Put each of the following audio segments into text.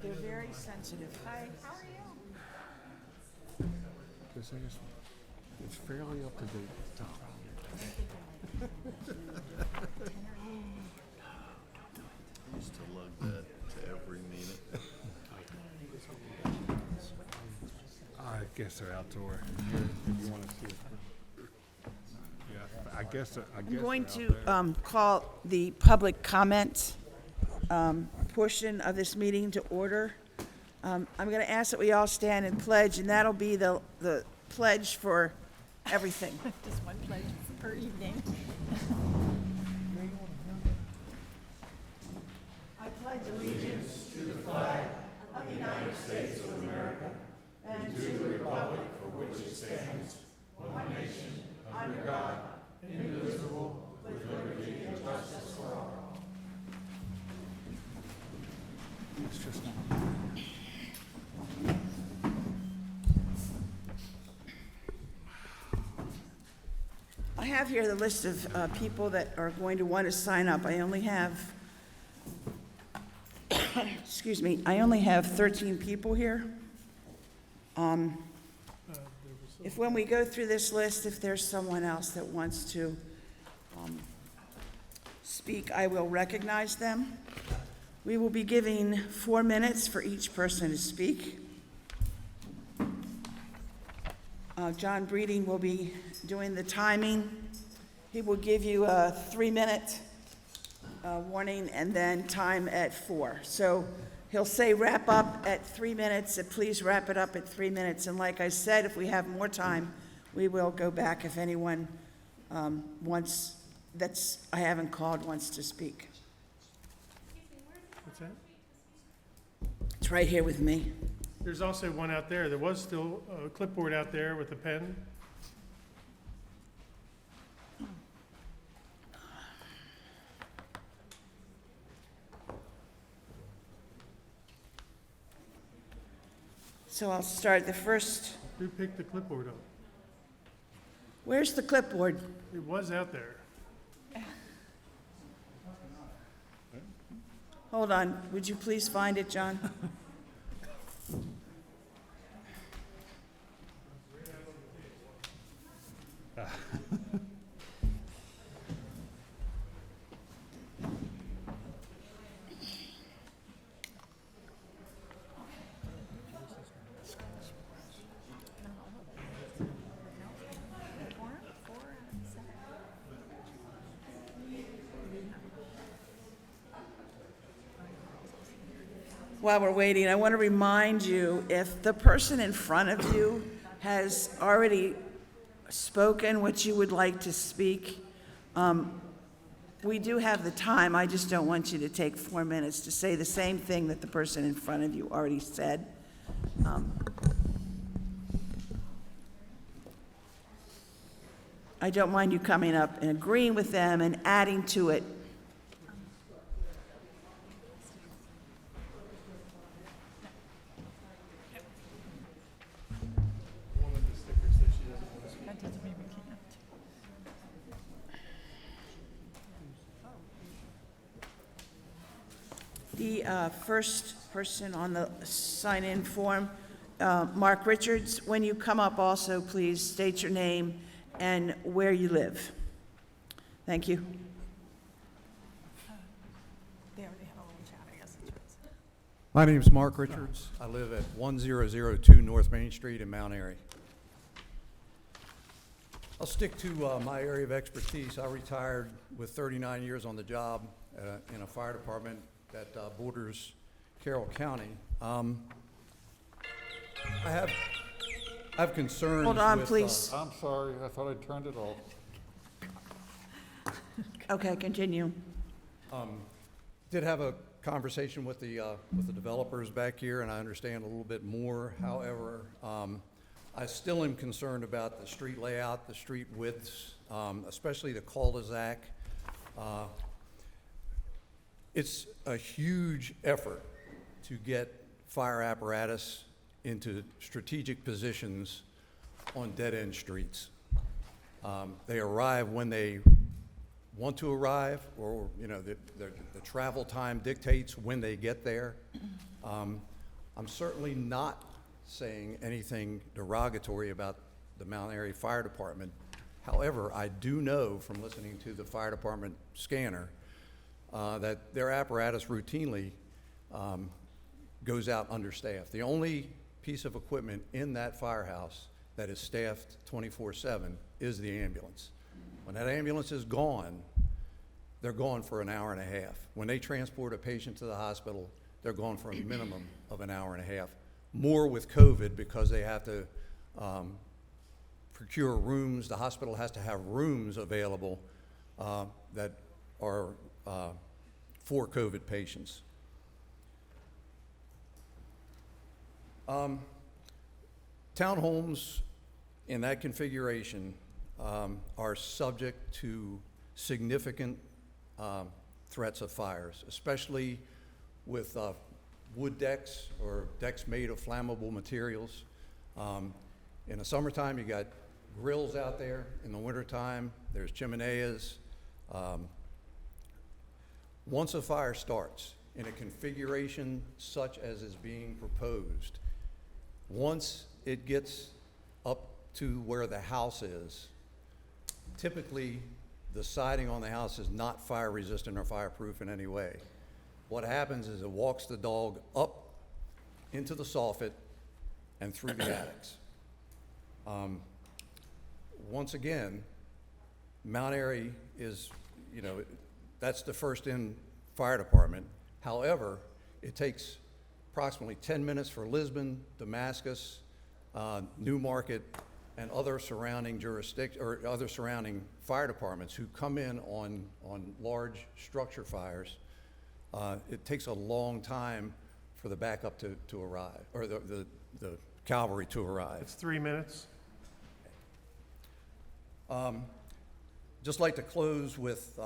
They're very sensitive. Hi, how are you? This thing is, it's fairly up to date. I used to lug that to every meeting. I guess they're outdoor. If you want to see it. Yeah, I guess. I'm going to call the public comment portion of this meeting to order. I'm going to ask that we all stand and pledge, and that'll be the pledge for everything. Just one pledge per evening. I pledge allegiance to the flag of the United States of America and to the republic for which it stands, one nation, under God, indivisible, with liberty and justice for all. It's just not. I have here the list of people that are going to want to sign up. I only have, excuse me, I only have 13 people here. If when we go through this list, if there's someone else that wants to speak, I will recognize them. We will be giving 4 minutes for each person to speak. John Breeding will be doing the timing. He will give you a 3-minute warning and then time at 4. So he'll say wrap up at 3 minutes, and please wrap it up at 3 minutes. And like I said, if we have more time, we will go back if anyone I haven't called wants to speak. What's that? It's right here with me. There's also one out there. There was still a clipboard out there with a pen. So I'll start the first. Who picked the clipboard up? Where's the clipboard? It was out there. Hold on, would you please find it, John? While we're waiting, I want to remind you, if the person in front of you has already spoken what you would like to speak, we do have the time. I just don't want you to take 4 minutes to say the same thing that the person in front of you already said. I don't mind you coming up and agreeing with them and adding to it. One of the stickers that she doesn't want to see. That doesn't mean we can't. The first person on the sign-in form, Mark Richards, when you come up also, please state your name and where you live. Thank you. They already had a little chat, I guess. That's right. My name's Mark Richards. I live at 1002 North Main Street in Mount Airy. I'll stick to my area of expertise. I retired with 39 years on the job in a fire department that borders Carroll County. I have concerns Hold on, with, please. I'm sorry, I thought I turned it off. Okay, continue. Did have a conversation with the developers back here, and I understand a little bit more. However, I still am concerned about the street layout, the street widths, especially the cul-de-sac. It's a huge effort to get fire apparatus into strategic positions on dead-end streets. They arrive when they want to arrive, or the travel time dictates when they get there. I'm certainly not saying anything derogatory about the Mount Airy Fire Department. However, I do know from listening to the fire department scanner that their apparatus routinely goes out understaffed. The only piece of equipment in that firehouse that is staffed 24/7 is the ambulance. When that ambulance is gone, they're gone for an hour and a half. When they transport a patient to the hospital, they're gone for a minimum of an hour and a half. More with COVID because they have to procure rooms. The hospital has to have rooms available that are for COVID patients. Townhomes in that configuration are subject to significant threats of fires, especially with wood decks or decks made of flammable materials. In the summertime, you got grills out there. In the wintertime, there's chimeneas. Once a fire starts in a configuration such as is being proposed, once it gets up to where the house is, typically the siding on the house is not fire resistant or fireproof in any way. What happens is it walks the dog up into the soffit and through the attics. Once again, Mount Airy is, that's the first in fire department. However, it takes approximately 10 minutes for Lisbon, Damascus, Newmarket, and other surrounding other surrounding fire departments who come in on large structure fires. It takes a long time for the backup to arrive, or the cavalry to arrive. It's 3 minutes. Just like to close with,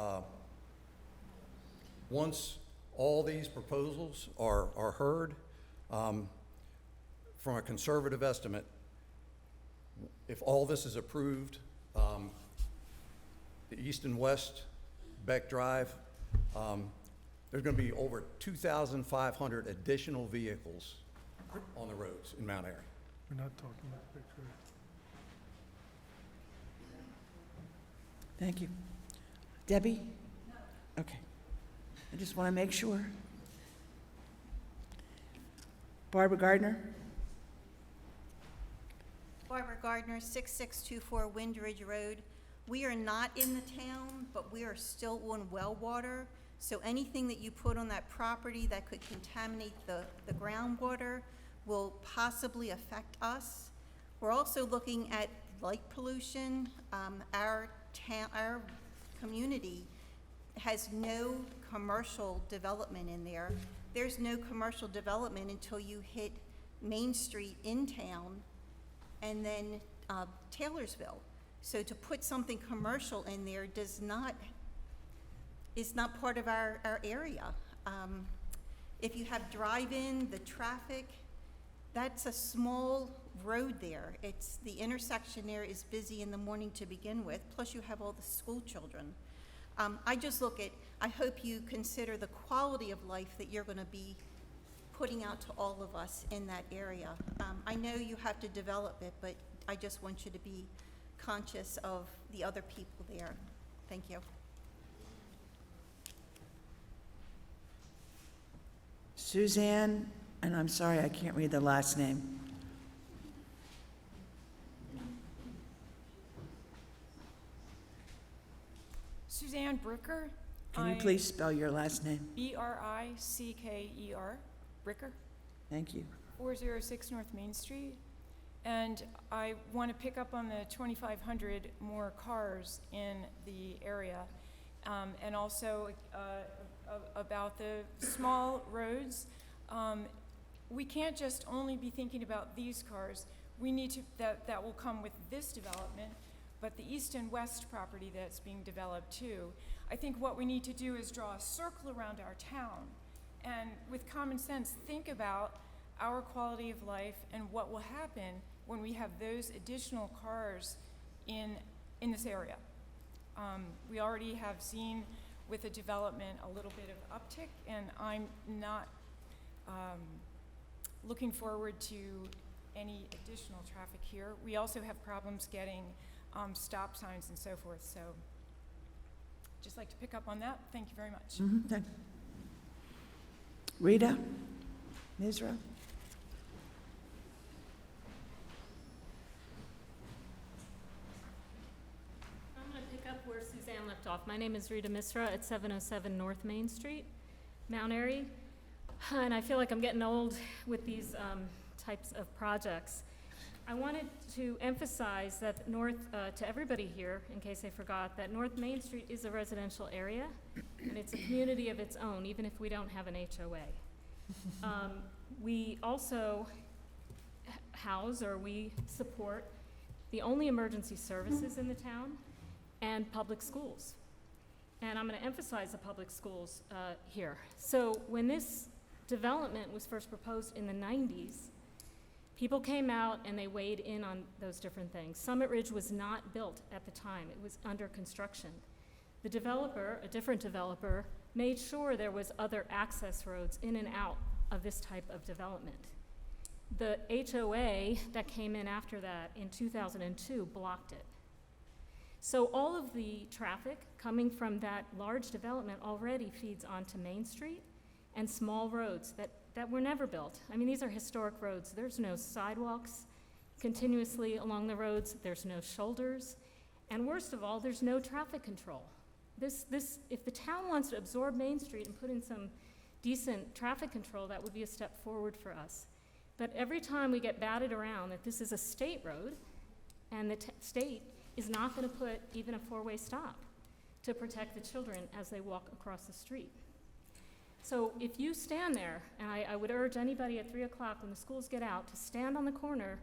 once all these proposals are heard, from a conservative estimate, if all this is approved, the east and west Beck Drive, there's going to be over 2,500 additional vehicles on the roads in Mount Airy. We're not talking about Beck Drive. Thank you. Debbie? Okay. I just want to make sure. Barbara Gardner? Barbara Gardner, 6624 Windridge Road. We are not in the town, but we are still on well water. So anything that you put on that property that could contaminate the groundwater will possibly affect us. We're also looking at light pollution. Our community has no commercial development in there. There's no commercial development until you hit Main Street in town and then Taylorsville. So to put something commercial in there is not part of our area. If you have drive-in, the traffic, that's a small road there. The intersection there is busy in the morning to begin with, plus you have all the school children. I hope you consider the quality of life that you're gonna be putting out to all of us in that area. I know you have to develop it, but I just want you to be conscious of the other people there. Thank you. Suzanne, and I'm sorry, I can't read the last name. Suzanne Bricker. Can you please spell your last name? Bricker, Bricker, Thank you. 406 North Main Street. And I want to pick up on the 2,500 more cars in the area, and also about the small roads. We can't just only be thinking about these cars. We need to, that will come with this development, but the east and west property that's being developed too. I think what we need to do is draw a circle around our town and with common sense think about our quality of life and what will happen when we have those additional cars in this area. We already have seen with the development a little bit of uptick, and I'm not looking forward to any additional traffic here. We also have problems getting stop signs and so forth, so just like to pick up on that. Thank you very much. Okay. Rita? Misra? I'm going to pick up where Suzanne left off. My name is Rita Misra at 707 North Main Street, Mount Airy. And I feel like I'm getting old with these types of projects. I wanted to emphasize that to everybody here, in case I forgot, that North Main Street is a residential area, and it's a community of its own, even if we don't have an HOA. We also house, or we support, the only emergency services in the town and public schools. And I'm going to emphasize the public schools here. So when this development was first proposed in the 90s, people came out and they weighed in on those different things. Summit Ridge was not built at the time. It was under construction. The developer, a different developer, made sure there was other access roads in and out of this type of development. The HOA that came in after that in 2002 blocked it. So all of the traffic coming from that large development already feeds onto Main Street and small roads that were never built. I mean, these are historic roads. There's no sidewalks continuously along the roads. There's no shoulders. And worst of all, there's no traffic control. If the town wants to absorb Main Street and put in some decent traffic control, that would be a step forward for us. But every time we get batted around that this is a state road, and the state is not going to put even a four-way stop to protect the children as they walk across the street. So if you stand there, and I would urge anybody at 3 o'clock when the schools get out to stand on the corner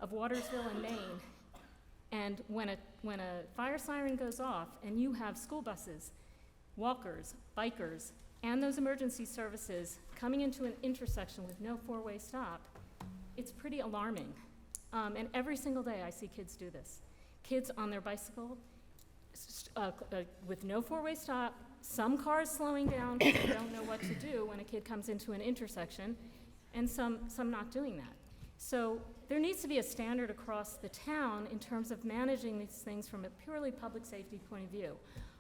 of Watersville and Main, and when a fire siren goes off and you have school buses, walkers, bikers, and those emergency services coming into an intersection with no four-way stop, it's pretty alarming. And every single day I see kids do this. Kids on their bicycle with no four-way stop, some cars slowing down because they don't know what to do when a kid comes into an intersection, and some not doing that. So there needs to be a standard across the town in terms of managing these things from a purely public safety point of view.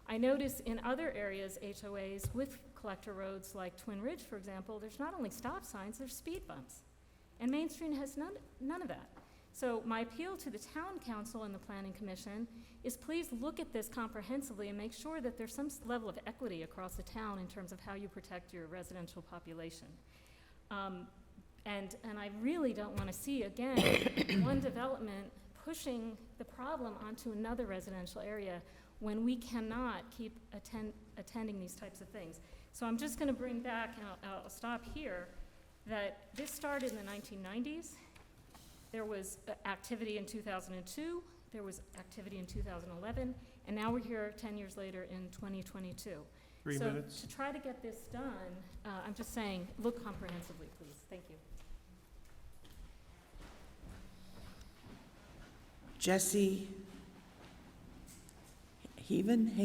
I notice in other areas, HOAs with collector roads like Twin Ridge, for example, there's not only stop signs, there's speed bumps. And Main Street has none of that. So my appeal to the town council and the planning commission is please look at this comprehensively and make sure that there's some level of equity across the town in terms of how you protect your residential population. And I really don't want to see, again, one development pushing the problem onto another residential area when we cannot keep attending these types of things. So I'm just going to bring back, and I'll stop here, that this started in the 1990s. There was activity in 2002, there was activity in 2011, and now we're here 10 years later in 2022. 3 minutes. So to try to get this done, I'm just saying, look comprehensively, please. Thank you. Jesse Haven? I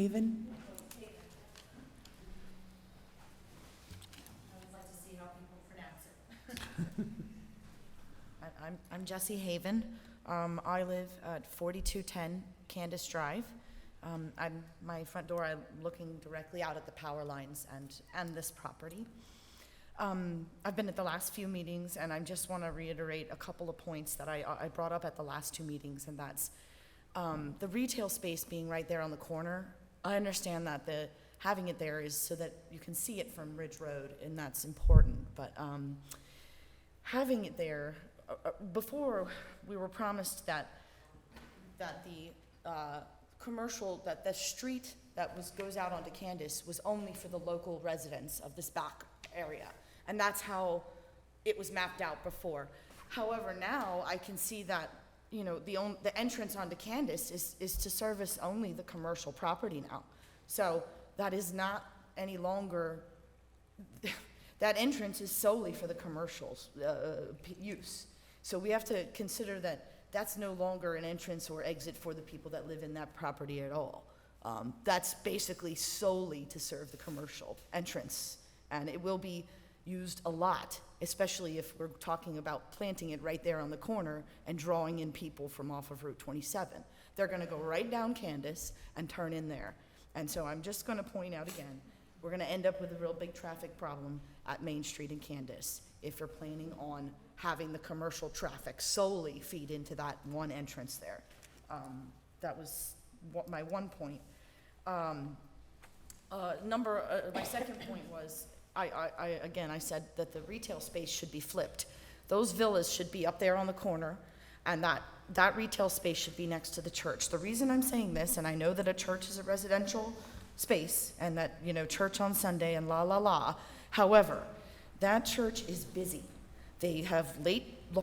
would like to see how people pronounce it. I'm Jessie Haven. I live at 4210 Candace Drive. My front door, I'm looking directly out at the power lines and this property. I've been at the last few meetings, and I just want to reiterate a couple of points that I brought up at the last 2 meetings, and that's the retail space being right there on the corner. I understand that having it there is so that you can see it from Ridge Road, and that's important, but having it there, before we were promised that the commercial, that the street that goes out onto Candace was only for the local residents of this back area. And that's how it was mapped out before. However, now I can see that, you know, the entrance onto Candace is to service only the commercial property now. So that is not any longer, that entrance is solely for the commercials use. So we have to consider that that's no longer an entrance or exit for the people that live in that property at all. That's basically solely to serve the commercial entrance. And it will be used a lot, especially if we're talking about planting it right there on the corner and drawing in people from off of Route 27. They're gonna go right down Candace and turn in there. And so I'm just gonna point out again, we're gonna end up with a real big traffic problem at Main Street in Candace if you're planning on having the commercial traffic solely feed into that one entrance there. That was my one point. My second point was, I said that the retail space should be flipped. Those villas should be up there on the corner, and that retail space should be next to the church. The reason I'm saying this, and I know that a church is a residential space, and that, church on Sunday and however, that church is busy. They have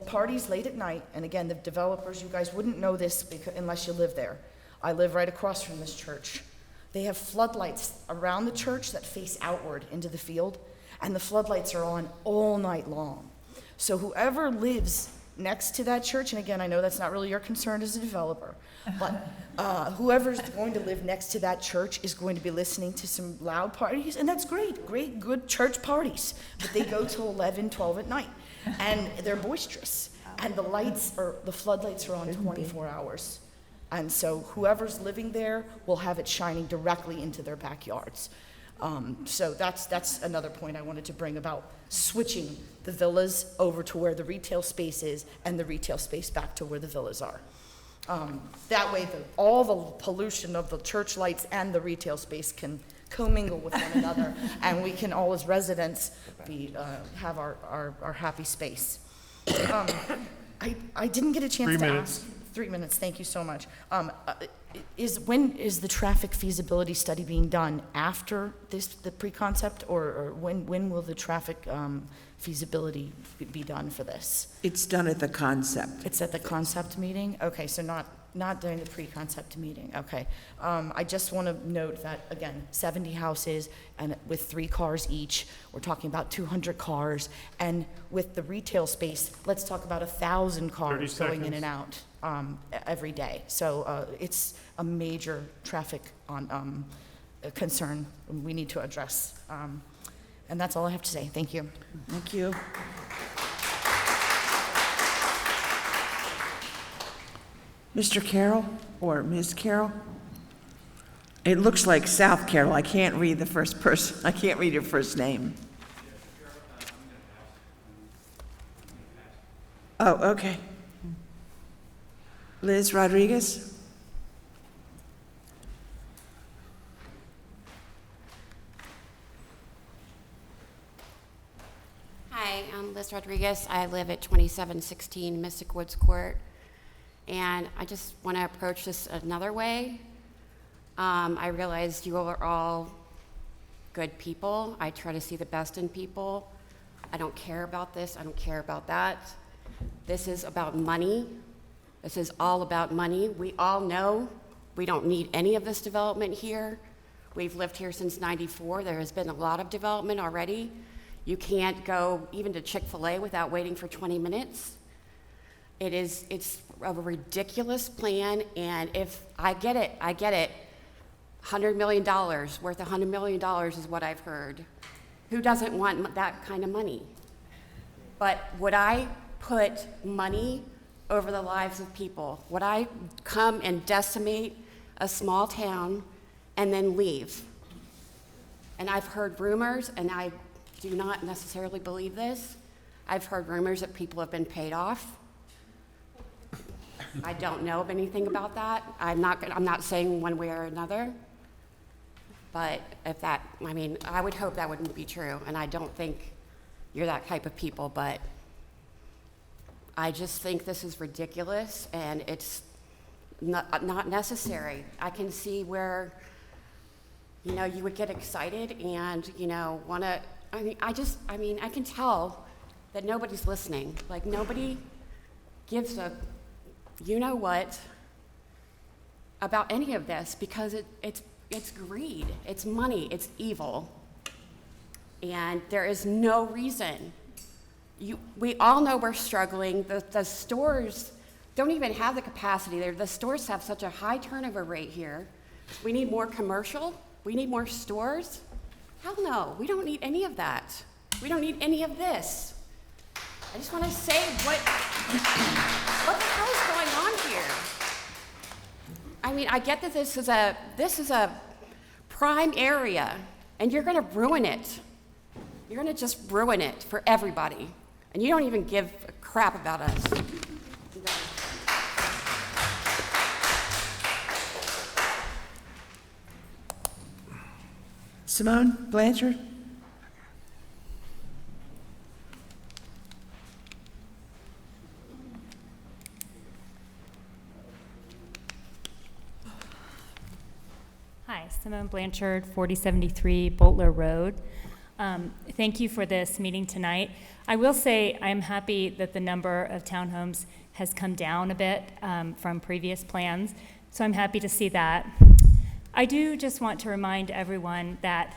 parties late at night, and again, the developers, you guys wouldn't know this unless you live there. I live right across from this church. They have floodlights around the church that face outward into the field, and the floodlights are on all night long. So whoever lives next to that church, and again, I know that's not really your concern as a developer, but whoever's going to live next to that church is going to be listening to some loud parties, and that's great, good church parties, but they go till 11, 12 at night, and they're boisterous, and the floodlights are on 24 hours. And so whoever's living there will have it shining directly into their backyards. So that's another point I wanted to bring about switching the villas over to where the retail space is and the retail space back to where the villas are. That way, all the pollution of the church lights and the retail space can commingle with one another, and we can all, as residents, have our happy space. I didn't get a chance 3 to minutes. ask. 3 minutes, thank you so much. When is the traffic feasibility study being done? After the pre-concept, or when will the traffic feasibility be done for this? It's done at the concept. It's at the concept meeting? Okay, so not during the pre-concept meeting, okay. I just want to note that, again, 70 houses and with 3 cars each, we're talking about 200 cars, and with the retail space, let's talk about 1,000 cars going in and out every day. So it's a major traffic concern we need to address. And that's all I have to say. Thank you. Thank you. Mr. Carroll or Ms. Carroll? It looks like South Carroll. I can't read the first person. I can't read your first name. Oh, okay. Liz Rodriguez? Hi, I'm Liz Rodriguez. I live at 2716 Mystic Woods Court, and I just want to approach this another way. I realize you are all good people. I try to see the best in people. I don't care about this. I don't care about that. This is about money. This is all about money. We all know we don't need any of this development here. We've lived here since '94. There has been a lot of development already. You can't go even to Chick-fil-A without waiting for 20 minutes. It's a ridiculous plan, and if I get it. $100 million, worth $100 million is what I've heard. Who doesn't want that kind of money? But would I put money over the lives of people? Would I come and decimate a small town and then leave? And I've heard rumors, and I do not necessarily believe this. I've heard rumors that people have been paid off. I don't know of anything about that. I'm not saying one way or another. But I would hope that wouldn't be true, and I don't think you're that type of people, but I just think this is ridiculous, and it's not necessary. I can see where, you would get excited and, want to, I can tell that nobody's listening. Like, nobody gives a you-know-what about any of this, because it's greed, it's money, it's evil, and there is no reason. We all know we're struggling. The stores don't even have the capacity there. The stores have such a high turnover rate here. We need more commercial. We need more stores. Hell no, we don't need any of that. We don't need any of this. I just want to say what the hell is going on here? I mean, I get that this is a prime area, and you're going to ruin it. You're going to just ruin it for everybody, and you don't even give a crap about us. Simone Blanchard? Hi, Simone Blanchard, 4073 Boltler Road. Thank you for this meeting tonight. I will say I'm happy that the number of townhomes has come down a bit from previous plans, so I'm happy to see that. I do just want to remind everyone that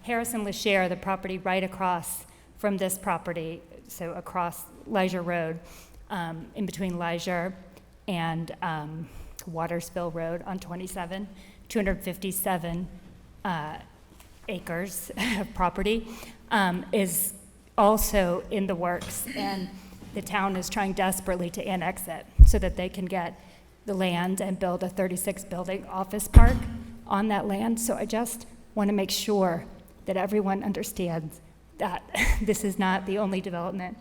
Harrison LaShare, the property right across from this property, so across Leisure Road, in between Leisure and Watersville Road on 27, 257 acres of property, is also in the works, and the town is trying desperately to annex it so that they can get the land and build a 36-building office park on that land. So I just want to make sure that everyone understands that this is not the only development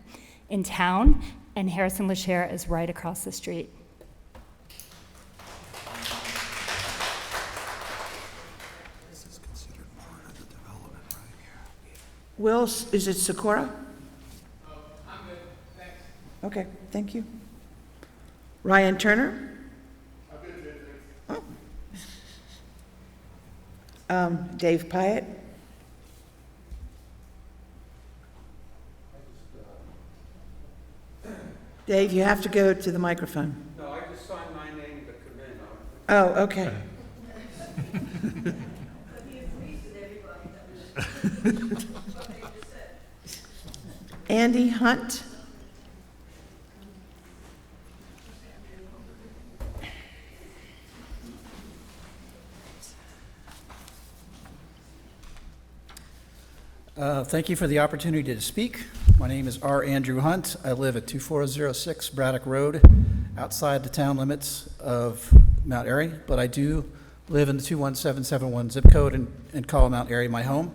in town, and Harrison LaShare is right across the street. Will, is it Socorro? I'm good, thanks. Okay, thank you. Ryan Turner? I'm good, thanks. Dave Pyatt? Dave, you have to go to the microphone. No, I just signed my name to come in. Oh, okay. Andy Hunt? Thank you for the opportunity to speak. My name is R. Andrew Hunt. I live at 2406 Braddock Road, outside the town limits of Mount Airy, but I do live in the 21771 zip code and call Mount Airy my home.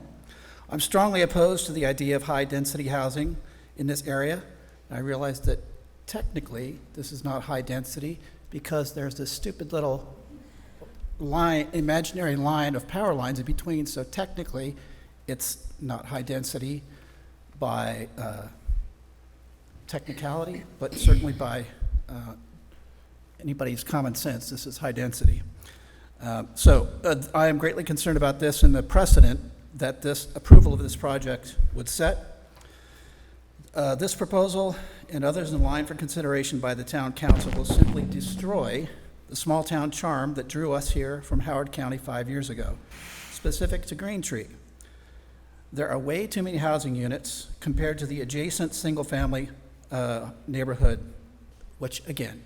I'm strongly opposed to the idea of high-density housing in this area. I realize that technically this is not high density because there's this stupid little imaginary line of power lines in between, so technically it's not high density by technicality, but certainly by anybody's common sense, this is high density. I am greatly concerned about this and the precedent that this approval of this project would set. This proposal and others in line for consideration by the town council will simply destroy the small town charm that drew us here from Howard County 5 years ago, specific to Green Tree. There are way too many housing units compared to the adjacent single-family neighborhood, which, again,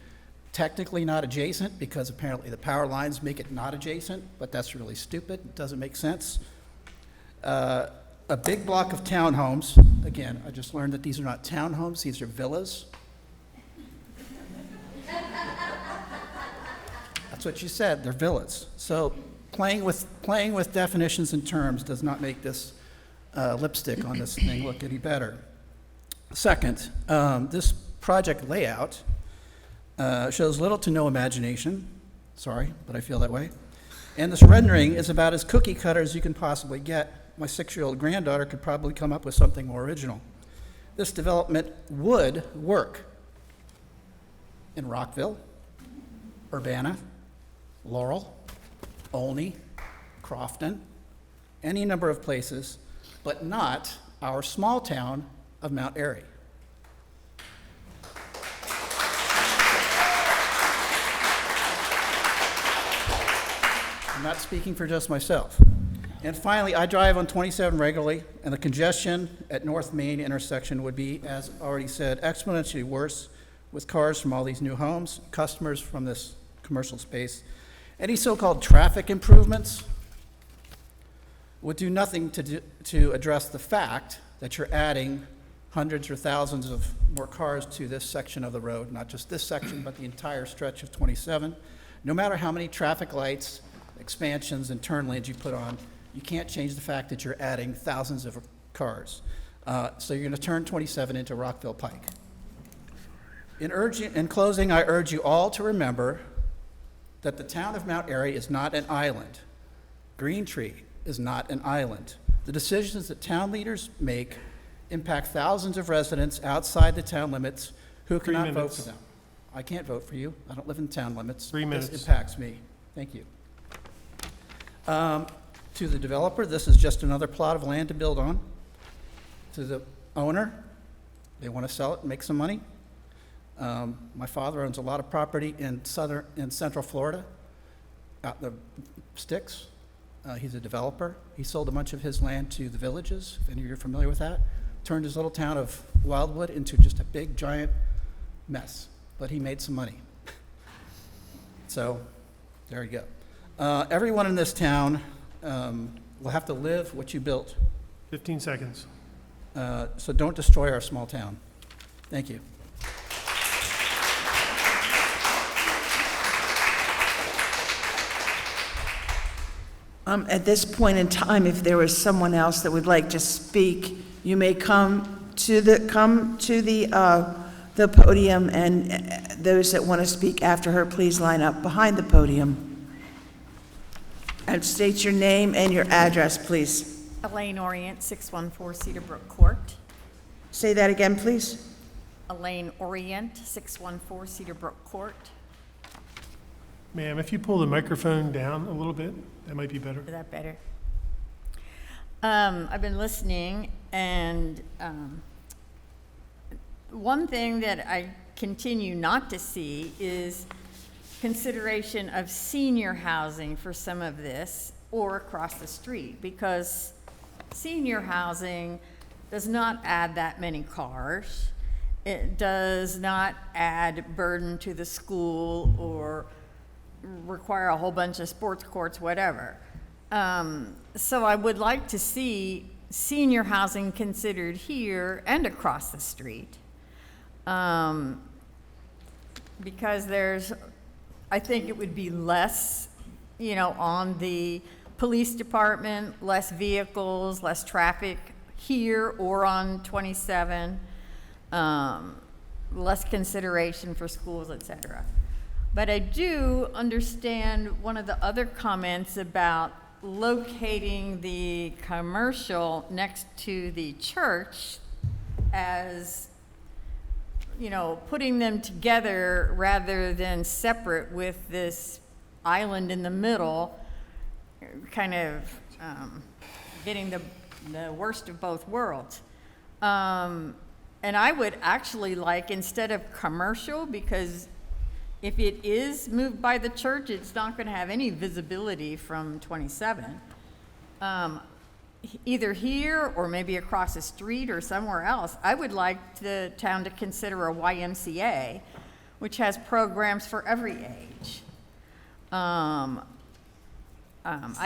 technically not adjacent because apparently the power lines make it not adjacent, but that's really stupid. It doesn't make sense. A big block of townhomes. Again, I just learned that these are not townhomes, these are villas. That's what you said, they're villas. So playing with definitions and terms does not make this lipstick on this thing look any better. Second, this project layout shows little to no imagination. Sorry, but I feel that way. And this rendering is about as cookie cutter as you can possibly get. My 6-year-old granddaughter could probably come up with something more original. This development would work in Rockville, Urbana, Laurel, Olney, Crofton, any number of places, but not our small town of Mount Airy. I'm not speaking for just myself. And finally, I drive on 27 regularly, and the congestion at North Main intersection would be, as already said, exponentially worse with cars from all these new homes, customers from this commercial space. Any so-called traffic improvements would do nothing to address the fact that you're adding hundreds or thousands of more cars to this section of the road, not just this section, but the entire stretch of 27. No matter how many traffic lights, expansions, and turn lanes you put on, you can't change the fact that you're adding thousands of cars. So you're going to turn 27 into Rockville Pike. In closing, I urge you all to remember that the town of Mount Airy is not an island. Green Tree is not an island. The decisions that town leaders make impact thousands of residents outside the town limits who cannot vote for them. I can't vote for you. I don't live in town limits. 3 minutes. This impacts me. Thank you. To the developer, this is just another plot of land to build on. To the owner, they want to sell it and make some money. My father owns a lot of property in central Florida, out in the sticks. He's a developer. He sold a bunch of his land to the villages, if any of you are familiar with that. Turned his little town of Wildwood into just a big, giant mess. But he made some money. So, there you go. Everyone in this town will have to live what you built. 15 seconds. So don't destroy our small town. Thank you. At this point in time, if there was someone else that would like to speak, you may come to the podium, and those that want to speak after her, please line up behind the podium. And state your name and your address, please. Elaine Orient, 614 Cedar Brook Court. Say that again, please. Elaine Orient, 614 Cedar Brook Court. Ma'am, if you pull the microphone down a little bit, that might be better. Is that better? I've been listening, and one thing that I continue not to see is consideration of senior housing for some of this or across the street, because senior housing does not add that many cars. It does not add burden to the school or require a whole bunch of sports courts, whatever. So I would like to see senior housing considered here and across the street. Because I think it would be less, on the police department, less vehicles, less traffic here or on 27, less consideration for schools, et cetera. But I do understand one of the other comments about locating the commercial next to the church as, putting them together rather than separate with this island in the middle, kind of getting the worst of both worlds. And I would actually like, instead of commercial, because if it is moved by the church, it's not going to have any visibility from 27. Either here or maybe across the street or somewhere else, I would like the town to consider a YMCA, which has programs for every age. I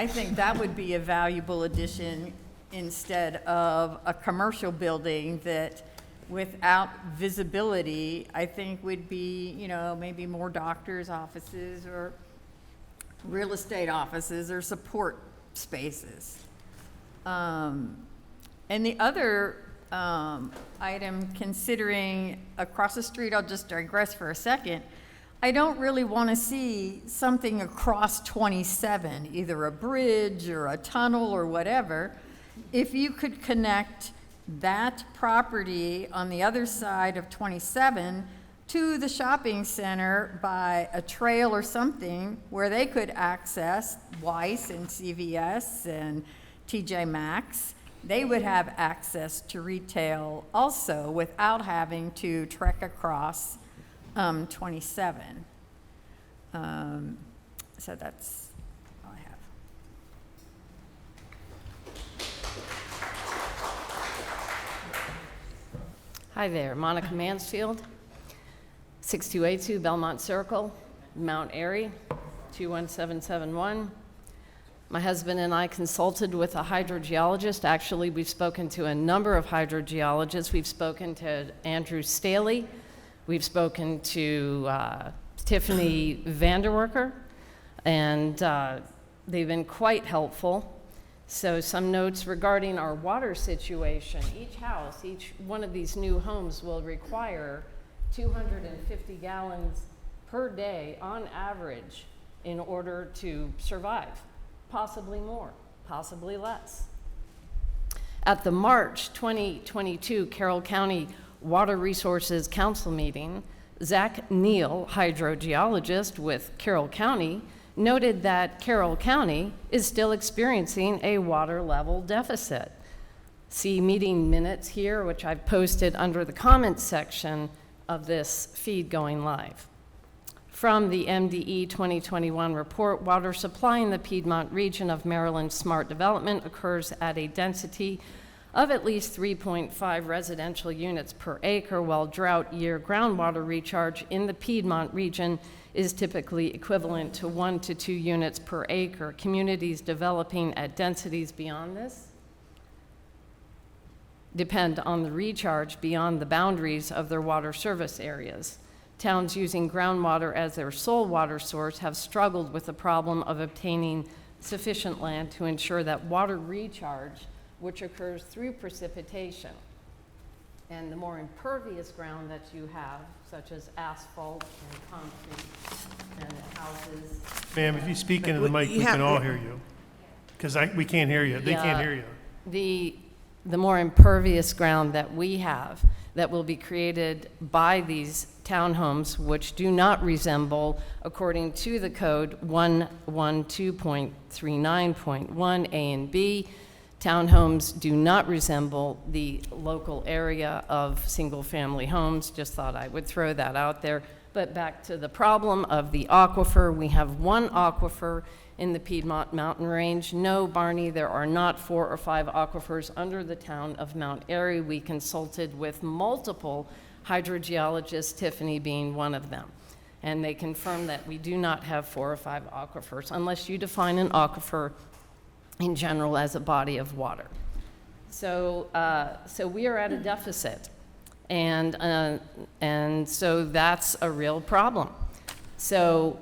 think that would be a valuable addition instead of a commercial building that, without visibility, I think would be, maybe more doctors' offices or real estate offices or support spaces. And the other item, considering across the street, I'll just digress for a second, I don't really want to see something across 27, either a bridge or a tunnel or whatever. If you could connect that property on the other side of 27 to the shopping center by a trail or something where they could access Weiss and CVS and TJ Maxx, they would have access to retail also without having to trek across 27. So that's all I have. Hi there, Monica Mansfield, 6282 Belmont Circle, Mount Airy, 21771. My husband and I consulted with a hydrogeologist. Actually, we've spoken to a number of hydrogeologists. We've spoken to Andrew Staley. We've spoken to Tiffany Vanderwerker, and they've been quite helpful. So some notes regarding our water situation. Each house, each one of these new homes will require 250 gallons per day on average in order to survive. Possibly more, possibly less. At the March 2022 Carroll County Water Resources Council meeting, Zach Neal, hydrogeologist with Carroll County, noted that Carroll County is still experiencing a water level deficit. See meeting minutes here, which I've posted under the comments section of this feed going live. From the MDE 2021 report, water supply in the Piedmont region of Maryland Smart Development occurs at a density of at least 3.5 residential units per acre, while drought year groundwater recharge in the Piedmont region is typically equivalent to 1 to 2 units per acre. Communities developing at densities beyond this depend on the recharge beyond the boundaries of their water service areas. Towns using groundwater as their sole water source have struggled with the problem of obtaining sufficient land to ensure that water recharge, which occurs through precipitation. And the more impervious ground that you have, such as asphalt and concrete and houses. Ma'am, if you speak into the mic, we can all hear you. Because we can't hear you. They can't hear you. The more impervious ground that we have that will be created by these townhomes, which do not resemble, according to the code 112.39.1 A and B, townhomes do not resemble the local area of single-family homes. Just thought I would throw that out there. But back to the problem of the aquifer, we have one aquifer in the Piedmont Mountain Range. No, Barney, there are not 4 or 5 aquifers under the town of Mount Airy. We consulted with multiple hydrogeologists, Tiffany being one of them. And they confirmed that we do not have 4 or 5 aquifers, unless you define an aquifer in general as a body of water. So we are at a deficit. And so that's a real problem. So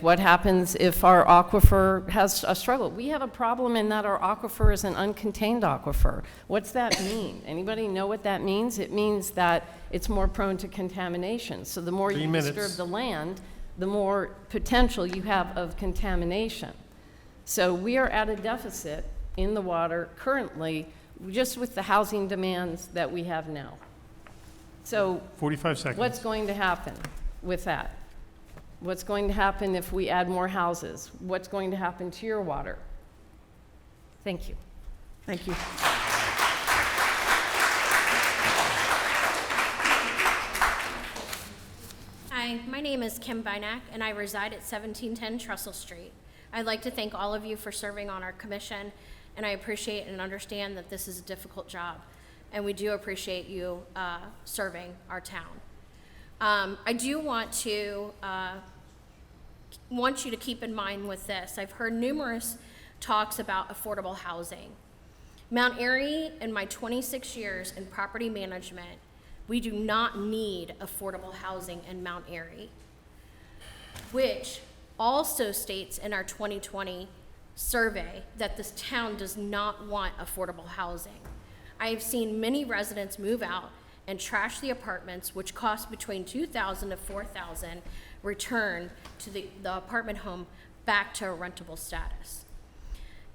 what happens if our aquifer has a struggle? We have a problem in that our aquifer is an uncontained aquifer. What's that mean? Anybody know what that means? It means that it's more prone to contamination. So the more you disturb the land, the more potential you have of contamination. So we are at a deficit in the water currently, just with the housing demands that we have now. So 45 seconds. What's going to happen with that? What's going to happen if we add more houses? What's going to happen to your water? Thank you. Thank you. Hi, my name is Kim Bynack, and I reside at 1710 Trussell Street. I'd like to thank all of you for serving on our commission, and I appreciate and understand that this is a difficult job, and we do appreciate you serving our town. I do want you to keep in mind with this. I've heard numerous talks about affordable housing. Mount Airy, in my 26 years in property management, we do not need affordable housing in Mount Airy, which also states in our 2020 survey that this town does not want affordable housing. I have seen many residents move out and trash the apartments, which cost between $2,000 to $4,000, return to the apartment home back to a rentable status.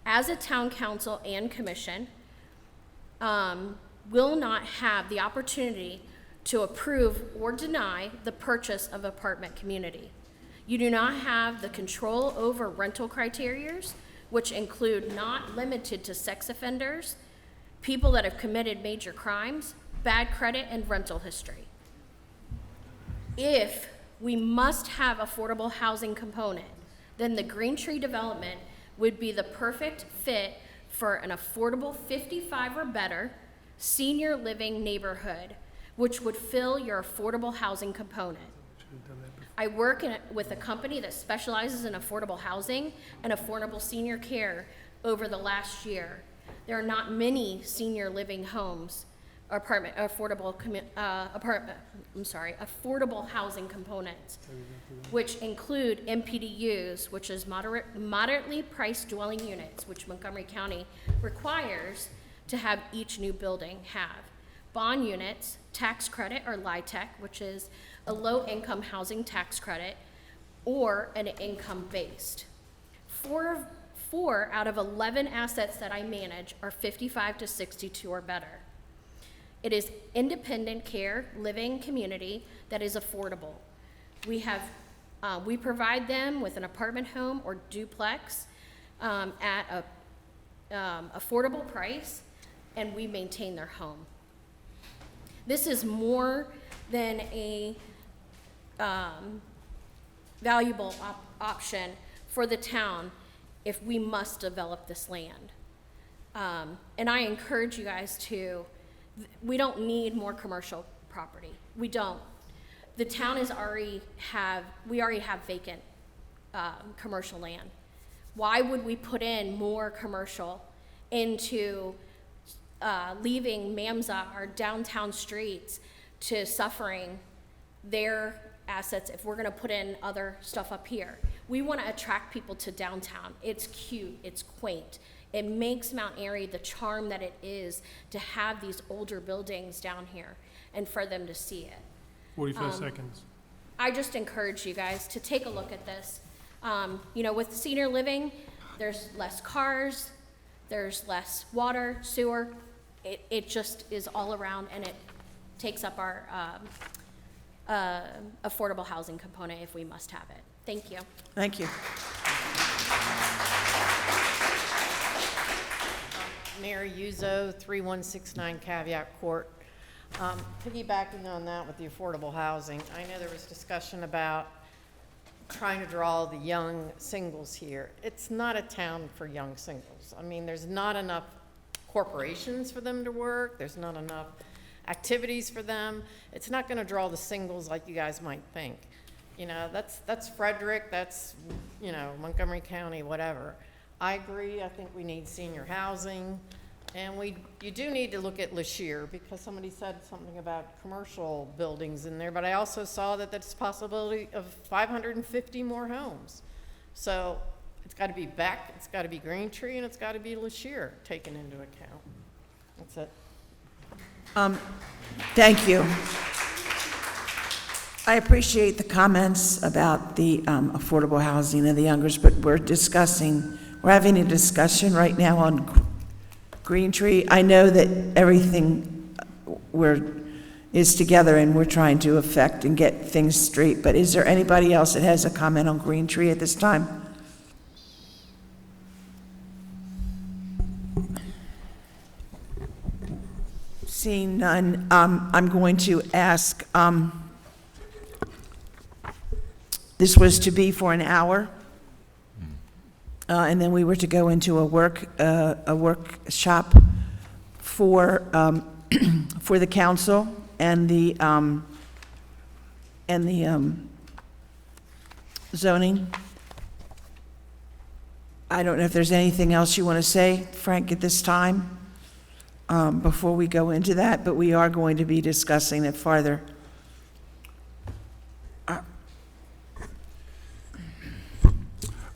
As a town council and commission, will not have the opportunity to approve or deny the purchase of apartment community. You do not have the control over rental criterias, which include not limited to sex offenders, people that have committed major crimes, bad credit, and rental history. If we must have affordable housing component, then the Green Tree development would be the perfect fit for an affordable 55 or better senior living neighborhood, which would fill your affordable housing component. I work with a company that specializes in affordable housing and affordable senior care over the last year. There are not many senior living homes, affordable housing components, which include MPDUs, which is moderately priced dwelling units, which Montgomery County requires to have each new building have. Bond units, tax credit or LIHTC, which is a low-income housing tax credit, or an income-based. Four out of 11 assets that I manage are 55 to 62 or better. It is independent care living community that is affordable. We provide them with an apartment home or duplex at a affordable price, and we maintain their home. This is more than a valuable option for the town if we must develop this land. And I encourage you guys to, we don't need more commercial property. We don't. The town we already have vacant commercial land. Why would we put in more commercial into leaving Mamza, our downtown streets, to suffering their assets if we're gonna put in other stuff up here? We wanna attract people to downtown. It's cute, it's quaint. It makes Mount Airy the charm that it is to have these older buildings down here and for them to see it. 45 seconds. I just encourage you guys to take a look at this. With senior living, there's less cars, there's less water, sewer. It just is all around, and it takes up our affordable housing component if we must have it. Thank you. Thank you. Mary Uzo, 3169 Caveat Court. Piggybacking on that with the affordable housing, I know there was discussion about trying to draw the young singles here. It's not a town for young singles. I mean, there's not enough corporations for them to work. There's not enough activities for them. It's not going to draw the singles like you guys might think. That's Frederick, that's, Montgomery County, whatever. I agree. I think we need senior housing. And you do need to look at Lashir, because somebody said something about commercial buildings in there, but I also saw that that's a possibility of 550 more homes. So it's got to be Beck, it's got to be Green Tree, and it's got to be Lashir taken into account. That's it. Thank you. I appreciate the comments about the affordable housing and the youngers, but we're having a discussion right now on Green Tree. I know that everything is together and we're trying to affect and get things straight, but is there anybody else that has a comment on Green Tree at this time? Seeing none, I'm going to ask, this was to be for an hour, and then we were to go into a workshop for the council and the zoning. I don't know if there's anything else you want to say, Frank, at this time, before we go into that, but we are going to be discussing it farther.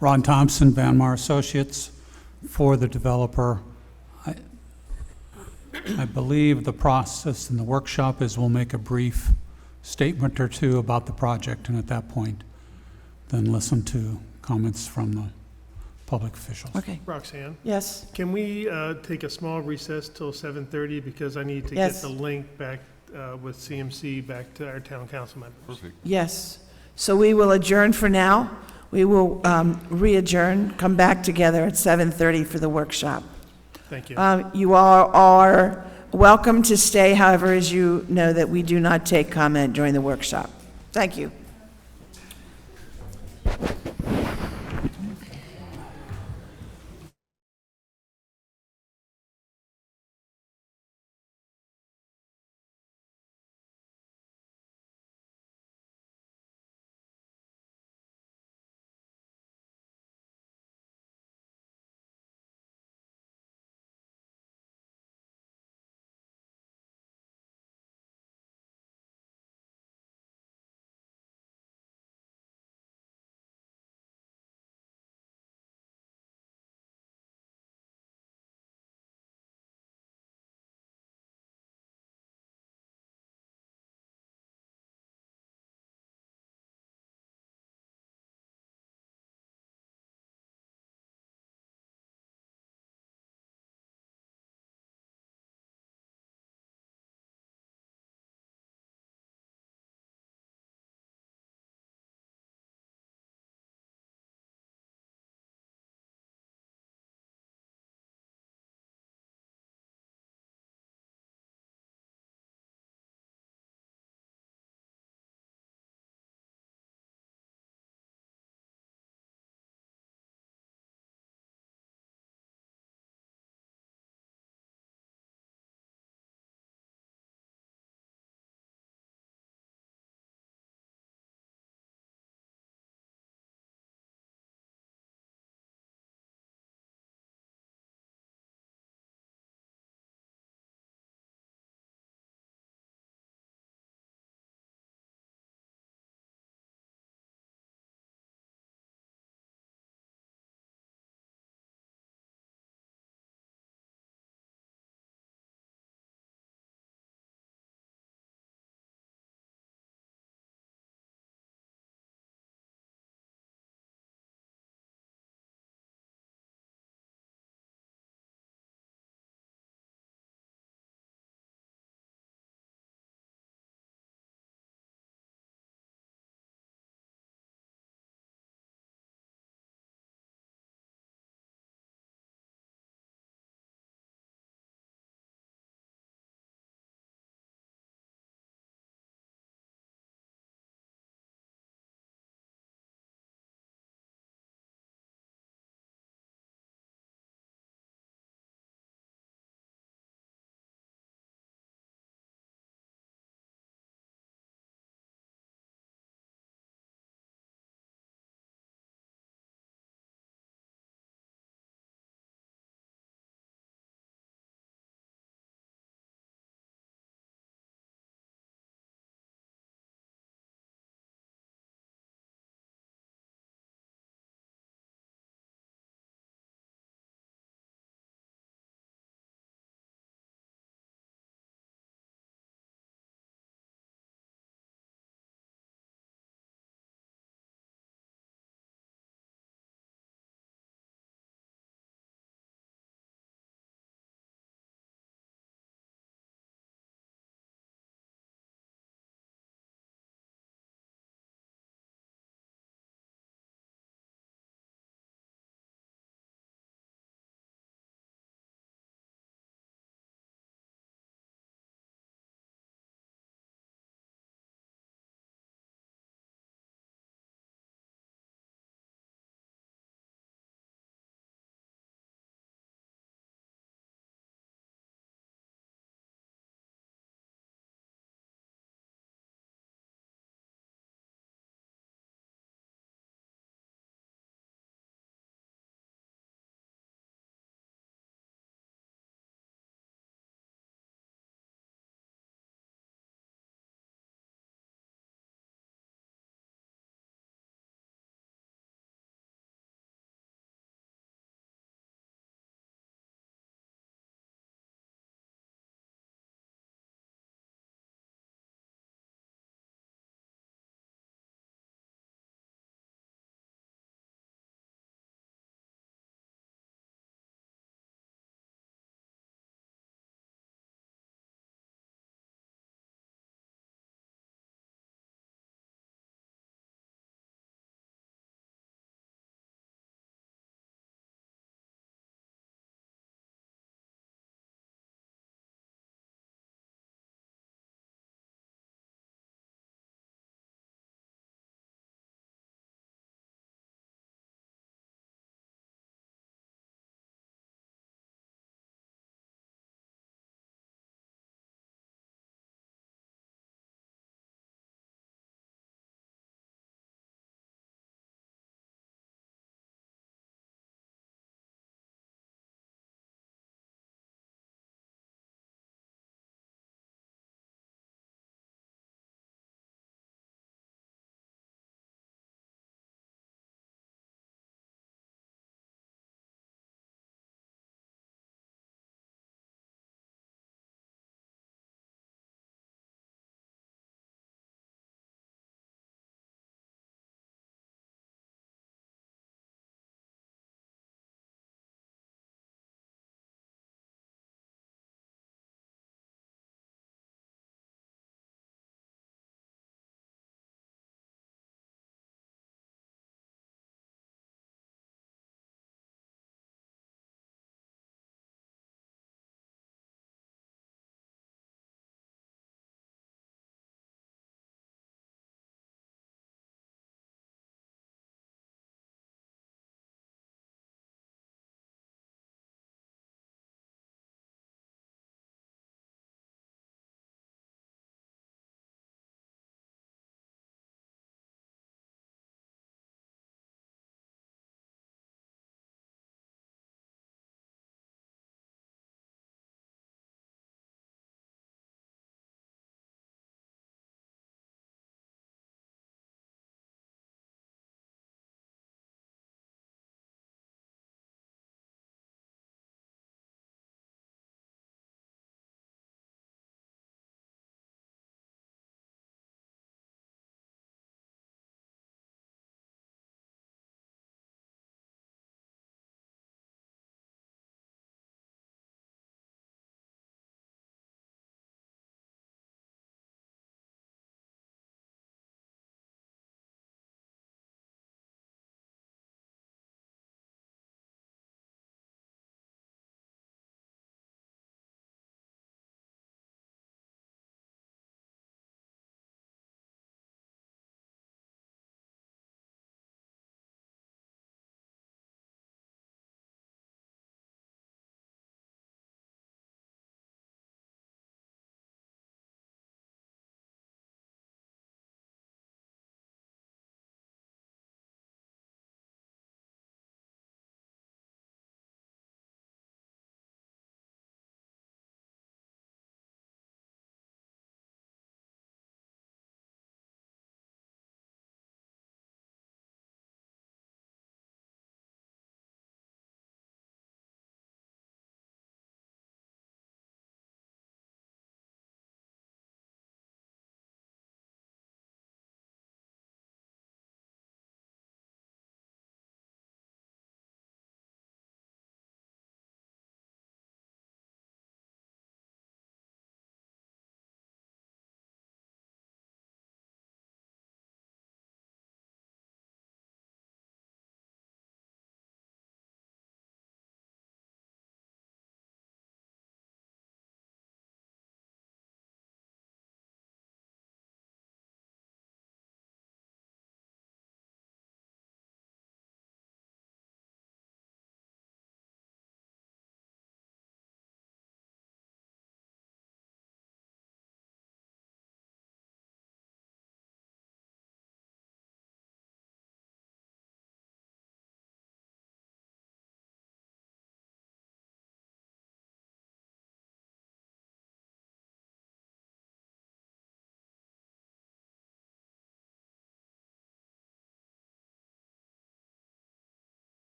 Ron Thompson, Van Mar Associates, for the developer. I believe the process in the workshop is we'll make a brief statement or two about the project, and at that point, then listen to comments from the public officials. Okay. Roxanne? Yes. Can we take a small recess till 7:30, because I need to Yes. get the link back with CMC back to our town council members. Perfect. Yes. So we will adjourn for now. We will re-adjourn, come back together at 7:30 for the workshop. Thank you. You all are welcome to stay, however, as you know that we do not take comment during the workshop. Thank you.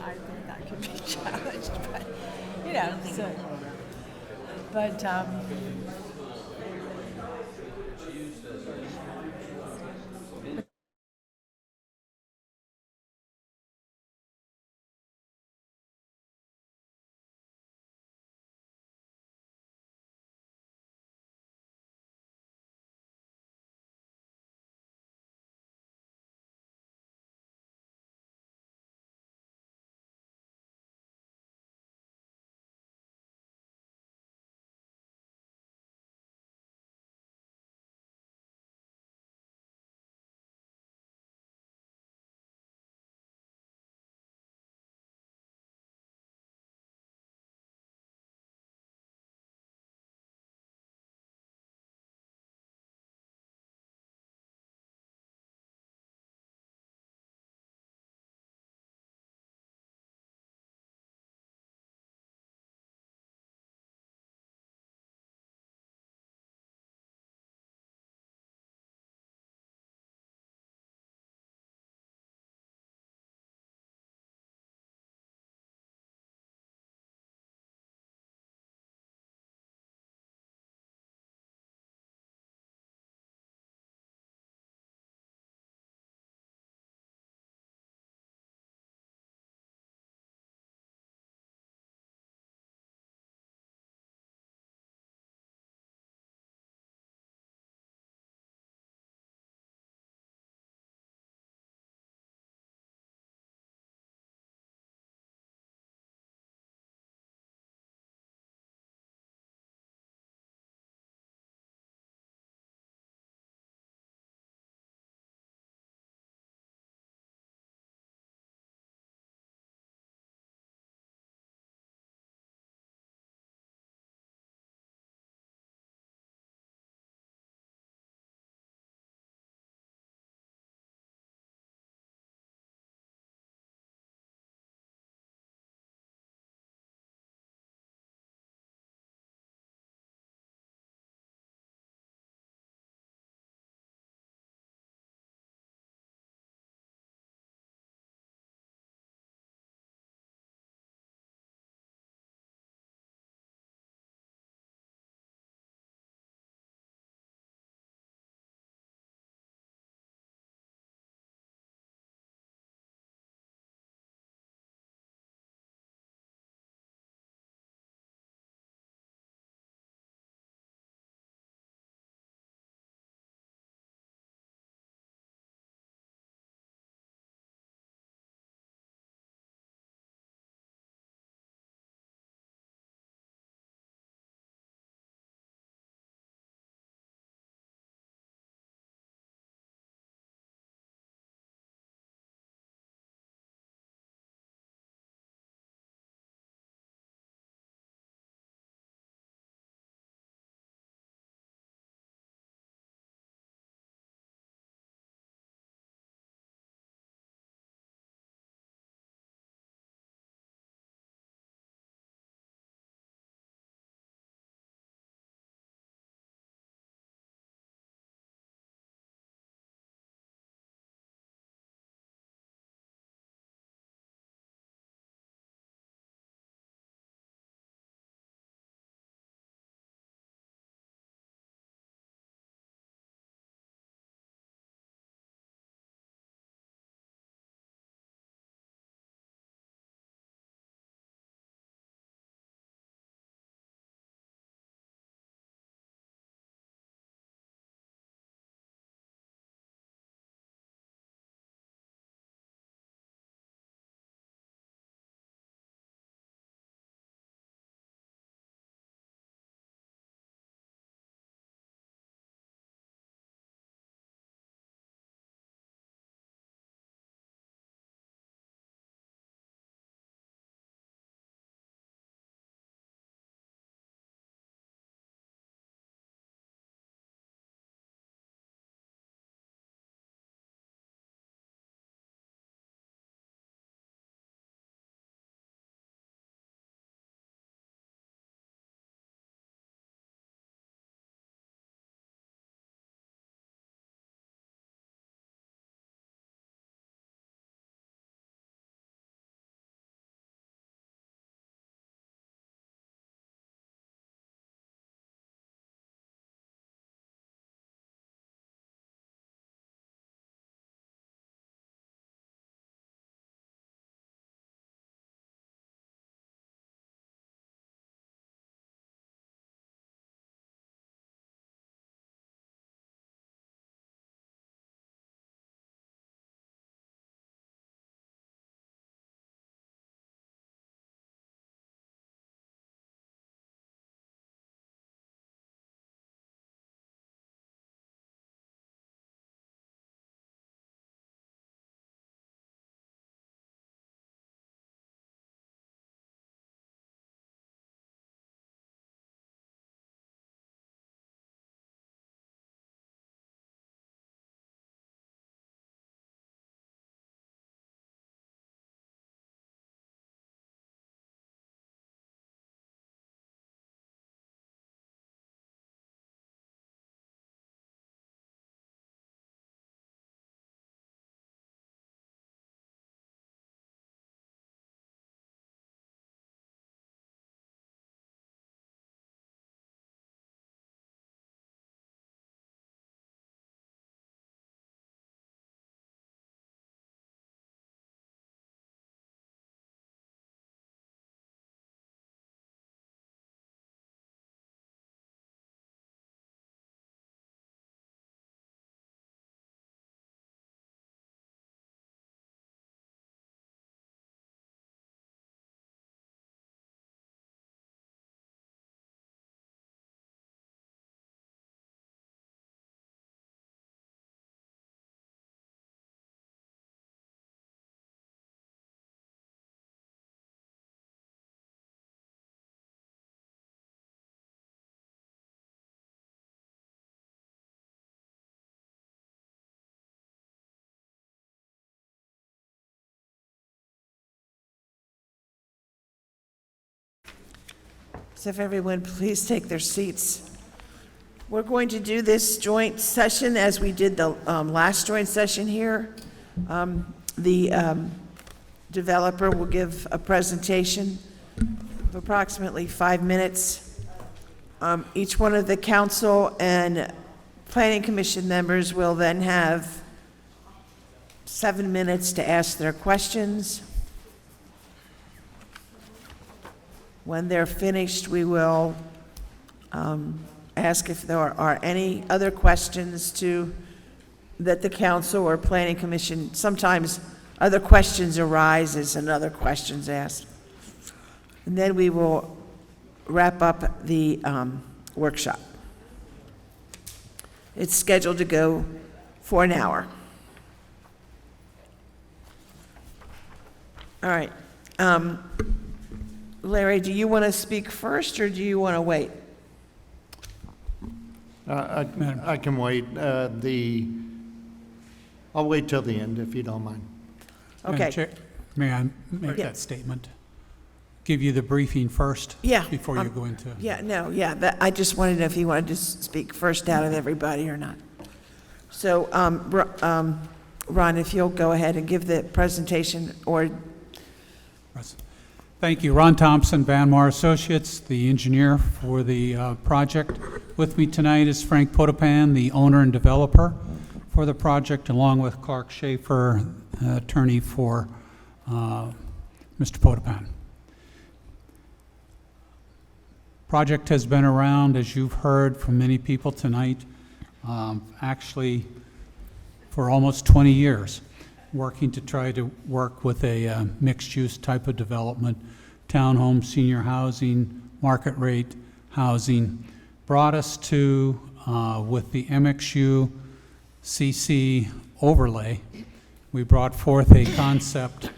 I think that could be challenged, but, you know, so, but, So if everyone please take their seats. We're going to do this joint session as we did the last joint session here. The developer will give a presentation of approximately 5 minutes. Each one of the council and planning commission members will then have 7 minutes to ask their questions. When they're finished, we will ask if there are any other questions that the council or planning commission, sometimes other questions arise and other questions asked. And then we will wrap up the workshop. It's scheduled to go for an hour. All right. Larry, do you want to speak first, or do you want to wait? I can wait. I'll wait till the end, if you don't mind. Okay. Madam Chair, may I make that statement? Give you the briefing first? Yeah. Before you go into... I just wanted to know if you wanted to speak first out of everybody or not. So, Ron, if you'll go ahead and give the presentation, or... Thank you. Ron Thompson, Van Mar Associates, the engineer for the project. With me tonight is Frank Potapan, the owner and developer for the project, along with Clark Schaefer, attorney for Mr. Potapan. Project has been around, as you've heard from many people tonight, actually for almost 20 years. Working to try to work with a mixed-use type of development, townhome, senior housing, market rate housing, brought us to, with the MXU CC overlay, we brought forth a concept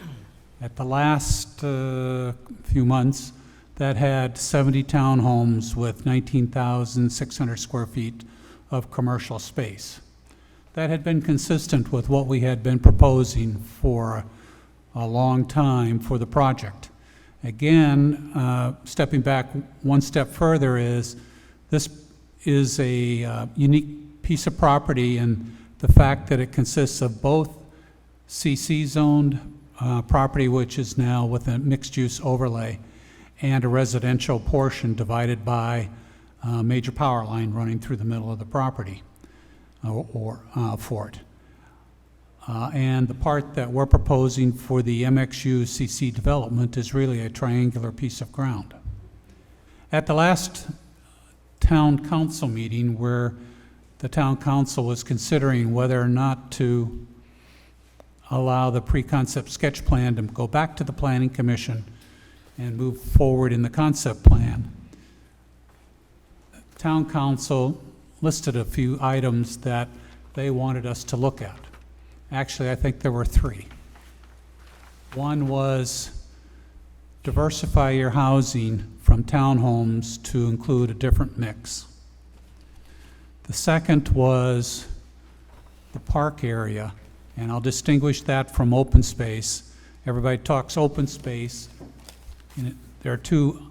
at the last few months that had 70 townhomes with 19,600 square feet of commercial space. That had been consistent with what we had been proposing for a long time for the project. Again, stepping back one step further, this is a unique piece of property, and the fact that it consists of both CC-zoned property, which is now with a mixed-use overlay, and a residential portion divided by a major power line running through the middle of the property. For it. And the part that we're proposing for the MXU CC development is really a triangular piece of ground. At the last town council meeting, where the town council was considering whether or not to allow the pre-concept sketch plan to go back to the planning commission and move forward in the concept plan, town council listed a few items that they wanted us to look at. Actually, I think there were 3. One was diversify your housing from townhomes to include a different mix. The second was the park area, and I'll distinguish that from open space. Everybody talks open space, and there are two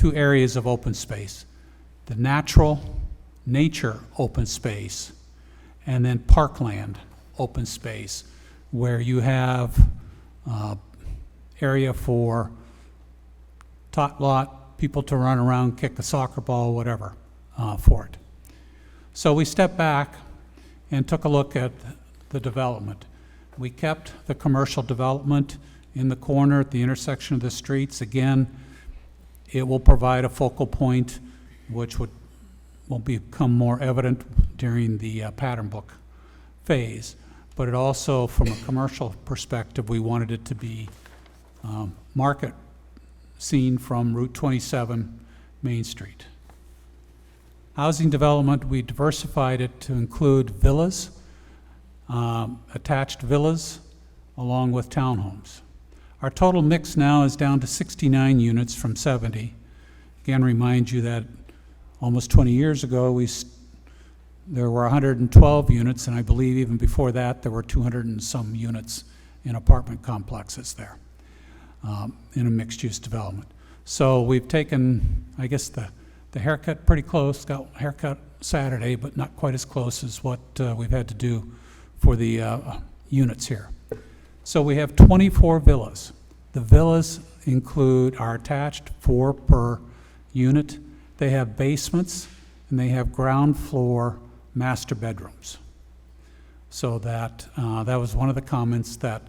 areas of open space: the nature open space, and then parkland open space, where you have area for tot lot, people to run around, kick a soccer ball, whatever, for it. So we stepped back and took a look at the development. We kept the commercial development in the corner at the intersection of the streets. Again, it will provide a focal point which will become more evident during the pattern book phase. But it also, from a commercial perspective, we wanted it to be market seen from Route 27 Main Street. Housing development, we diversified it to include villas, attached villas, along with townhomes. Our total mix now is down to 69 units from 70. Again, remind you that almost 20 years ago, there were 112 units, and I believe even before that, there were 200 and some units in apartment complexes there in a mixed-use development. So we've taken, I guess, the haircut pretty close, got haircut Saturday, but not quite as close as what we've had to do for the units here. So we have 24 villas. The villas are attached, 4 per unit. They have basements, and they have ground floor master bedrooms. So that was one of the comments, that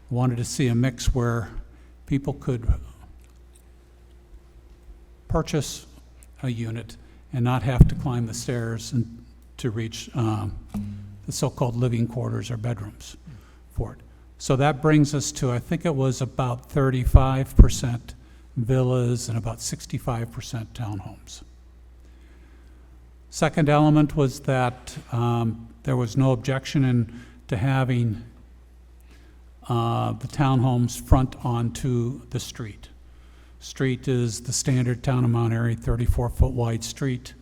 wanted to see a mix where people could purchase a unit and not have to climb the stairs and to reach the so-called living quarters or bedrooms for it. So that brings us to, I think it was about 35% villas and about 65% townhomes. Second element was that there was no objection to having the townhomes front onto the street. Street is the standard town of Mount Airy, 34-foot wide street,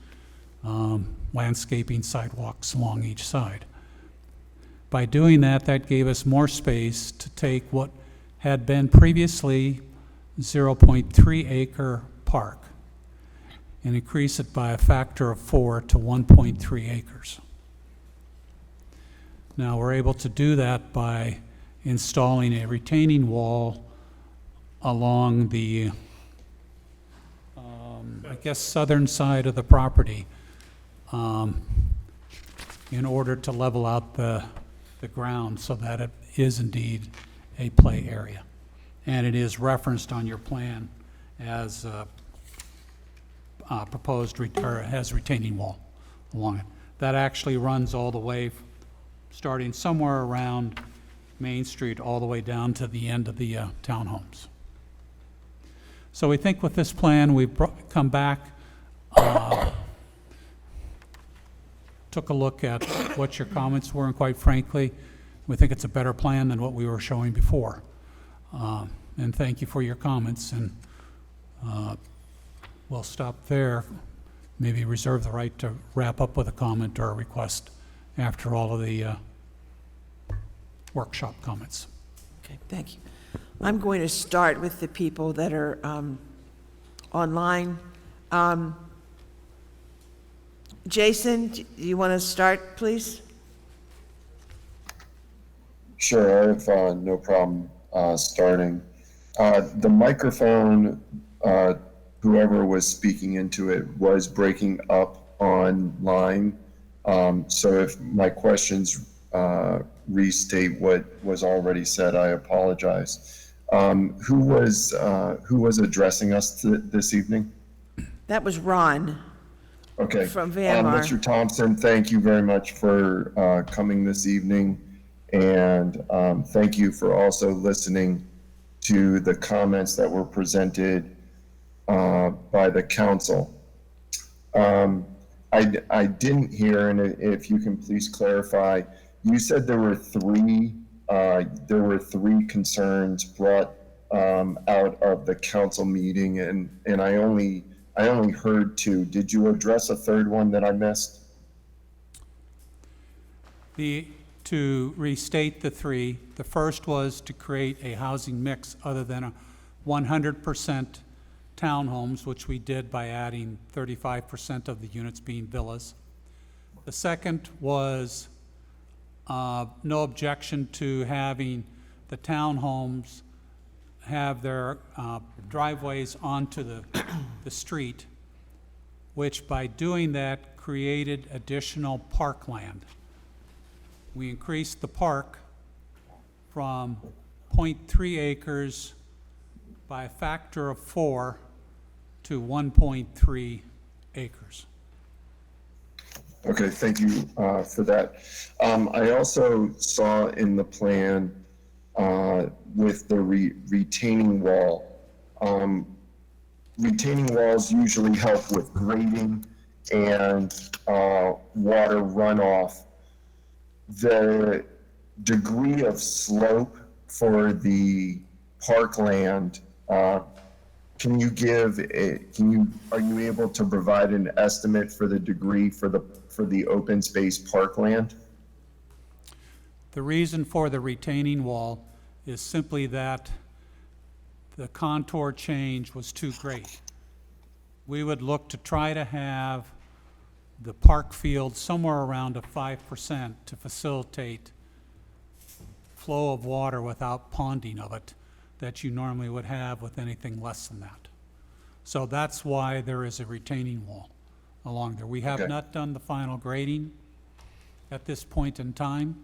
landscaping sidewalks along each side. By doing that, that gave us more space to take what had been previously 0.3 acre park and increase it by a factor of 4 to 1.3 acres. Now we're able to do that by installing a retaining wall along the, I guess, southern side of the property in order to level out the ground so that it is indeed a play area. And it is referenced on your plan as proposed, or has retaining wall along it. That actually runs all the way, starting somewhere around Main Street, all the way down to the end of the townhomes. So we think with this plan, we've come back, took a look at what your comments were, and quite frankly, we think it's a better plan than what we were showing before. And thank you for your comments, and we'll stop there. Maybe reserve the right to wrap up with a comment or a request after all of the workshop comments. Okay, thank you. I'm going to start with the people that are online. Jason, do you want to start, please? Sure, I have no problem starting. The microphone, whoever was speaking into it was breaking up online. So if my questions restate what was already said, I apologize. Who was addressing us this evening? That was Ron. Okay. From Van Mar. Mr. Thompson, thank you very much for coming this evening, and thank you for also listening to the comments that were presented by the council. I didn't hear, and if you can please clarify, you said there were three concerns brought out of the council meeting, and I only heard 2. Did you address a third one that I missed? To restate the 3, the first was to create a housing mix other than a 100% townhomes, which we did by adding 35% of the units being villas. The second was no objection to having the townhomes have their driveways onto the street, which by doing that created additional parkland. We increased the park from 0.3 acres by a factor of 4 to 1.3 acres. Okay, thank you for that. I also saw in the plan with the retaining wall. Retaining walls usually help with grading and water runoff. The degree of slope for the parkland, are you able to provide an estimate for the degree for the open space parkland? The reason for the retaining wall is simply that the contour change was too great. We would look to try to have the park field somewhere around a 5% to facilitate flow of water without ponding of it that you normally would have with anything less than that. So that's why there is a retaining wall along there. We have Okay. not done the final grading at this point in time,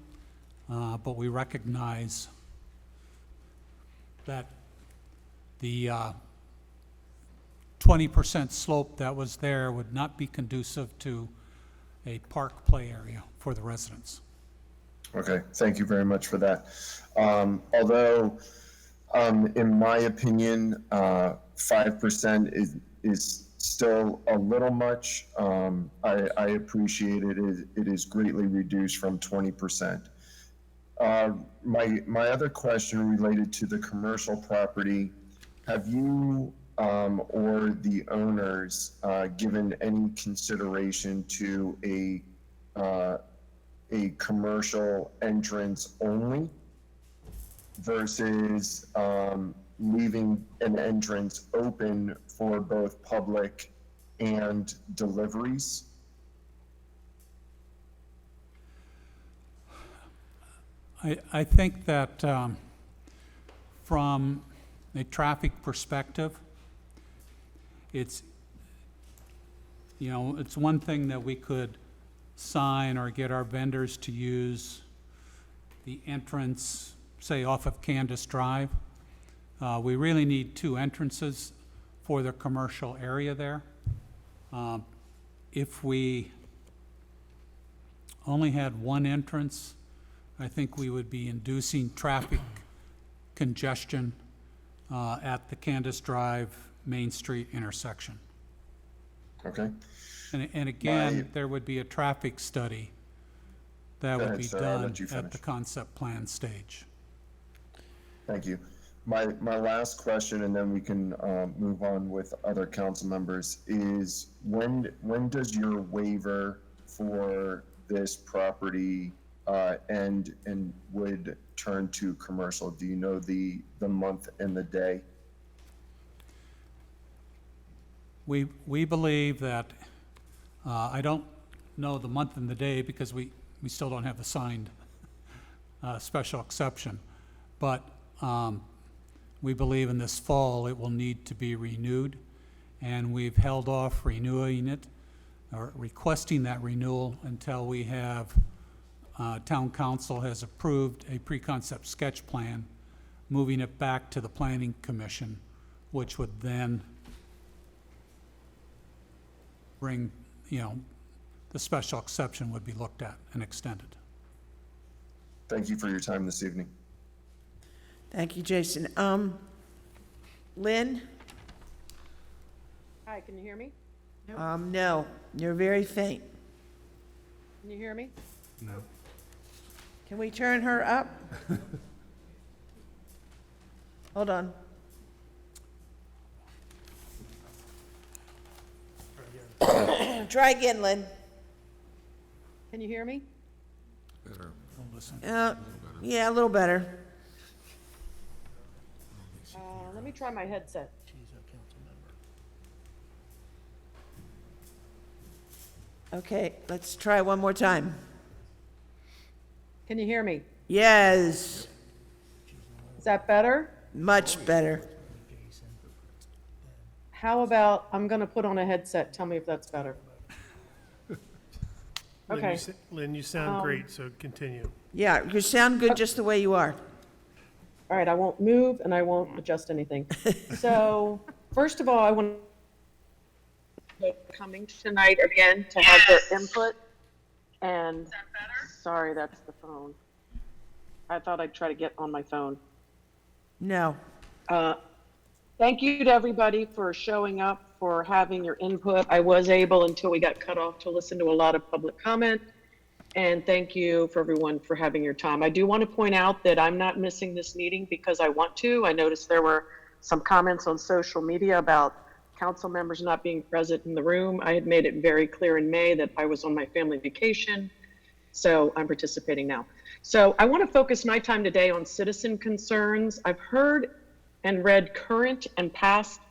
but we recognize that the 20% slope that was there would not be conducive to a park play area for the residents. Okay, thank you very much for that. Although, in my opinion, 5% is still a little much. I appreciate it. It is greatly reduced from 20%. My other question related to the commercial property, have you or the owners given any consideration to a commercial entrance only versus leaving an entrance open for both public and deliveries? I think that from a traffic perspective, it's one thing that we could sign or get our vendors to use the entrance, say off of Candace Drive. We really need two entrances for the commercial area there. If we only had one entrance, I think we would be inducing traffic congestion at the Candace Drive Main Street intersection. Okay. And again, there would be a traffic study that would be done at the concept plan stage. Thank you. My last question, and then we can move on with other council members, is when does your waiver for this property end and would turn to commercial? Do you know the month and the day? We believe that, I don't know the month and the day because we still don't have a signed special exception, but we believe in this fall it will need to be renewed, and we've held off renewing it or requesting that renewal until we have Town Council has approved a pre-concept sketch plan, moving it back to the Planning Commission, which would then bring, the special exception would be looked at and extended. Thank you for your time this evening. Thank you, Jason. Lynn? Hi, can you hear me? No, you're very faint. Can you hear me? No. Can we turn her up? Hold on. Try again, Lynn. Can you hear me? Yeah, a little better. Let me try my headset. Okay, let's try one more time. Can you hear me? Yes, Is that better? much better. How about, I'm gonna put on a headset, tell me if that's better. Lynn, Okay. Lynn, you sound great, so continue. Yeah, you sound good just the way you are. All right, I won't move and I won't adjust anything. So, first of all, I want coming tonight again to have their input. And, sorry, that's the phone. I thought I'd try to get on my phone. No. Thank you to everybody for showing up, for having your input. I was able, until we got cut off, to listen to a lot of public comment. And thank you for everyone for having your time. I do want to point out that I'm not missing this meeting because I want to. I noticed there were some comments on social media about council members not being present in the room. I had made it very clear in May that I was on my family vacation, so I'm participating now. So I want to focus my time today on citizen concerns. I've heard and read current and past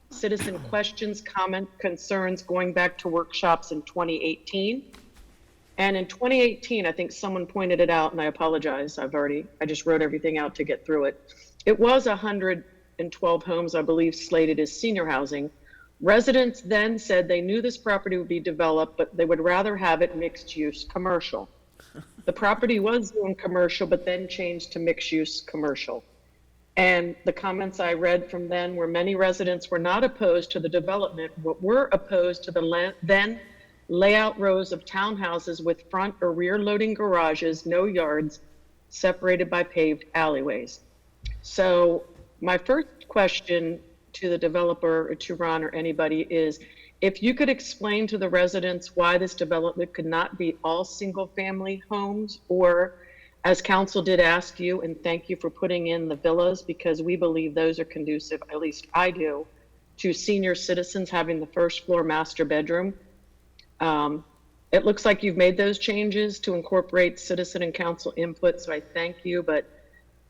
citizen questions, comment, concerns going back to workshops in 2018. And in 2018, I think someone pointed it out, and I apologize, I just wrote everything out to get through it. It was 112 homes, I believe, slated as senior housing. Residents then said they knew this property would be developed, but they would rather have it mixed use commercial. The property was zoned commercial, but then changed to mixed use commercial. And the comments I read from then were many residents were not opposed to the development, but were opposed to the then layout rows of townhouses with front or rear loading garages, no yards, separated by paved alleyways. So my first question to the developer or to Ron or anybody is, if you could explain to the residents why this development could not be all single family homes, or as council did ask you, and thank you for putting in the villas, because we believe those are conducive, at least I do, to senior citizens having the first floor master bedroom. It looks like you've made those changes to incorporate citizen and council input, so I thank you, but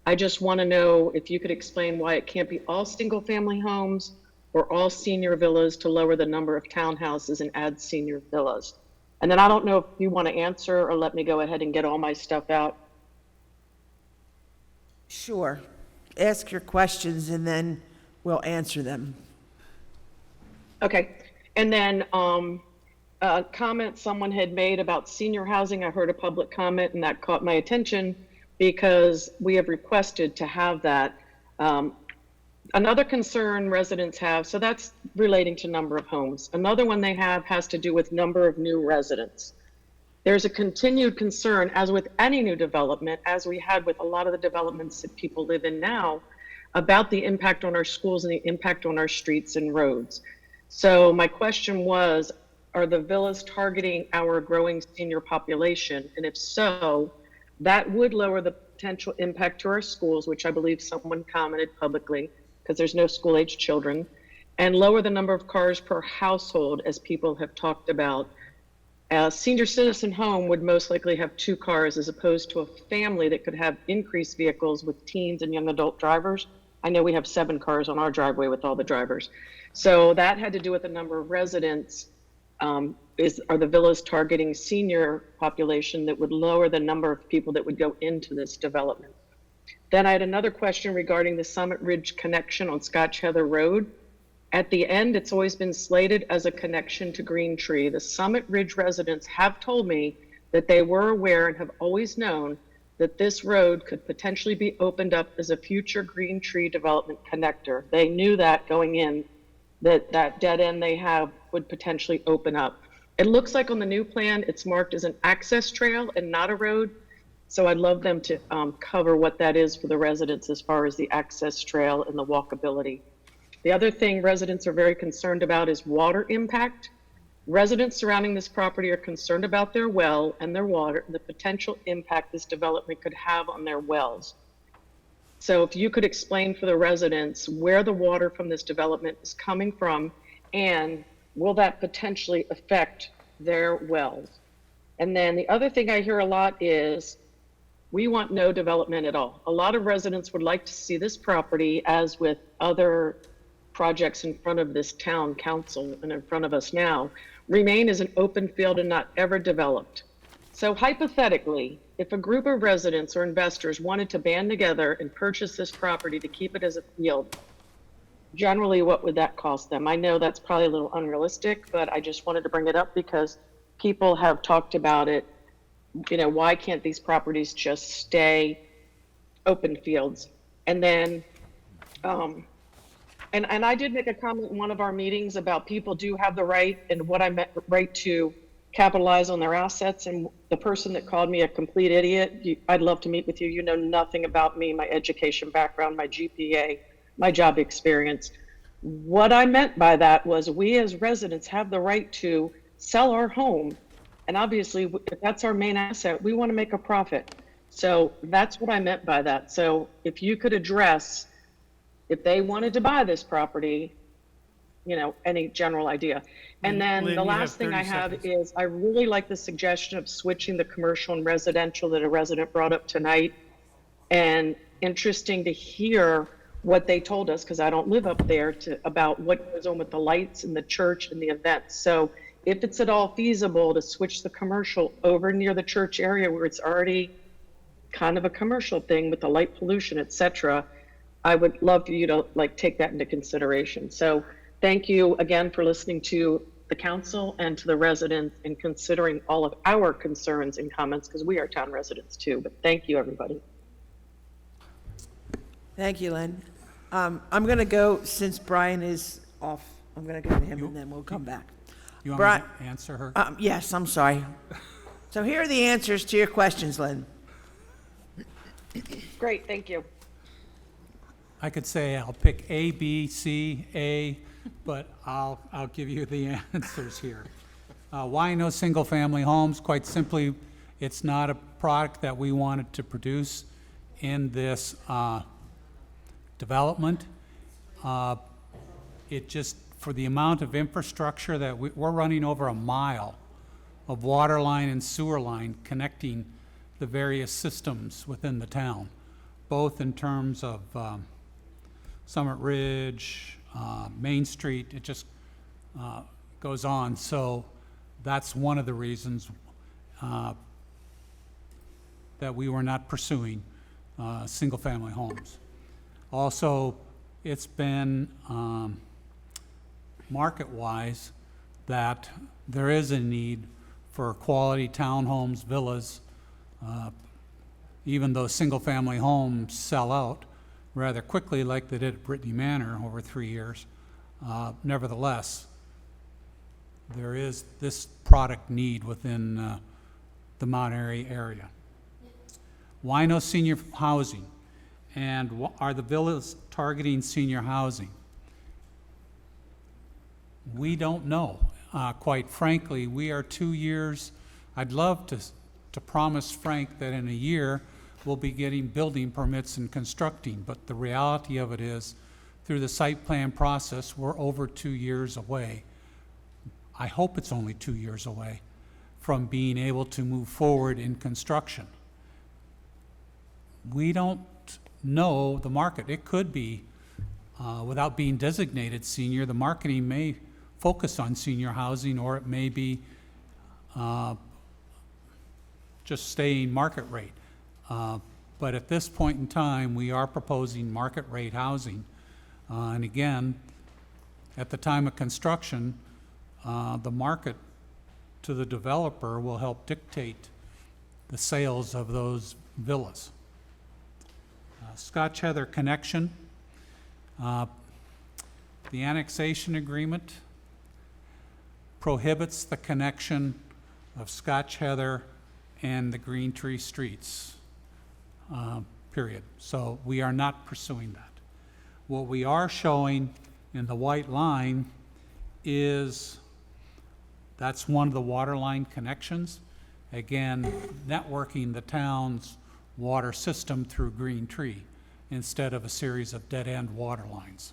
I just want to know if you could explain why it can't be all single family homes or all senior villas to lower the number of townhouses and add senior villas. And then I don't know if you want to answer or let me go ahead and get all my stuff out. Sure. Ask your questions and then we'll answer them. Okay. And then a comment someone had made about senior housing. I heard a public comment and that caught my attention because we have requested to have that. Another concern residents have, so that's relating to number of homes. Another one they have has to do with number of new residents. There's a continued concern, as with any new development, as we had with a lot of the developments that people live in now, about the impact on our schools and the impact on our streets and roads. So my question was, are the villas targeting our growing senior population? And if so, that would lower the potential impact to our schools, which I believe someone commented publicly, because there's no school-age children, and lower the number of cars per household, as people have talked about. A senior citizen home would most likely have 2 cars, as opposed to a family that could have increased vehicles with teens and young adult drivers. I know we have 7 cars on our driveway with all the drivers. So that had to do with the number of residents. Are the villas targeting senior population that would lower the number of people that would go into this development? Then I had another question regarding the Summit Ridge connection on Scotch Heather Road. At the end, it's always been slated as a connection to Green Tree. The Summit Ridge residents have told me that they were aware and have always known that this road could potentially be opened up as a future Green Tree development connector. They knew that going in, that dead end they have would potentially open up. It looks like on the new plan, it's marked as an access trail and not a road. So I'd love them to cover what that is for the residents as far as the access trail and the walkability. The other thing residents are very concerned about is water impact. Residents surrounding this property are concerned about their well and their water, and the potential impact this development could have on their wells. So if you could explain for the residents where the water from this development is coming from, and will that potentially affect their wells? And then the other thing I hear a lot is, we want no development at all. A lot of residents would like to see this property, as with other projects in front of this town council and in front of us now, remain as an open field and not ever developed. So hypothetically, if a group of residents or investors wanted to band together and purchase this property to keep it as a field, generally what would that cost them? I know that's probably a little unrealistic, but I just wanted to bring it up because people have talked about it. You know, why can't these properties just stay open fields? And then, and I did make a comment in one of our meetings about people do have the right, and what I meant, right to capitalize on their assets. And the person that called me a complete idiot, I'd love to meet with you. You know nothing about me, my education background, my GPA, my job experience. What I meant by that was, we as residents have the right to sell our home. And obviously, if that's our main asset, we want to make a profit. So that's what I meant by that. So if you could address, if they wanted to buy this property, you know, any general idea. And then Lynn, the you have last thing 30 I have seconds. is, I really like the suggestion of switching the commercial and residential that a resident brought up tonight. And interesting to hear what they told us, because I don't live up there, about what goes on with the lights and the church and the events. So if it's at all feasible to switch the commercial over near the church area where it's already kind of a commercial thing with the light pollution, et cetera, I would love for you to like take that into consideration. So thank you again for listening to the council and to the residents and considering all of our concerns and comments, because we are town residents too. But thank you, everybody. Thank you, Lynn. I'm going to go, since Brian is off, I'm going to go to him and then we'll come back. You want me to answer her? Yes, I'm sorry. So here are the answers to your questions, Lynn. Great, thank you. I could say I'll pick A, B, C, A, but I'll give you the answers here. Why no single-family homes? Quite simply, it's not a product that we wanted to produce in this development. It just, for the amount of infrastructure that we're running over a mile of water line and sewer line connecting the various systems within the town, both in terms of Summit Ridge, Main Street. It just goes on. So that's one of the reasons that we were not pursuing single-family homes. Also, it's been market-wise that there is a need for quality townhomes, villas, even though single-family homes sell out rather quickly like they did at Brittany Manor over 3 years. Nevertheless, there is this product need within the Mount Airy area. Why no senior housing? And are the villas targeting senior housing? We don't know. Quite frankly, we are 2 years. I'd love to promise Frank that in a year we'll be getting building permits and constructing, but the reality of it is, through the site plan process, we're over 2 years away. I hope it's only 2 years away from being able to move forward in construction. We don't know the market. It could be, without being designated senior, the marketing may focus on senior housing, or it may be just staying market rate. But at this point in time, we are proposing market rate housing. And again, at the time of construction, the market to the developer will help dictate the sales of those villas. Scotch Heather connection. The annexation agreement prohibits the connection of Scotch Heather and the Green Tree Streets, period. So we are not pursuing that. What we are showing in the white line is that's one of the water line connections. Again, networking the town's water system through Green Tree instead of a series of dead-end water lines.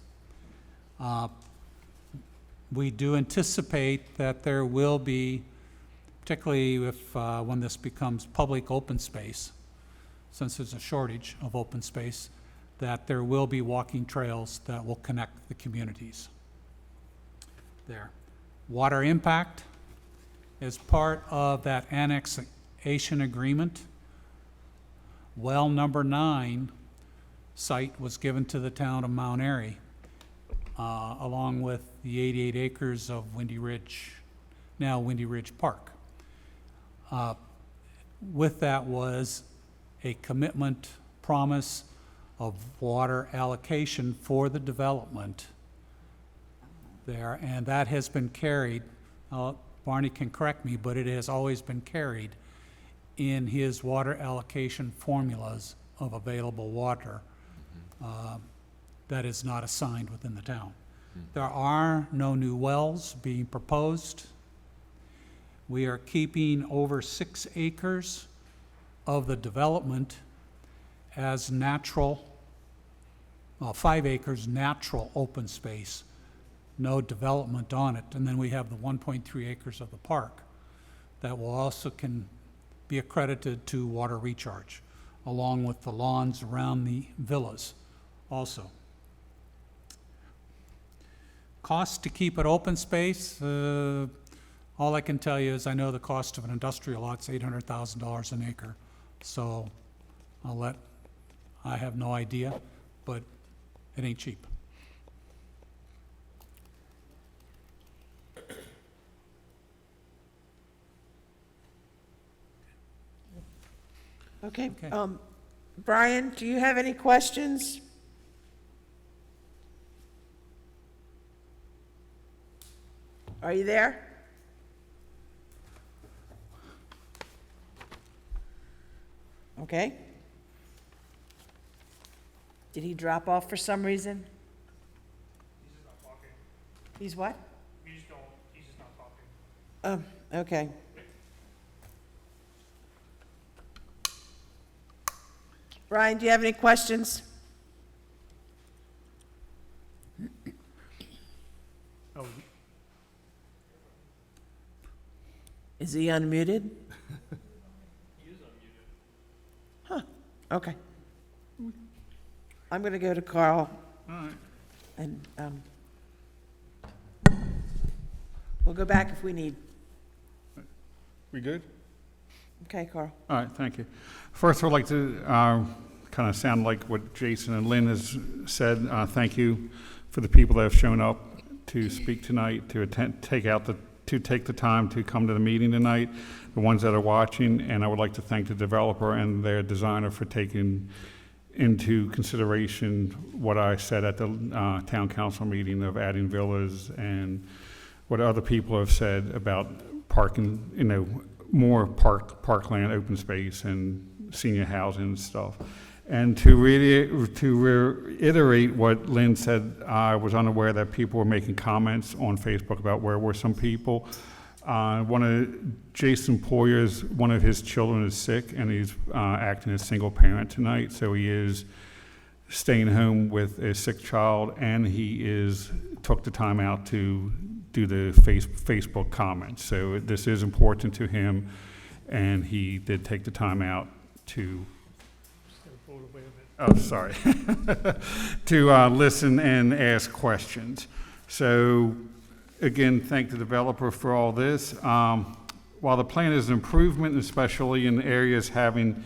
We do anticipate that there will be, particularly if when this becomes public open space, since there's a shortage of open space, that there will be walking trails that will connect the communities there. Water impact is part of that annexation agreement. Well number 9 site was given to the town of Mount Airy, along with the 88 acres of Windy Ridge, now Windy Ridge Park. With that was a commitment, promise of water allocation for the development there, and that has been carried, Barney can correct me, but it has always been carried in his water allocation formulas of available water that is not assigned within the town. There are no new wells being proposed. We are keeping over 6 acres of the development as natural, 5 acres natural open space, no development on it. And then we have the 1.3 acres of the park that will also can be accredited to water recharge, along with the lawns around the villas also. Cost to keep it open space, all I can tell you is I know the cost of an industrial lot's $800,000 an acre. So I have no idea, but it ain't cheap. Okay. Okay. Brian, do you have any questions? Are you there? Okay. Did he drop off for some reason? He's just not talking. He's what? He's just not talking. Okay. Ryan, do you have any questions? Oh, Is he unmuted? Huh, okay. I'm gonna go to Carl. All right. And, we'll go back if we need. We good? Okay, Carl. All right, thank you. First, I'd like to kind of sound like what Jason and Lynn has said. Thank you for the people that have shown up to speak tonight, to take the time to come to the meeting tonight, the ones that are watching, and I would like to thank the developer and their designer for taking into consideration what I said at the town council meeting of adding villas and what other people have said about parking, more parkland, open space, and senior housing and stuff. And to reiterate what Lynn said, I was unaware that people were making comments on Facebook about where were some people. One of Jason Poyer's, one of his children is sick, and he's acting as single parent tonight, so he is staying home with a sick child, and he took the time out to do the Facebook comments. So this is important to him, and he did take the time out to, oh, sorry, to listen and ask questions. So again, thank the developer for all this. While the plan is an improvement, especially in areas having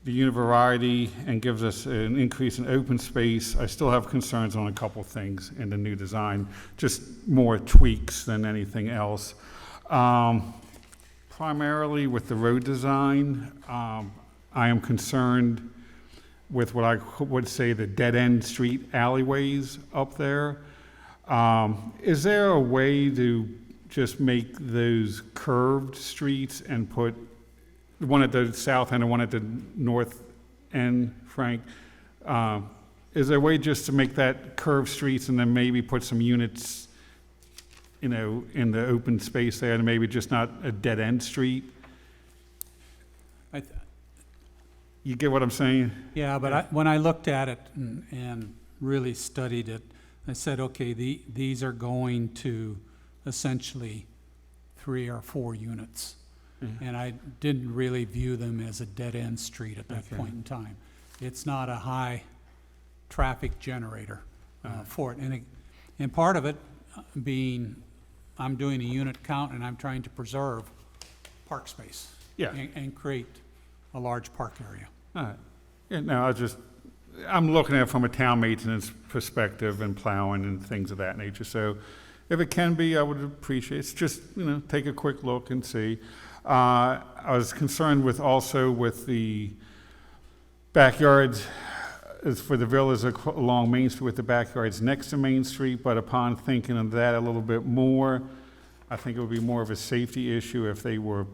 the unit variety and gives us an increase in open space, I still have concerns on a couple things in the new design, just more tweaks than anything else. Primarily with the road design, I am concerned with what I would say the dead-end street alleyways up there. Is there a way to just make those curved streets and put one at the south end and one at the north end, Frank? Is there a way just to make that curved streets and then maybe put some units, in the open space there, and maybe just not a dead-end street? You get what I'm saying? Yeah, but when I looked at it and really studied it, I said, okay, these are going to essentially 3 or 4 units. Mm-hmm. And I didn't really view them as a dead-end street at that point in time. It's not a high traffic generator for it. And part of it being I'm doing a unit count and I'm trying to preserve park space. Yeah. And create a large park area. All right. Yeah, no, I'm looking at it from a town maintenance perspective and plowing and things of that nature. So if it can be, I would appreciate it. It's just, take a quick look and see. I was concerned with the backyards as for the villas along Main Street with the backyards next to Main Street, but upon thinking of that a little bit more, I think it would be more of a safety issue if they were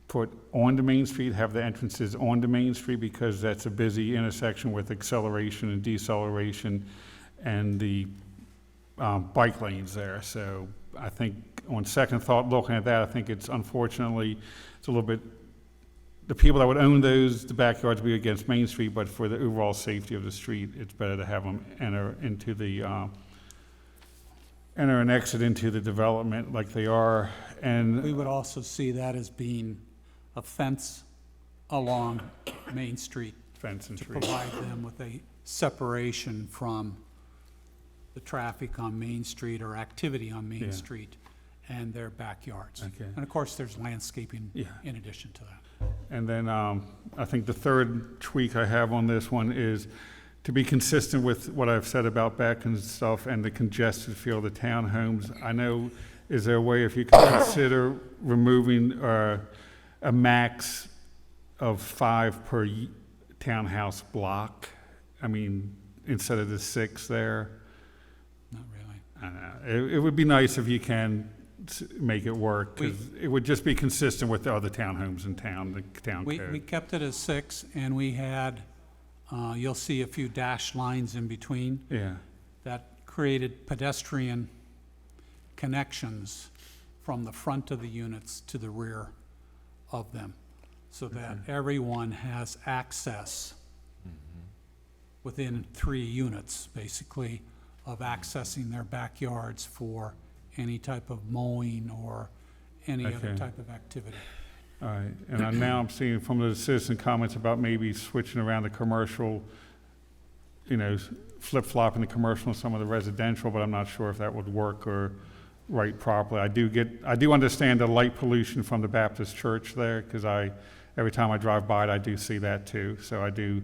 put onto Main Street, have the entrances onto Main Street, because that's a busy intersection with acceleration and deceleration and the bike lanes there. So I think on second thought, looking at that, I think it's unfortunately, it's a little bit, the people that would own the backyards would be against Main Street, but for the overall safety of the street, it's better to have them enter and exit into the development like they are. And we would also see that as being a fence along Main Street fence and to trees. provide them with a separation from the traffic on Main Street or activity on Main Yeah. Street and their backyards. Okay. And of course, there's landscaping Yeah. in addition to that. And then I think the third tweak I have on this one is to be consistent with what I've said about Beck and stuff and the congested feel of the townhomes. I know, is there a way if you could consider removing a max of 5 per townhouse block? I mean, instead of the 6 there? Not really. I don't know. It would be nice if you can make it work, because it would just be consistent with the other townhomes in town, the town We code. kept it as 6, and we had, you'll see a few dashed lines in between. Yeah. That created pedestrian connections from the front of the units to the rear of them, so that everyone has access within 3 units, basically, of accessing their backyards for any type of mowing or any other Okay. type of activity. All right, and now I'm seeing from the citizen comments about maybe switching around the commercial, flip-flopping the commercial and some of the residential, but I'm not sure if that would work or write properly. I do understand the light pollution from the Baptist church there, because every time I drive by it, I do see that too. So I do,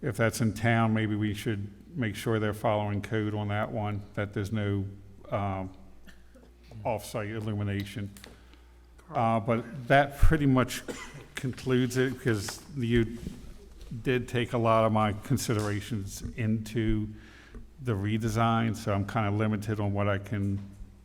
if that's in town, maybe we should make sure they're following code on that one, that there's no off-site illumination. But that pretty much concludes it, because you did take a lot of my considerations into the redesign, so I'm kind of limited on what I can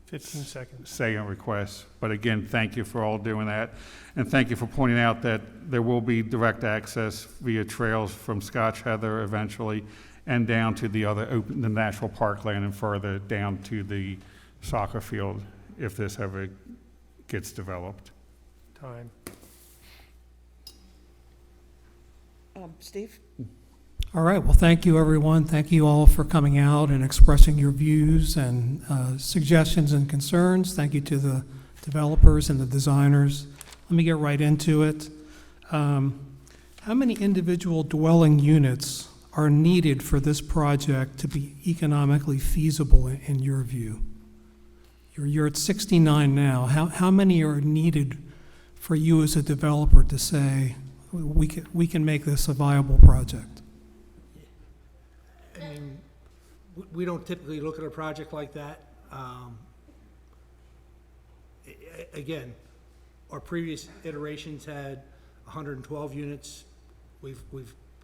15 seconds. say and request. But again, thank you for all doing that. And thank you for pointing out that there will be direct access via trails from Scotch Heather eventually and down to the the national parkland and further down to the soccer field if this ever gets developed. Time. Steve? All right, well, thank you, everyone. Thank you all for coming out and expressing your views and suggestions and concerns. Thank you to the developers and the designers. Let me get right into it. How many individual dwelling units are needed for this project to be economically feasible in your view? You're at 69 now. How many are needed for you as a developer to say, we can make this a viable project? I mean, we don't typically look at a project like that. Again, our previous iterations had 112 units. We've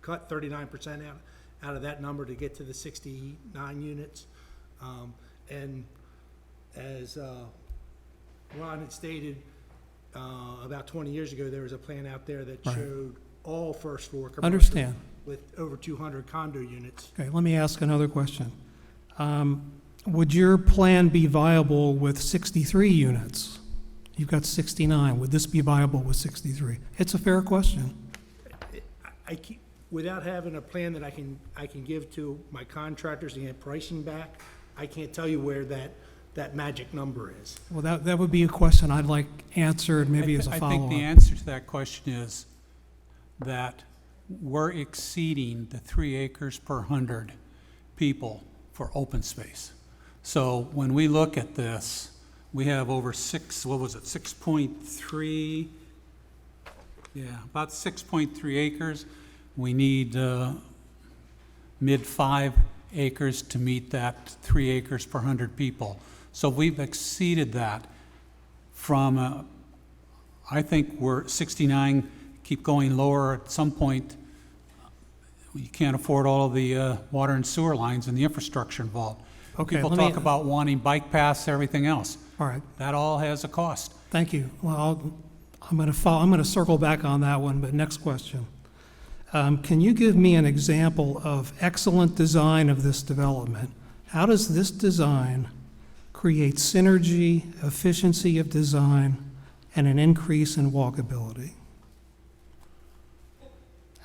cut 39% out of that number to get to the 69 units. And as Ron had stated, about 20 years ago, there was a plan out there that Right. showed all first floor commercial Understand. with over 200 condo units. Okay, let me ask another question. Would your plan be viable with 63 units? You've got 69. Would this be viable with 63? It's a fair question. Without having a plan that I can give to my contractors and get pricing back, I can't tell you where that magic number is. Well, that would be a question I'd like answered maybe as a I follow-up. think the answer to that question is that we're exceeding the 3 acres per 100 people for open space. So when we look at this, we have over 6.3, about 6.3 acres. We need mid 5 acres to meet that 3 acres per 100 people. So we've exceeded that from, I think we're 69, keep going lower at some point. You can't afford all of the water and sewer lines and the infrastructure involved. Okay, People let me- talk about wanting bike paths, everything else. All right. That all has a cost. Thank you. Well, I'm going to circle back on that one, but next question. Can you give me an example of excellent design of this development? How does this design create synergy, efficiency of design, and an increase in walkability?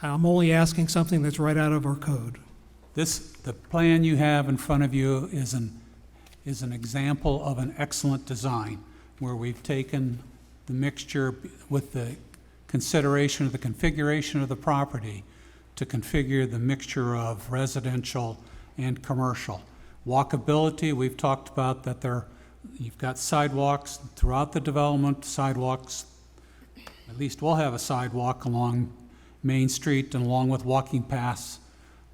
I'm only asking something that's right out of our code. The plan you have in front of you is an example of an excellent design, where we've taken the mixture with the consideration of the configuration of the property to configure the mixture of residential and commercial. Walkability, we've talked about that you've got sidewalks throughout the development, sidewalks, at least we'll have a sidewalk along Main Street and along with walking paths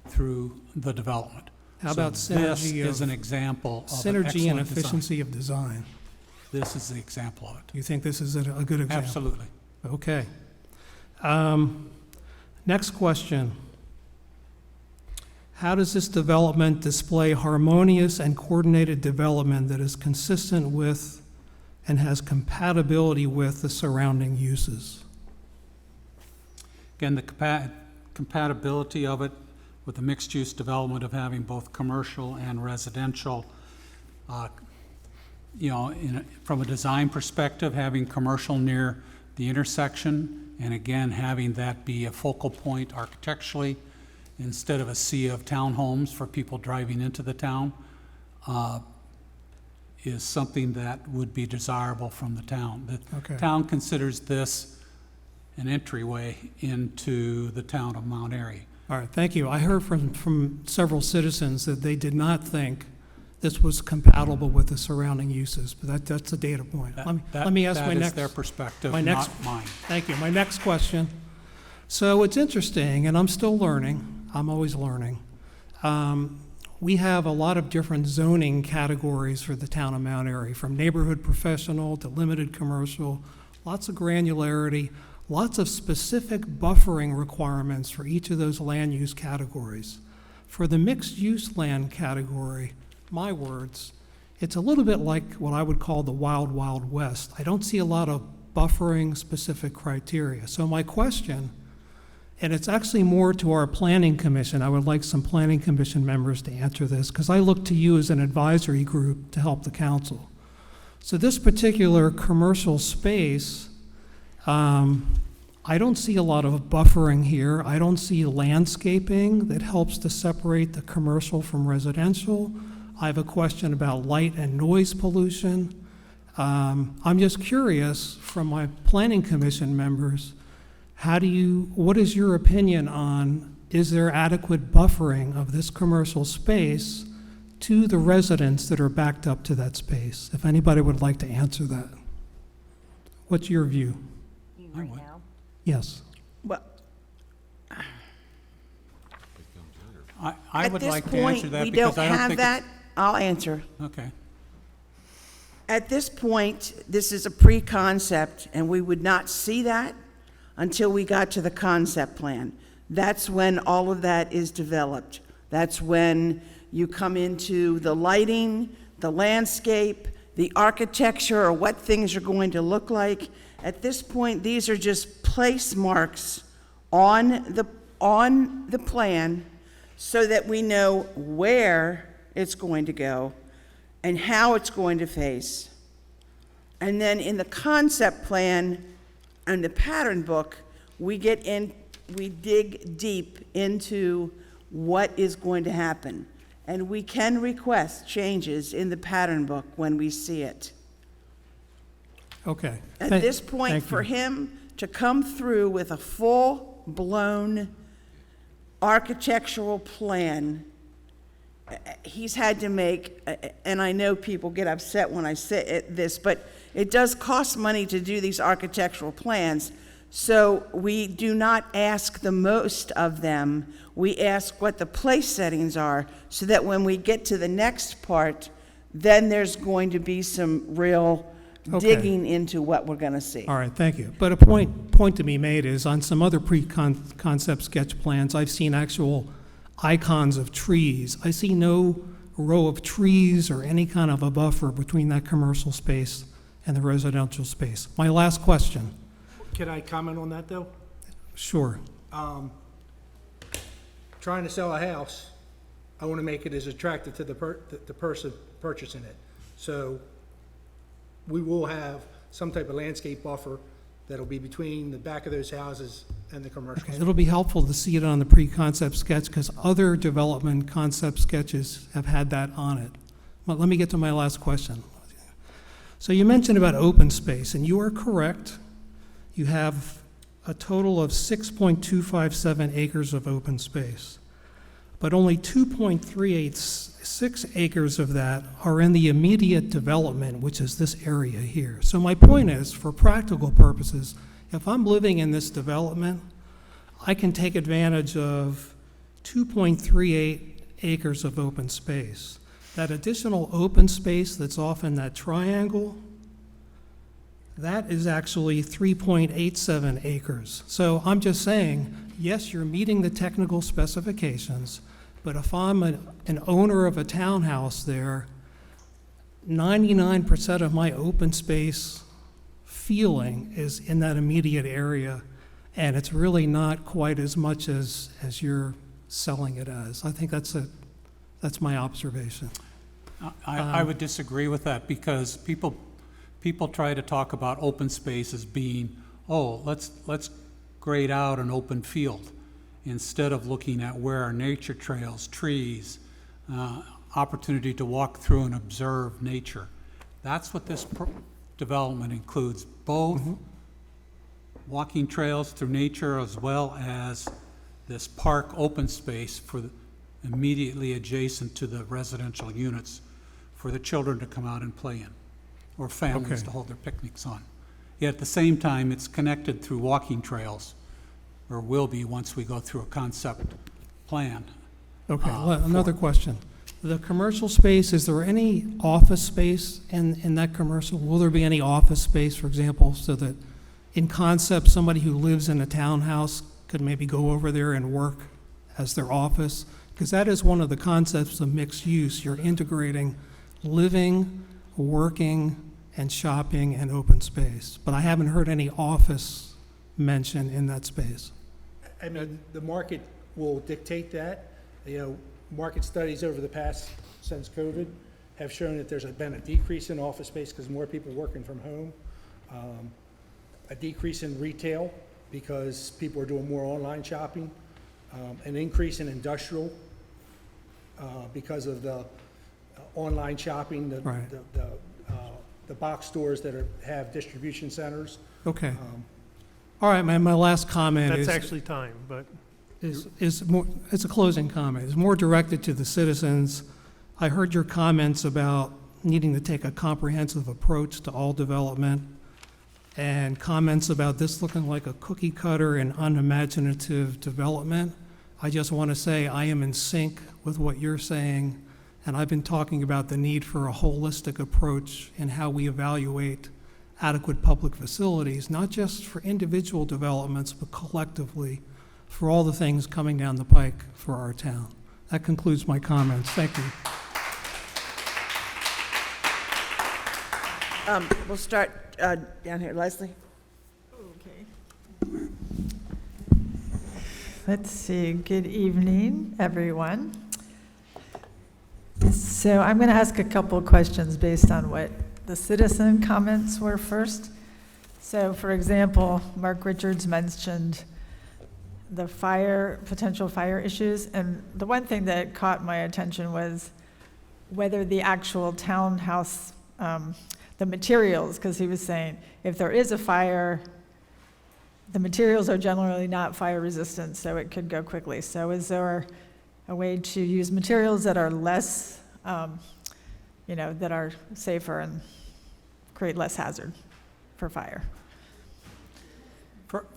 through the development. How about This synergy is of- an example of an Synergy and excellent design. efficiency of design. This is the example of it. You think this is a good example? Absolutely. Okay. Next question. How does this development display harmonious and coordinated development that is consistent with and has compatibility with the surrounding uses? Again, the compatibility of it with the mixed-use development of having both commercial and residential, from a design perspective, having commercial near the intersection, and again, having that be a focal point architecturally instead of a sea of townhomes for people driving into the town, is something that would be desirable from the town. Okay. The town considers this an entryway into the town of Mount Airy. All right, thank you. I heard from several citizens that they did not think this was compatible with the surrounding uses, but that's a data point. Let me ask my next. That is their perspective, my next, not mine. Thank you. My next question. So it's interesting, and I'm still learning. I'm always learning. We have a lot of different zoning categories for the town of Mount Airy, from neighborhood professional to limited commercial, lots of granularity, lots of specific buffering requirements for each of those land use categories. For the mixed-use land category, my words, it's a little bit like what I would call the wild, wild west. I don't see a lot of buffering specific criteria. So my question, and it's actually more to our planning commission, I would like some planning commission members to answer this, because I look to you as an advisory group to help the council. So this particular commercial space, I don't see a lot of buffering here. I don't see landscaping that helps to separate the commercial from residential. I have a question about light and noise pollution. I'm just curious from my planning commission members, what is your opinion on, is there adequate buffering of this commercial space to the residents that are backed up to that space? If anybody would like to answer that. What's your view? Right now? Yes. Well, I would like to answer that we because don't I don't have think that. I'll answer. Okay. At this point, this is a pre-concept, and we would not see that until we got to the concept plan. That's when all of that is developed. That's when you come into the lighting, the landscape, the architecture, or what things are going to look like. At this point, these are just place marks on the plan so that we know where it's going to go and how it's going to face. And then in the concept plan and the pattern book, we dig deep into what is going to happen. And we can request changes in the pattern book when we see it. Okay. At this point, for him to come through with a full-blown architectural plan, he's had to make, and I know people get upset when I say this, but it does cost money to do these architectural plans, so we do not ask the most of them. We ask what the place settings are, so that when we get to the next part, then there's going to be some real digging into what we're going to see. All right, thank you. But a point to be made is on some other pre-concept sketch plans, I've seen actual icons of trees. I see no row of trees or any kind of a buffer between that commercial space and the residential space. My last question. Can I comment on that, though? Sure. Trying to sell a house, I want to make it as attractive to the person purchasing it. So we will have some type of landscape buffer that'll be between the back of those houses and the commercial. Okay, it'll be helpful to see it on the pre-concept sketch because other development concept sketches have had that on it. But let me get to my last question. So you mentioned about open space, and you are correct. You have a total of 6.257 acres of open space. but only 2.386 acres of that are in the immediate development, which is this area here. So my point is, for practical purposes, if I'm living in this development, I can take advantage of 2.38 acres of open space. That additional open space that's off in that triangle, that is actually 3.87 acres. So I'm just saying, yes, you're meeting the technical specifications, but if I'm an owner of a townhouse there, 99% of my open space feeling is in that immediate area, and it's really not quite as much as you're selling it as. I think that's my observation. I would disagree with that, because people try to talk about open space as being, oh, let's grade out an open field, instead of looking at where are nature trails, trees, opportunity to walk through and observe nature. That's what this development includes, both walking trails through nature as well as this park open space for immediately adjacent to the residential units for the children to come out and play in, or families to hold their picnics on. Yet at the same time, it's connected through walking trails, or will be once we go through a concept plan. Okay, another question. The commercial space, is there any office space in that commercial? Will there be any office space, for example, so that in concept, somebody who lives in a townhouse could maybe go over there and work as their office? Because that is one of the concepts of mixed use. You're integrating living, working, and shopping and open space. But I haven't heard any office mention in that space. I mean, the market will dictate that. You know, market studies over the past, since COVID, have shown that there's been a decrease in office space because more people working from home, a decrease in retail because people are doing more online shopping, an increase in industrial because of the online shopping, the box stores that have distribution centers. Okay. All right, my last comment That's is... actually time, but... is more, it's a closing comment. It's more directed to the citizens. I heard your comments about needing to take a comprehensive approach to all development, and comments about this looking like a cookie cutter and unimaginative development. I just want to say I am in sync with what you're saying, and I've been talking about the need for a holistic approach in how we evaluate adequate public facilities, not just for individual developments, but collectively for all the things coming down the pike for our town. That concludes my comments. Thank you. We'll start down here. Leslie? Okay. Let's see. Good evening, everyone. So I'm going to ask a couple of questions based on what the citizen comments were first. So, for example, Mark Richards mentioned the potential fire issues, and the one thing that caught my attention was whether the actual townhouse, the materials, because he was saying if there is a fire, the materials are generally not fire resistant, so it could go quickly. So is there a way to use materials that are less, that are safer and create less hazard for fire?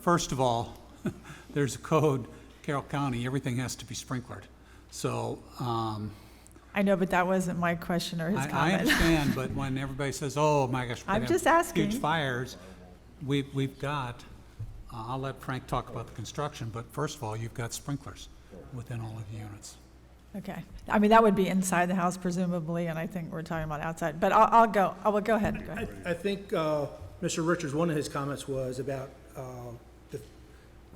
First of all, there's a code, Carroll County, everything has to be sprinklered. So, I know, but that wasn't my question or his comment. I understand, but when everybody says, oh my gosh, we're I'm gonna just have asking. huge fires, we've got, I'll let Frank talk about the construction, but first of all, you've got sprinklers within all of the units. Okay. I mean, that would be inside the house presumably, and I think we're talking about outside, but I will go ahead. I think Mr. Richards, one of his comments was about the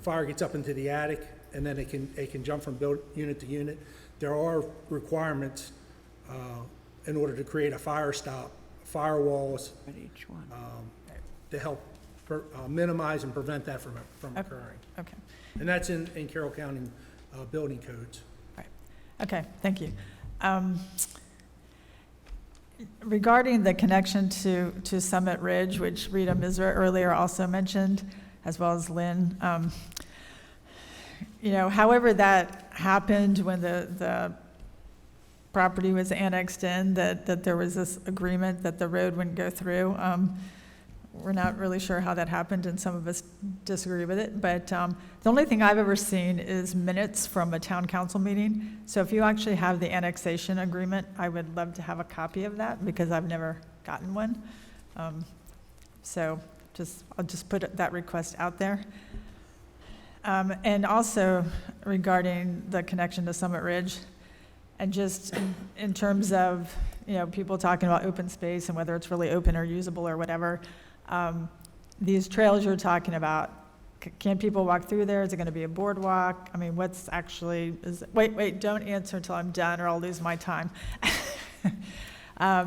fire gets up into the attic and then it can jump from unit to unit. There are requirements in order to create a fire stop, firewalls to help minimize and prevent that from occurring. Okay. And that's in Carroll County building codes. Right. Okay, thank you. Regarding the connection to Summit Ridge, which Rita Misra earlier also mentioned, as well as Lynn, however that happened when the property was annexed in, that there was this agreement that the road wouldn't go through. We're not really sure how that happened, and some of us disagree with it, but the only thing I've ever seen is minutes from a town council meeting. So if you actually have the annexation agreement, I would love to have a copy of that, because I've never gotten one. So I'll just put that request out there. And also regarding the connection to Summit Ridge, and just in terms of, people talking about open space and whether it's really open or usable or whatever, these trails you're talking about, can people walk through there? Is it going to be a boardwalk? I mean, what's actually, wait, don't answer until I'm done or I'll lose my time.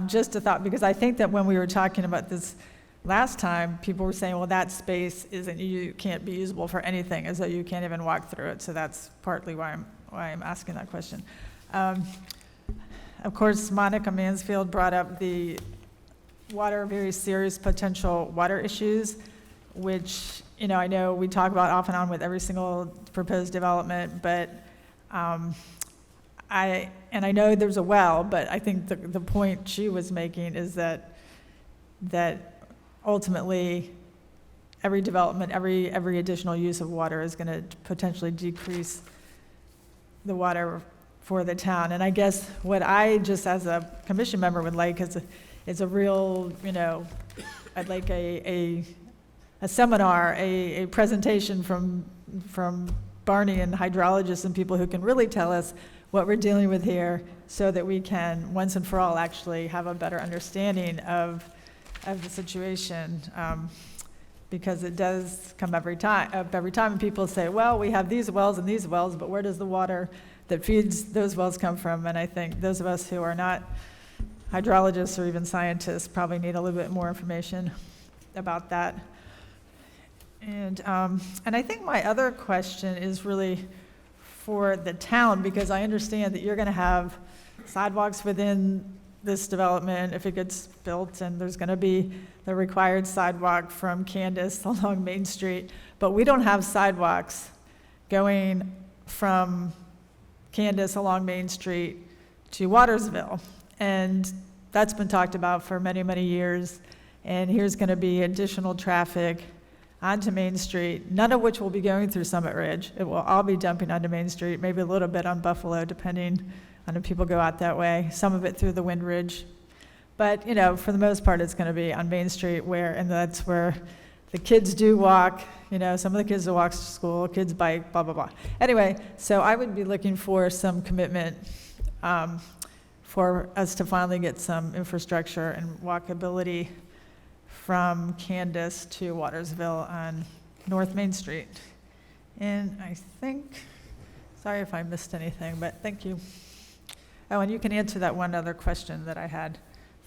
Just a thought, because I think that when we were talking about this last time, people were saying, well, that space can't be usable for anything, as though you can't even walk through it. So that's partly why I'm asking that question. Of course, Monica Mansfield brought up the very serious potential water issues, which, I know we talk about off and on with every single proposed development, but I know there's a well, but I think the point she was making is that ultimately every development, every additional use of water is going to potentially decrease the water for the town. And I guess what I just as a commission member would like is a real, I'd like a seminar, a presentation from Barney and hydrologists and people who can really tell us what we're dealing with here, so that we can once and for all actually have a better understanding of the situation, because it does come up every time, and people say, well, we have these wells and these wells, but where does the water that feeds those wells come from? And I think those of us who are not hydrologists or even scientists probably need a little bit more information about that. And I think my other question is really for the town, because I understand that you're going to have sidewalks within this development if it gets built, and there's going to be the required sidewalk from Candace along Main Street, but we don't have sidewalks going from Candace along Main Street to Watersville, and that's been talked about for many, many years, and here's going to be additional traffic onto Main Street, none of which will be going through Summit Ridge. It will all be dumping onto Main Street, maybe a little bit on Buffalo, depending on if people go out that way, some of it through the Wind Ridge. But, for the most part, it's going to be on Main Street, and that's where the kids do walk. Some of the kids do walk to school, kids bike, blah, blah, blah. Anyway, so I would be looking for some commitment for us to finally get some infrastructure and walkability from Candace to Watersville on North Main Street. And I think, sorry if I missed anything, but thank you. Oh, and you can answer that one other question that I had.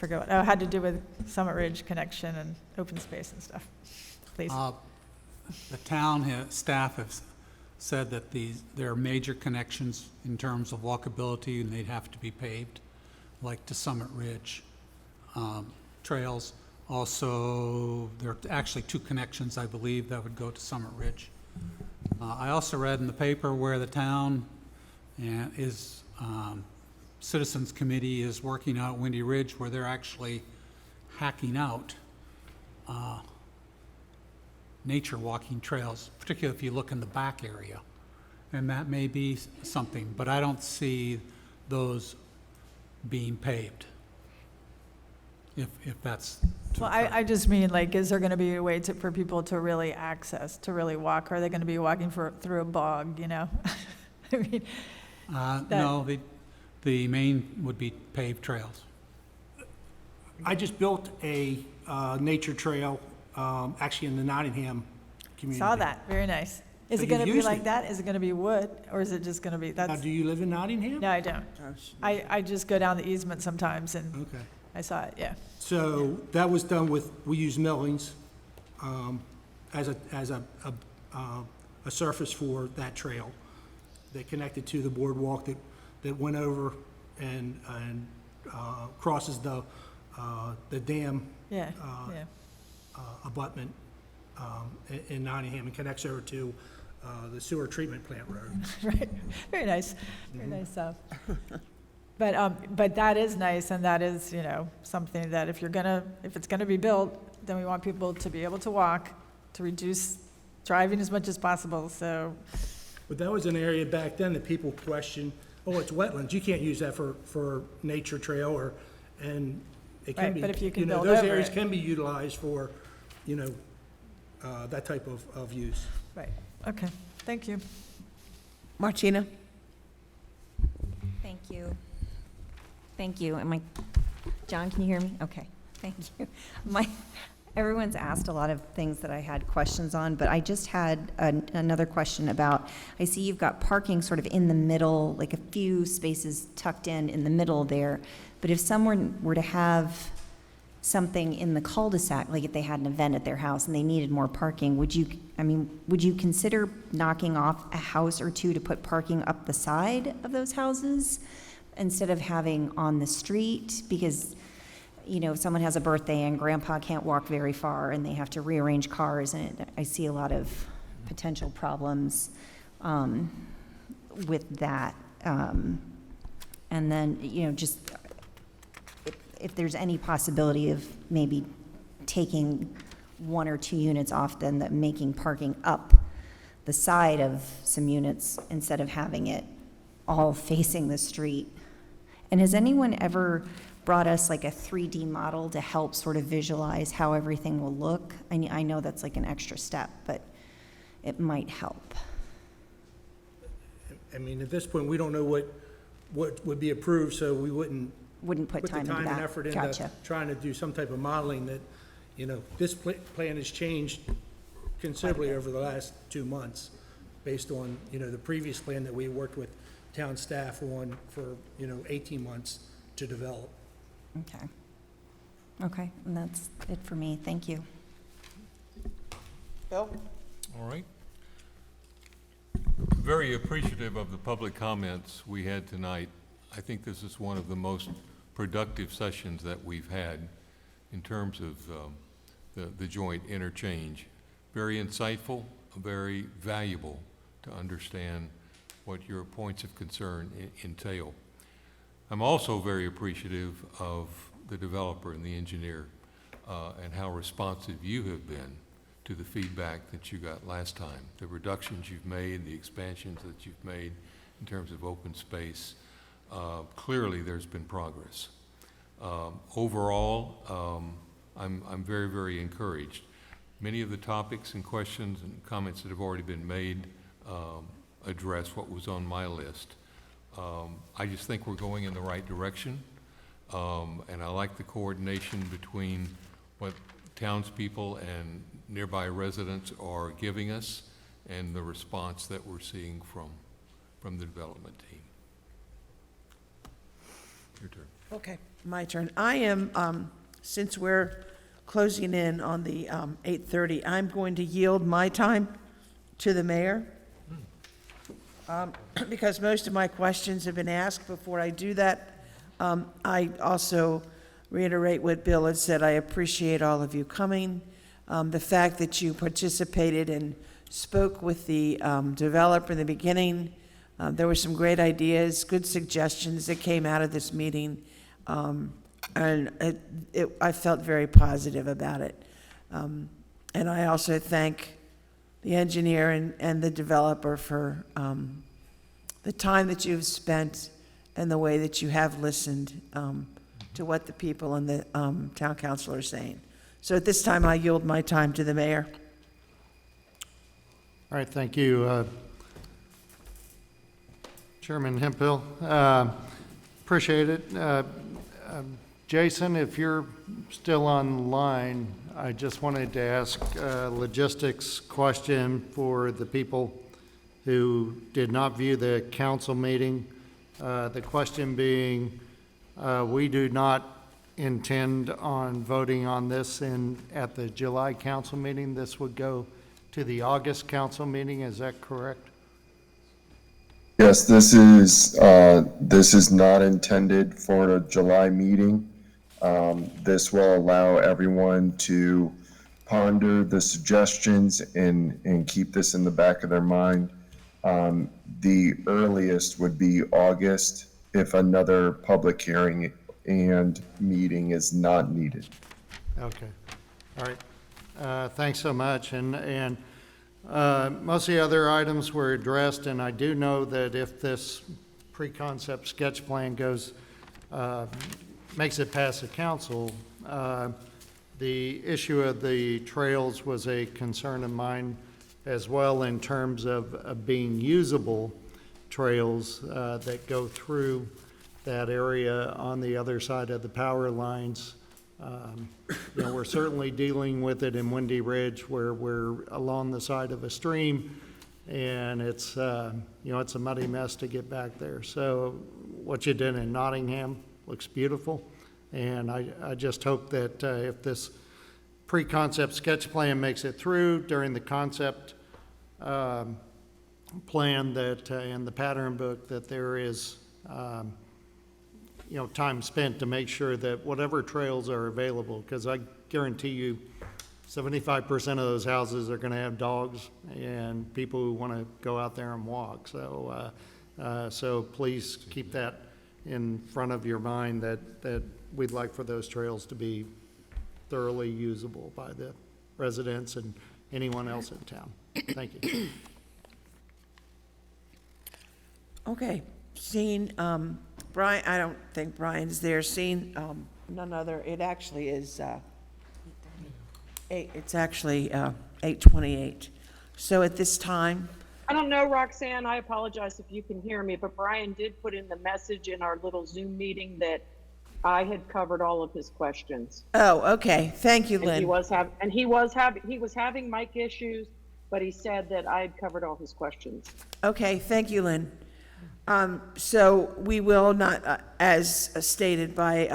It had to do with Summit Ridge connection and open space and stuff. Please. The town staff has said that there are major connections in terms of walkability, and they'd have to be paved, like to Summit Ridge trails. Also, there are actually 2 connections, I believe, that would go to Summit Ridge. I also read in the paper where the town Citizens Committee is working out Windy Ridge, where they're actually hacking out nature walking trails, particularly if you look in the back area. And that may be something, but I don't see those being paved, if that's. Well, I just mean, is there going to be a way for people to really access, to really walk? Or are they going to be walking through a bog, I mean, no, the main would be paved trails. I just built a nature trail, actually in the Nottingham community. Saw that, very nice. Is So it going to you've be used like it. that? Is it going to be wood, or is it just going to be, Now, do you live in Nottingham? No, I don't. I just go down the easement sometimes, and Okay. I saw it, yeah. So that was done we use millings as a surface for that trail that connected to the boardwalk that went over and crosses the dam Yeah, abutment in Nottingham and connects over to the sewer treatment plant road. Right, very nice, very nice. But that is nice, and that is, you know, something that if it's gonna be built, then we want people to be able to walk, to reduce driving as much as possible, so. But that was an area back then that people questioned, oh, it's wetlands, you can't use that for nature trail, and it can Right, be, but if you can build those over areas it. can be utilized for, that type of use. Right, okay, thank you. Martina? Thank you. Thank you. John, can you hear me? Okay, thank you. Everyone's asked a lot of things that I had questions on, but I just had another question about, I see you've got parking sort of in the middle, like a few spaces tucked in the middle there, but if someone were to have something in the cul-de-sac, like if they had an event at their house and they needed more parking, would you consider knocking off a house or two to put parking up the side of those houses instead of having on the street? Because, if someone has a birthday and grandpa can't walk very far and they have to rearrange cars, and I see a lot of potential problems with that. And then, just if there's any possibility of maybe taking 1 or 2 units off, then making parking up the side of some units instead of having it all facing the street. And has anyone ever brought us like a 3D model to help sort of visualize how everything will look? I know that's like an extra step, but it might help. At this point, we don't know what would be approved, so we wouldn't put time into that. Gotcha. trying to do some type of modeling that, this plan has changed considerably over the last 2 months based on, the previous plan that we worked with town staff on for, 18 months to develop. Okay, and that's it for me. Thank you. Bill? All right. Very appreciative of the public comments we had tonight. I think this is one of the most productive sessions that we've had in terms of the joint interchange. Very insightful, very valuable to understand what your points of concern entail. I'm also very appreciative of the developer and the engineer and how responsive you have been to the feedback that you got last time, the reductions you've made, the expansions that you've made in terms of open space. Clearly, there's been progress. Overall, I'm very, very encouraged. Many of the topics and questions and comments that have already been made address what was on my list. I just think we're going in the right direction, and I like the coordination between what townspeople and nearby residents are giving us and the response that we're seeing from the development team. Your turn. Okay, my turn. I am, since we're closing in on the 8:30, I'm going to yield my time to the mayor, because most of my questions have been asked. Before I do that, I also reiterate what Bill had said. I appreciate all of you coming. The fact that you participated and spoke with the developer in the beginning. There were some great ideas, good suggestions that came out of this meeting, and I felt very positive about it. And I also thank the engineer and the developer for the time that you've spent and the way that you have listened to what the people and the town council are saying. So at this time, I yield my time to the mayor. All right, thank you, Chairman Hemphill. Appreciate it. Jason, if you're still online, I just wanted to ask a logistics question for the people who did not view the council meeting. The question being, we do not intend on voting on this at the July council meeting. This would go to the August council meeting. Is that correct? Yes, this is not intended for a July meeting. This will allow everyone to ponder the suggestions and keep this in the back of their mind. The earliest would be August if another public hearing and meeting is not needed. Okay, all right. Thanks so much. And most of the other items were addressed, and I do know that if this pre-concept sketch plan goes, makes it past the council, the issue of the trails was a concern of mine as well in terms of being usable trails that go through that area on the other side of the power lines. You know, we're certainly dealing with it in Windy Ridge where we're along the side of a stream, and it's, you know, it's a muddy mess to get back there. So what you did in Nottingham looks beautiful, and I just hope that if this pre-concept sketch plan makes it through during the concept plan that in the pattern book, that there is you know, time spent to make sure that whatever trails are available, because I guarantee you 75% of those houses are going to have dogs and people who want to go out there and walk. So so please keep that in front of your mind, that we'd like for those trails to be thoroughly usable by the residents and anyone else in town. Thank you. Okay, seeing, Brian, I don't think Brian's there. Seeing none other, it actually is, it's actually 8:28. So at this time, I don't know, Roxanne, I apologize if you can hear me, but Brian did put in the message in our little Zoom meeting that I had covered all of his questions. oh, okay, thank you, And he Lynn. was having mic issues, but he said that I had covered all his questions. Okay, thank you, Lynn. So we will not, as stated by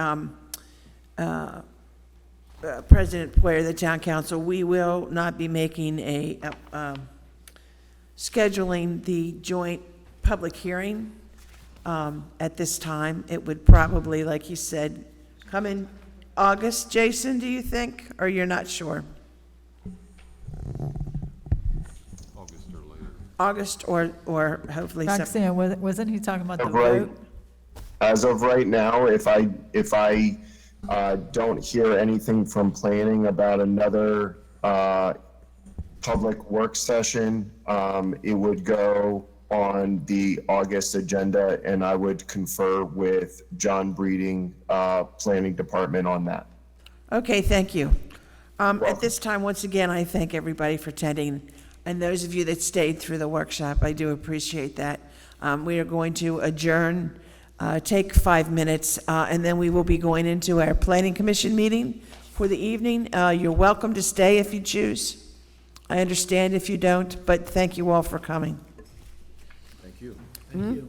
President Poyer, the town council, we will not be making scheduling the joint public hearing at this time. It would probably, like you said, come in August. Jason, do you think, or you're not sure? August or hopefully September. Roxanne, wasn't he talking about the Right. vote? As of right now, if I don't hear anything from planning about another public work session, it would go on the August agenda, and I would confer with John Breeding, Planning Department on that. Okay, thank you. At this time, once again, I thank everybody for attending, and those of you that stayed through the workshop, I do appreciate that. We are going to adjourn, take 5 minutes, and then we will be going into our Planning Commission meeting for the evening. You're welcome to stay if you choose. I understand if you don't, but thank you all for coming. Thank you. Thank you.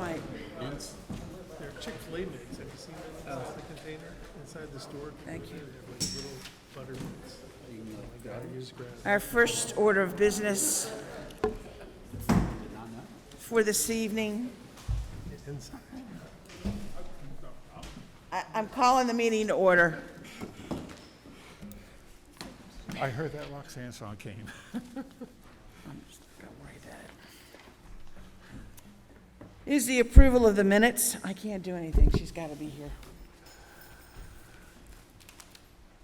my, They're Chick-fil-A mix. Have you seen them in the container inside the store? Thank you. They have like little butter mix. Oh my God, I use grass. our first order of business for this evening. Inside. I'm calling the meeting to order. I heard that Roxanne song came. Is the approval of the minutes. I can't do anything. She's got to be here.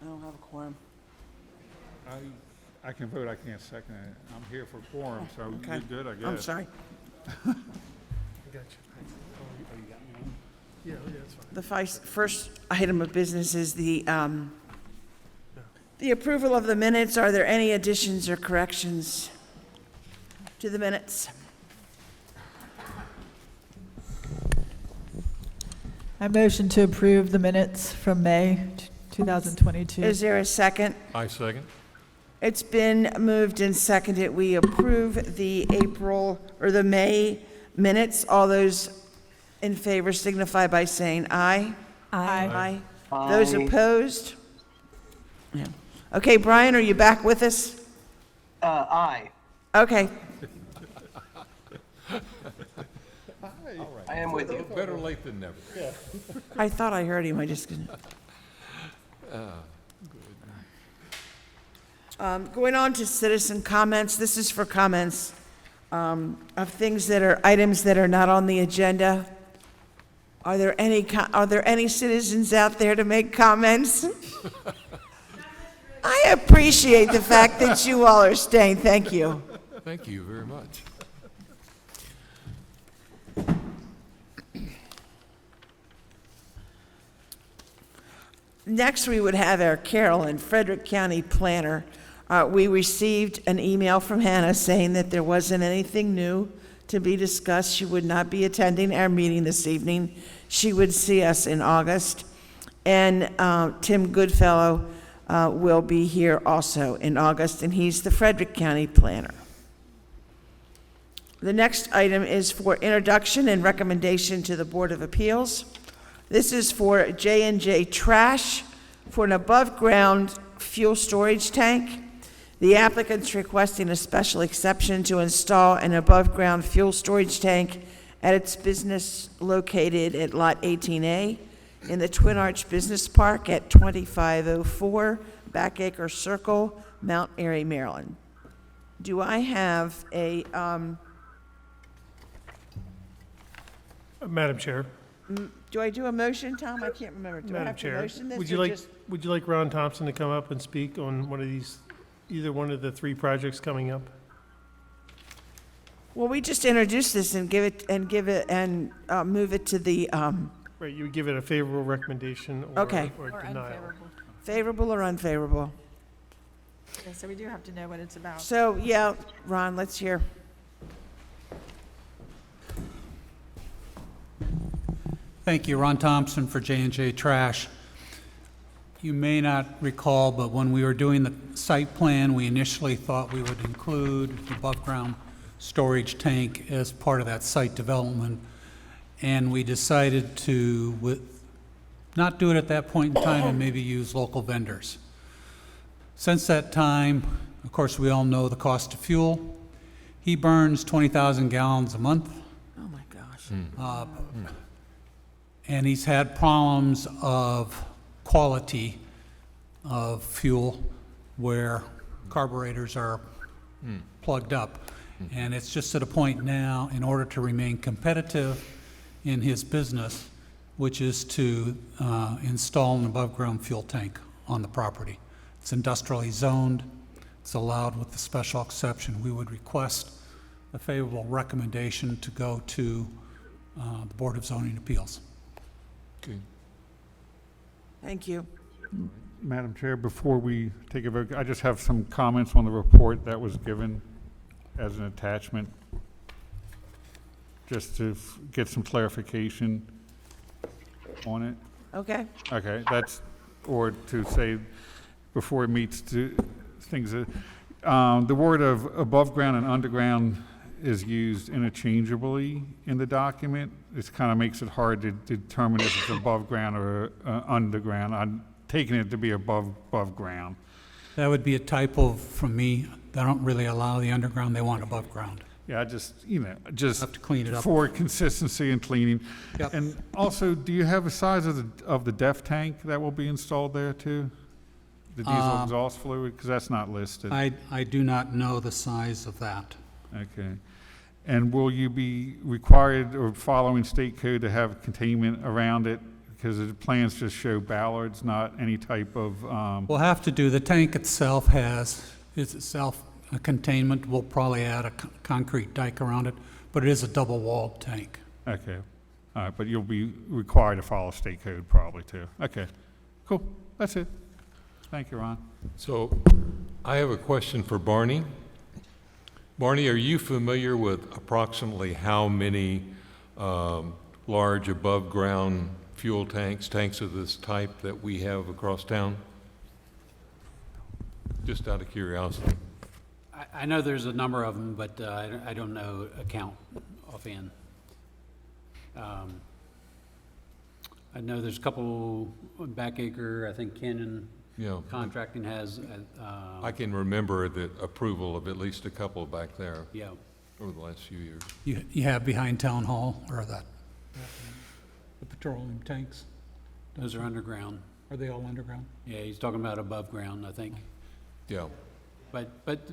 I don't have a quorum. I can vote, I can't second it. I'm here for quorum, so Okay. you're good, I guess. I'm sorry. I got you. Oh, you got me on? Yeah, that's fine. The first item of business is the approval of the minutes. Are there any additions or corrections to the minutes? I motion to approve the minutes from May 2022. Is there a second? I second. It's been moved and seconded. We approve the the May minutes. All those in favor signify by saying aye. Aye. Aye. Those opposed? Yeah. Okay, Brian, are you back with us? Aye. Okay. I am with you. Better late than never. I thought I heard him. I just couldn't. Going on to citizen comments. This is for comments of items that are not on the agenda. Are there any citizens out there to make comments? I appreciate the fact that you all are staying. Thank you. Thank you very much. Next, we would have our Carroll and Frederick County planner. We received an email from Hannah saying that there wasn't anything new to be discussed. She would not be attending our meeting this evening. She would see us in August. And Tim Goodfellow will be here also in August, and he's the Frederick County planner. The next item is for introduction and recommendation to the Board of Appeals. This is for J&J Trash for an above-ground fuel storage tank. The applicant's requesting a special exception to install an above-ground fuel storage tank at its business located at Lot 18A in the Twin Arch Business Park at 2504 Backacre Circle, Mount Airy, Maryland. Do I have a, Madam Chair. do I do a motion, Tom? I can't remember. Do I Madam have to Chair, motion this would or you like, just? would you like Ron Thompson to come up and speak on one of these, either one of the three projects coming up? Well, we just introduced this and move it to the, Right, you would give it a favorable recommendation or Okay. or denial. favorable or unfavorable. Okay, so we do have to know what it's about. So, yeah, Ron, let's hear. Thank you, Ron Thompson for J&J Trash. You may not recall, but when we were doing the site plan, we initially thought we would include the above-ground storage tank as part of that site development, and we decided to not do it at that point in time and maybe use local vendors. Since that time, of course, we all know the cost of fuel. He burns 20,000 gallons a month. Oh, my gosh. And he's had problems of quality of fuel where carburetors are plugged up. And it's just at a point now, in order to remain competitive in his business, which is to install an above-ground fuel tank on the property. It's industrially zoned. It's allowed with the special exception. We would request a favorable recommendation to go to the Board of Zoning Appeals. Okay. Thank you. Madam Chair, before we take a vote, I just have some comments on the report that was given as an attachment, just to get some clarification on it. Okay. Okay, or to say, before it meets to things, the word of above ground and underground is used interchangeably in the document. It kind of makes it hard to determine if it's above ground or underground. I'm taking it to be above ground. That would be a typo from me. They don't really allow the underground, they want above ground. Yeah, just Have to clean it up. for consistency and cleaning. Yep. And also, do you have a size of the DEF tank that will be installed there too? The diesel exhaust fluid, because that's not listed. I do not know the size of that. Okay. And will you be required or following state code to have containment around it? Because the plans just show ballards, not any type of, We'll have to do, the tank itself is itself a containment. We'll probably add a concrete dike around it, but it is a double-walled tank. okay. All right, but you'll be required to follow state code probably too. Okay, cool. That's it. Thank you, Ron. So I have a question for Barney. Barney, are you familiar with approximately how many large above-ground fuel tanks of this type that we have across town? Just out of curiosity. I know there's a number of them, but I don't know a count offhand. I know there's a couple on Backacre, I think Cannon Yeah. Contracting has. I can remember the approval of at least a couple back there Yeah. over the last few years. You have behind Town Hall, or the petroleum tanks. Those are underground. Are they all underground? Yeah, he's talking about above ground, I think. Yeah. But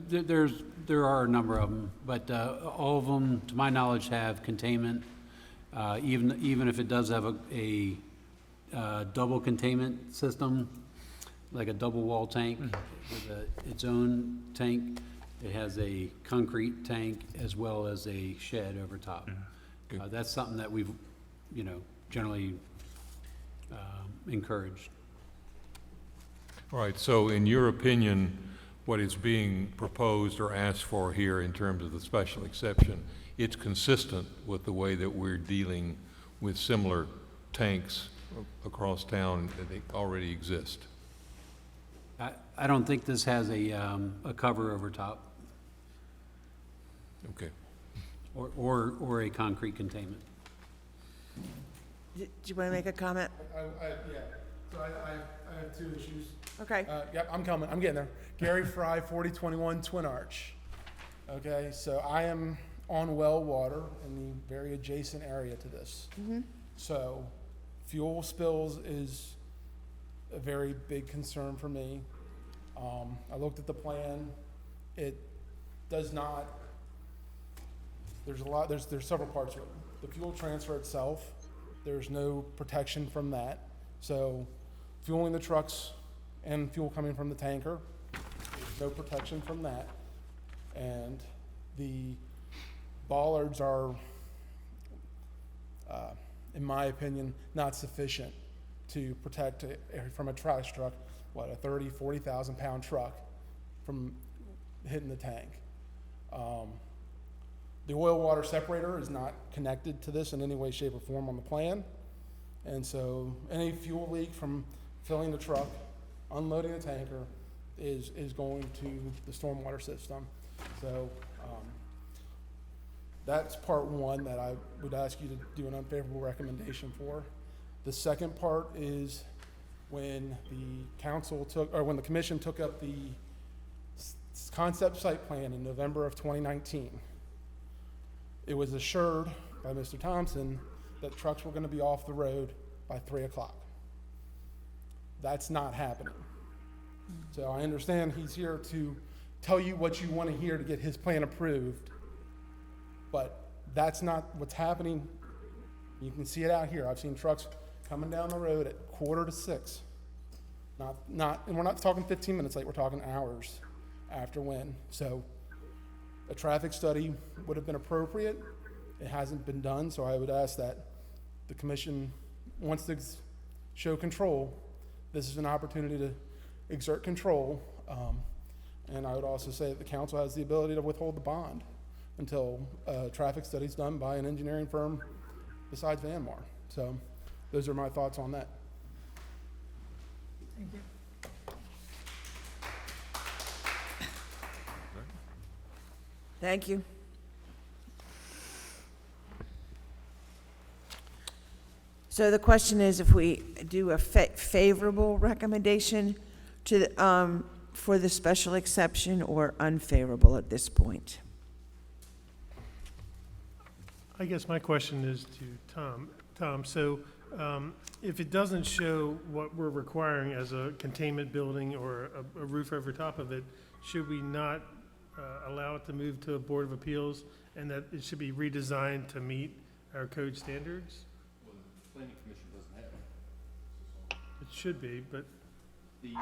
there are a number of them, but all of them, to my knowledge, have containment. Even if it does have a double containment system, like a double wall tank with its own tank, it has a concrete tank as well as a shed over top. That's something that we've, generally encouraged. All right, so in your opinion, what is being proposed or asked for here in terms of the special exception, it's consistent with the way that we're dealing with similar tanks across town that they already exist? I don't think this has a cover over top Okay. or a concrete containment. Do you want to make a comment? Yeah, so I have two issues. Okay. Yep, I'm coming, I'm getting there. Gary Fry, 4021 Twin Arch. Okay, so I am on well water in the very adjacent area to this. So fuel spills is a very big concern for me. I looked at the plan. It does not, there's several parts to it. The fuel transfer itself, there's no protection from that. So fueling the trucks and fuel coming from the tanker, there's no protection from that. And the bollards are, in my opinion, not sufficient to protect from a trash truck, a 30, 40,000 pound truck from hitting the tank. The oil water separator is not connected to this in any way, shape, or form on the plan. And so any fuel leak from filling the truck, unloading the tanker, is going to the stormwater system. So that's part one that I would ask you to do an unfavorable recommendation for. The second part is when the commission took up the concept site plan in November of 2019, it was assured by Mr. Thompson that trucks were going to be off the road by 3 o'clock. That's not happening. So I understand he's here to tell you what you want to hear to get his plan approved, but that's not what's happening. You can see it out here. I've seen trucks coming down the road at 5:45. And we're not talking 15 minutes late, we're talking hours after when. So a traffic study would have been appropriate. It hasn't been done, so I would ask that the commission wants to show control. This is an opportunity to exert control. And I would also say that the council has the ability to withhold the bond until a traffic study is done by an engineering firm besides Vanmar. So those are my thoughts on that. Thank you. Thank you. So the question is if we do a favorable recommendation to, for the special exception or unfavorable at this point. I guess my question is to Tom. Tom, so if it doesn't show what we're requiring as a containment building or a roof over top of it, should we not allow it to move to a Board of Appeals and that it should be redesigned to meet our code standards? Well, the planning commission doesn't have it. It should be, but The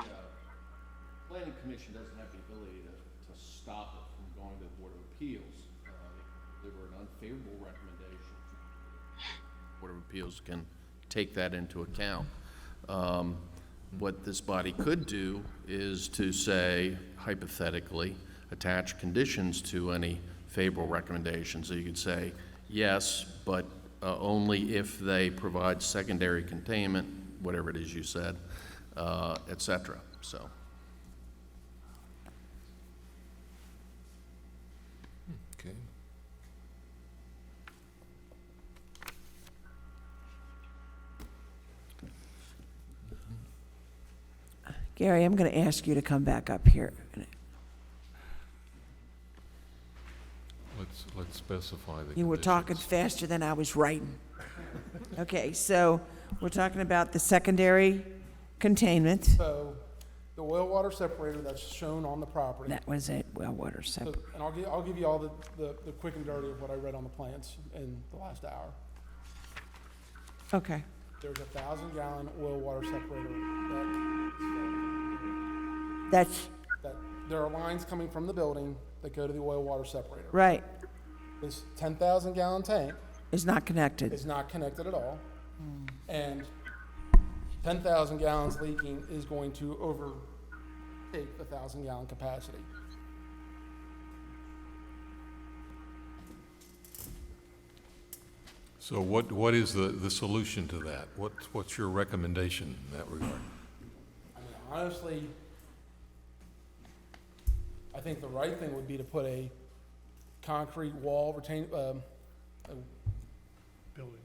planning commission doesn't have the ability to stop it from going to the Board of Appeals. If there were an unfavorable recommendation, Board of Appeals can take that into account. What this body could do is to say, hypothetically, attach conditions to any favorable recommendation. So you could say, yes, but only if they provide secondary containment, whatever it is you said, et cetera. So. Okay. Gary, I'm going to ask you to come back up here. Let's specify the You were talking conditions. faster than I was writing. Okay, so we're talking about the secondary containment. So the oil water separator that's shown on the property. That was it, well, water separator. And I'll give you all the quick and dirty of what I read on the plans in the last hour. Okay. There's a 1,000-gallon oil water separator that there are lines coming from the building that go to the oil water separator. Right. This 10,000-gallon tank Is not connected. is not connected at all. And 10,000 gallons leaking is going to overtake the 1,000-gallon capacity. So what is the solution to that? What's your recommendation in that regard? I mean, honestly, I think the right thing would be to put a concrete wall, a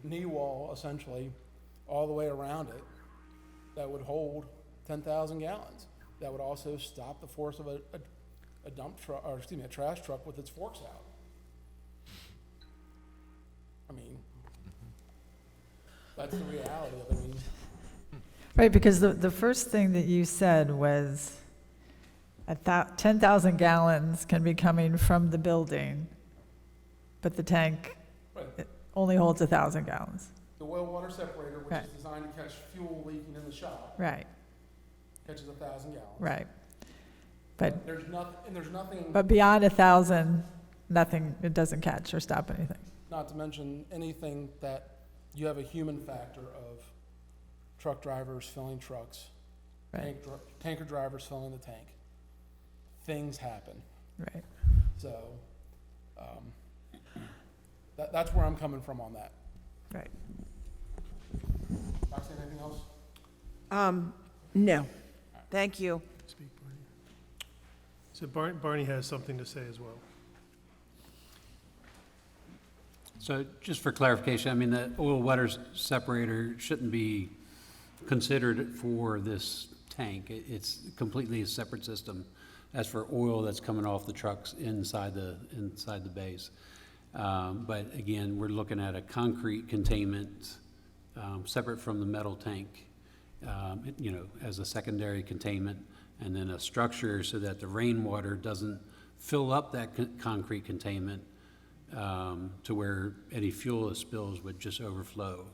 knee wall, essentially, all the way around it that would hold 10,000 gallons. That would also stop the force of a dump truck, or excuse me, a trash truck with its forks out. I mean, that's the reality of it. I mean, Right, because the first thing that you said was 10,000 gallons can be coming from the building, but the tank only holds 1,000 gallons. the oil water separator, which Right. is designed to catch fuel leaking in the shop, Right, catches 1,000 gallons. right. But, There's nothing. but beyond 1,000, nothing, it doesn't catch or stop anything. Not to mention anything that you have a human factor of truck drivers filling trucks, Right. tanker drivers filling the tank. Things happen. Right. So, that's where I'm coming from on that. Right. Roxanne, anything else? No. Thank you. speak, Barney. So Barney has something to say as well. So just for clarification, I mean, the oil water separator shouldn't be considered for this tank. It's completely a separate system. As for oil that's coming off the trucks inside the base. But again, we're looking at a concrete containment, separate from the metal tank, as a secondary containment, and then a structure so that the rainwater doesn't fill up that concrete containment, to where any fuel spills would just overflow.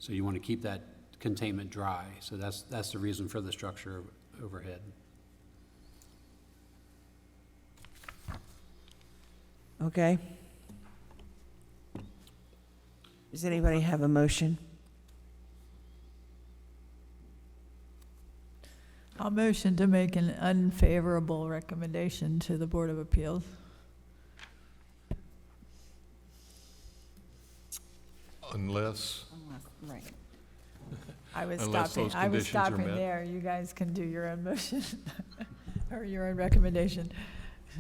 So you want to keep that containment dry. So that's the reason for the structure overhead. Okay. Does anybody have a motion? I'll motion to make an unfavorable recommendation to the Board of Appeals. Unless, Right. I was Unless stopping, those I was conditions are stopping met. there. You guys can do your own motion or your own recommendation.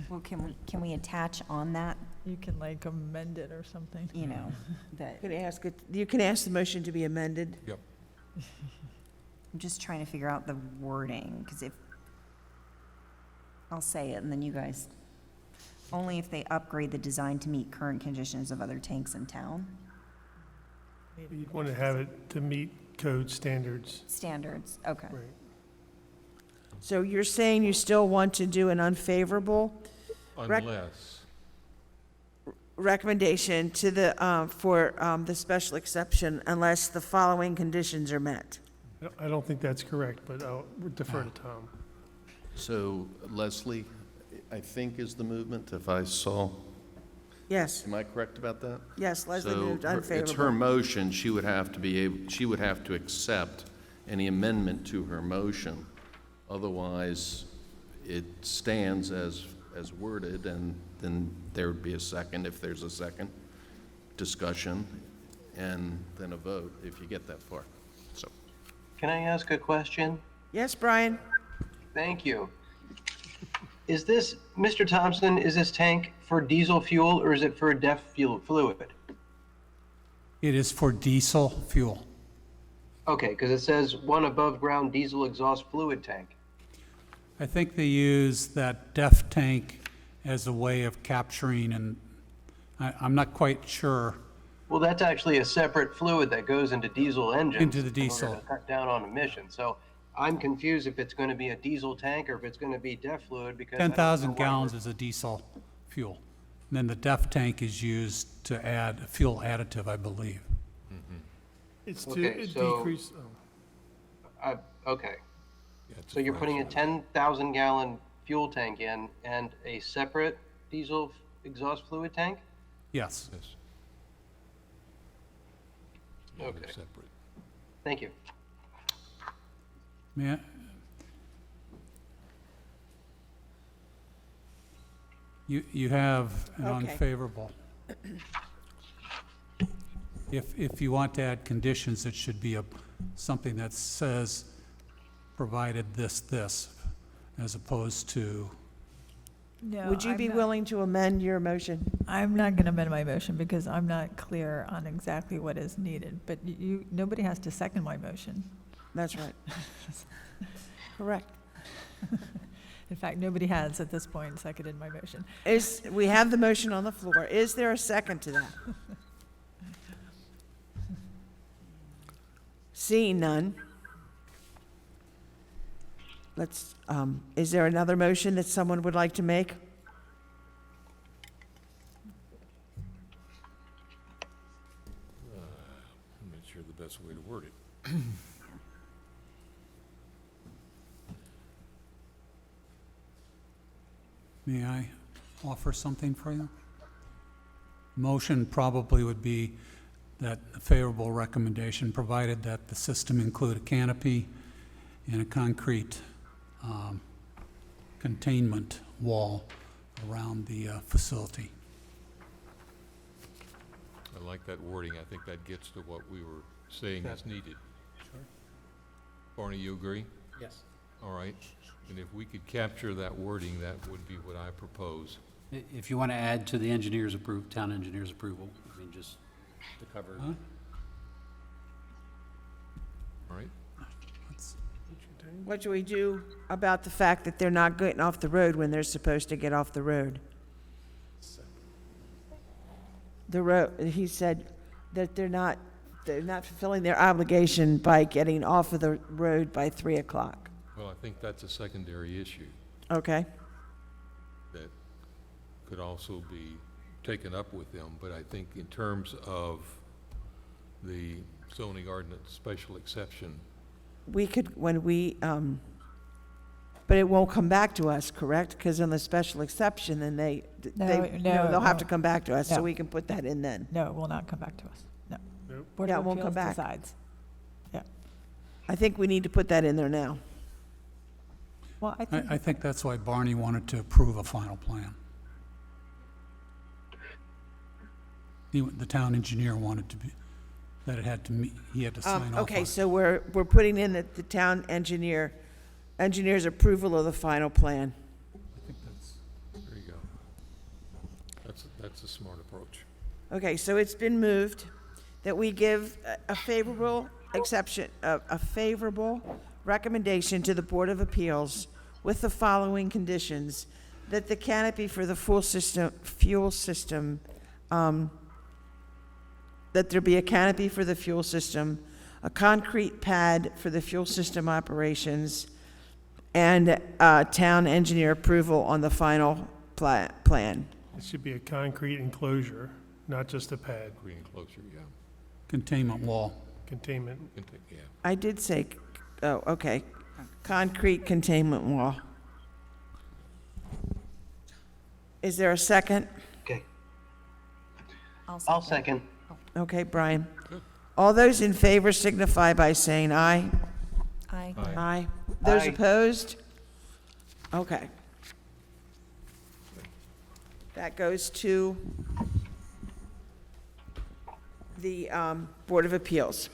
Well, can we attach on that You can like amend it or something. you know, that, You can ask the motion to be amended. Yep. I'm just trying to figure out the wording, because if, I'll say it, and then you guys, only if they upgrade the design to meet current conditions of other tanks in town You'd want to have it to meet code standards. standards, okay. Right. So you're saying you still want to do an unfavorable Unless, recommendation to the, for the special exception unless the following conditions are met? I don't think that's correct, but I'll defer to Tom. So Leslie, I think is the movement, if I saw, Yes, am I correct about that? yes, Leslie So moved It's her unfavorable. motion, she would have to be able, she would have to accept any amendment to her motion. Otherwise, it stands as worded, and then there would be a second, if there's a second, discussion, and then a vote, if you get that far. So, Can I ask a question? Yes, Brian? Thank you. Is this, Mr. Thompson, is this tank for diesel fuel or is it for DEF fuel fluid? It is for diesel fuel. Okay, because it says one above ground diesel exhaust fluid tank. I think they use that DEF tank as a way of capturing, and I'm not quite sure. Well, that's actually a separate fluid that goes into diesel engines. Into the in order diesel. to cut down on emissions. So I'm confused if it's going to be a diesel tank or if it's going to be DEF fluid because. I don't know 10,000 why gallons we're- is a diesel fuel. And then the DEF tank is used to add a fuel additive, I believe. It's to Okay, so- decrease, Okay, yeah, it's a so you're putting a fraction. 10,000 gallon fuel tank in and a separate diesel exhaust fluid tank? Yes. Yes. Yeah, they're Okay. separate. Thank you. May I- You have an Okay. unfavorable. If you want to add conditions, it should be something that says, provided this, as opposed to, No, Would you I'm be not- willing to amend your motion? I'm not going to amend my motion because I'm not clear on exactly what is needed, but nobody has to second my motion. That's right. Correct. In fact, nobody has at this point seconded my motion. We have the motion on the floor. Is there a second to that? Seeing none. Is there another motion that someone would like to make? I'm not sure the best way to word it. may I offer something for you? Motion probably would be that a favorable recommendation, provided that the system include a canopy and a concrete containment wall around the facility. I like that wording. I think that gets to what we were saying is needed. Sure. Barney, you agree? Yes. All right. And if we could capture that wording, that would be what I propose. If you want to add to the engineer's town engineer's approval, I mean, just to cover. Huh? All right? What do we do about the fact that they're not getting off the road when they're supposed to get off the road? He said that they're not fulfilling their obligation by getting off of the road by 3 o'clock. Well, I think that's a secondary issue Okay? that could also be taken up with them. But I think in terms of the zoning ordinance special exception, We could, but it won't come back to us, correct? Because on the special exception, then they'll have to come back to us, so No. we can put that in then. No, it will not come back to us. No. Nope. Board Yeah, of it won't come Appeals back. decides. Yeah. I think we need to put that in there now. Well, I think, I think that's why Barney wanted to approve a final plan. The town engineer wanted to be, that it had to meet, he had to sign off on Okay, it. so we're putting in that the town engineer's approval of the final plan. I think there you go. That's that's a smart approach. Okay, so it's been moved that we give a favorable a favorable recommendation to the Board of Appeals with the following conditions: that the canopy for the fuel system, that there be a canopy for the fuel system, a concrete pad for the fuel system operations, and town engineer approval on the final plan. It should be a concrete enclosure, not just a pad. Green enclosure, yeah. Containment wall. Containment. Yeah. I did say, oh, okay, concrete containment wall. Is there a second? Okay. I'll second. Okay, Brian. All those in favor signify by saying aye. Aye. Aye. Those Aye. opposed? Okay. That goes to the Board of Appeals.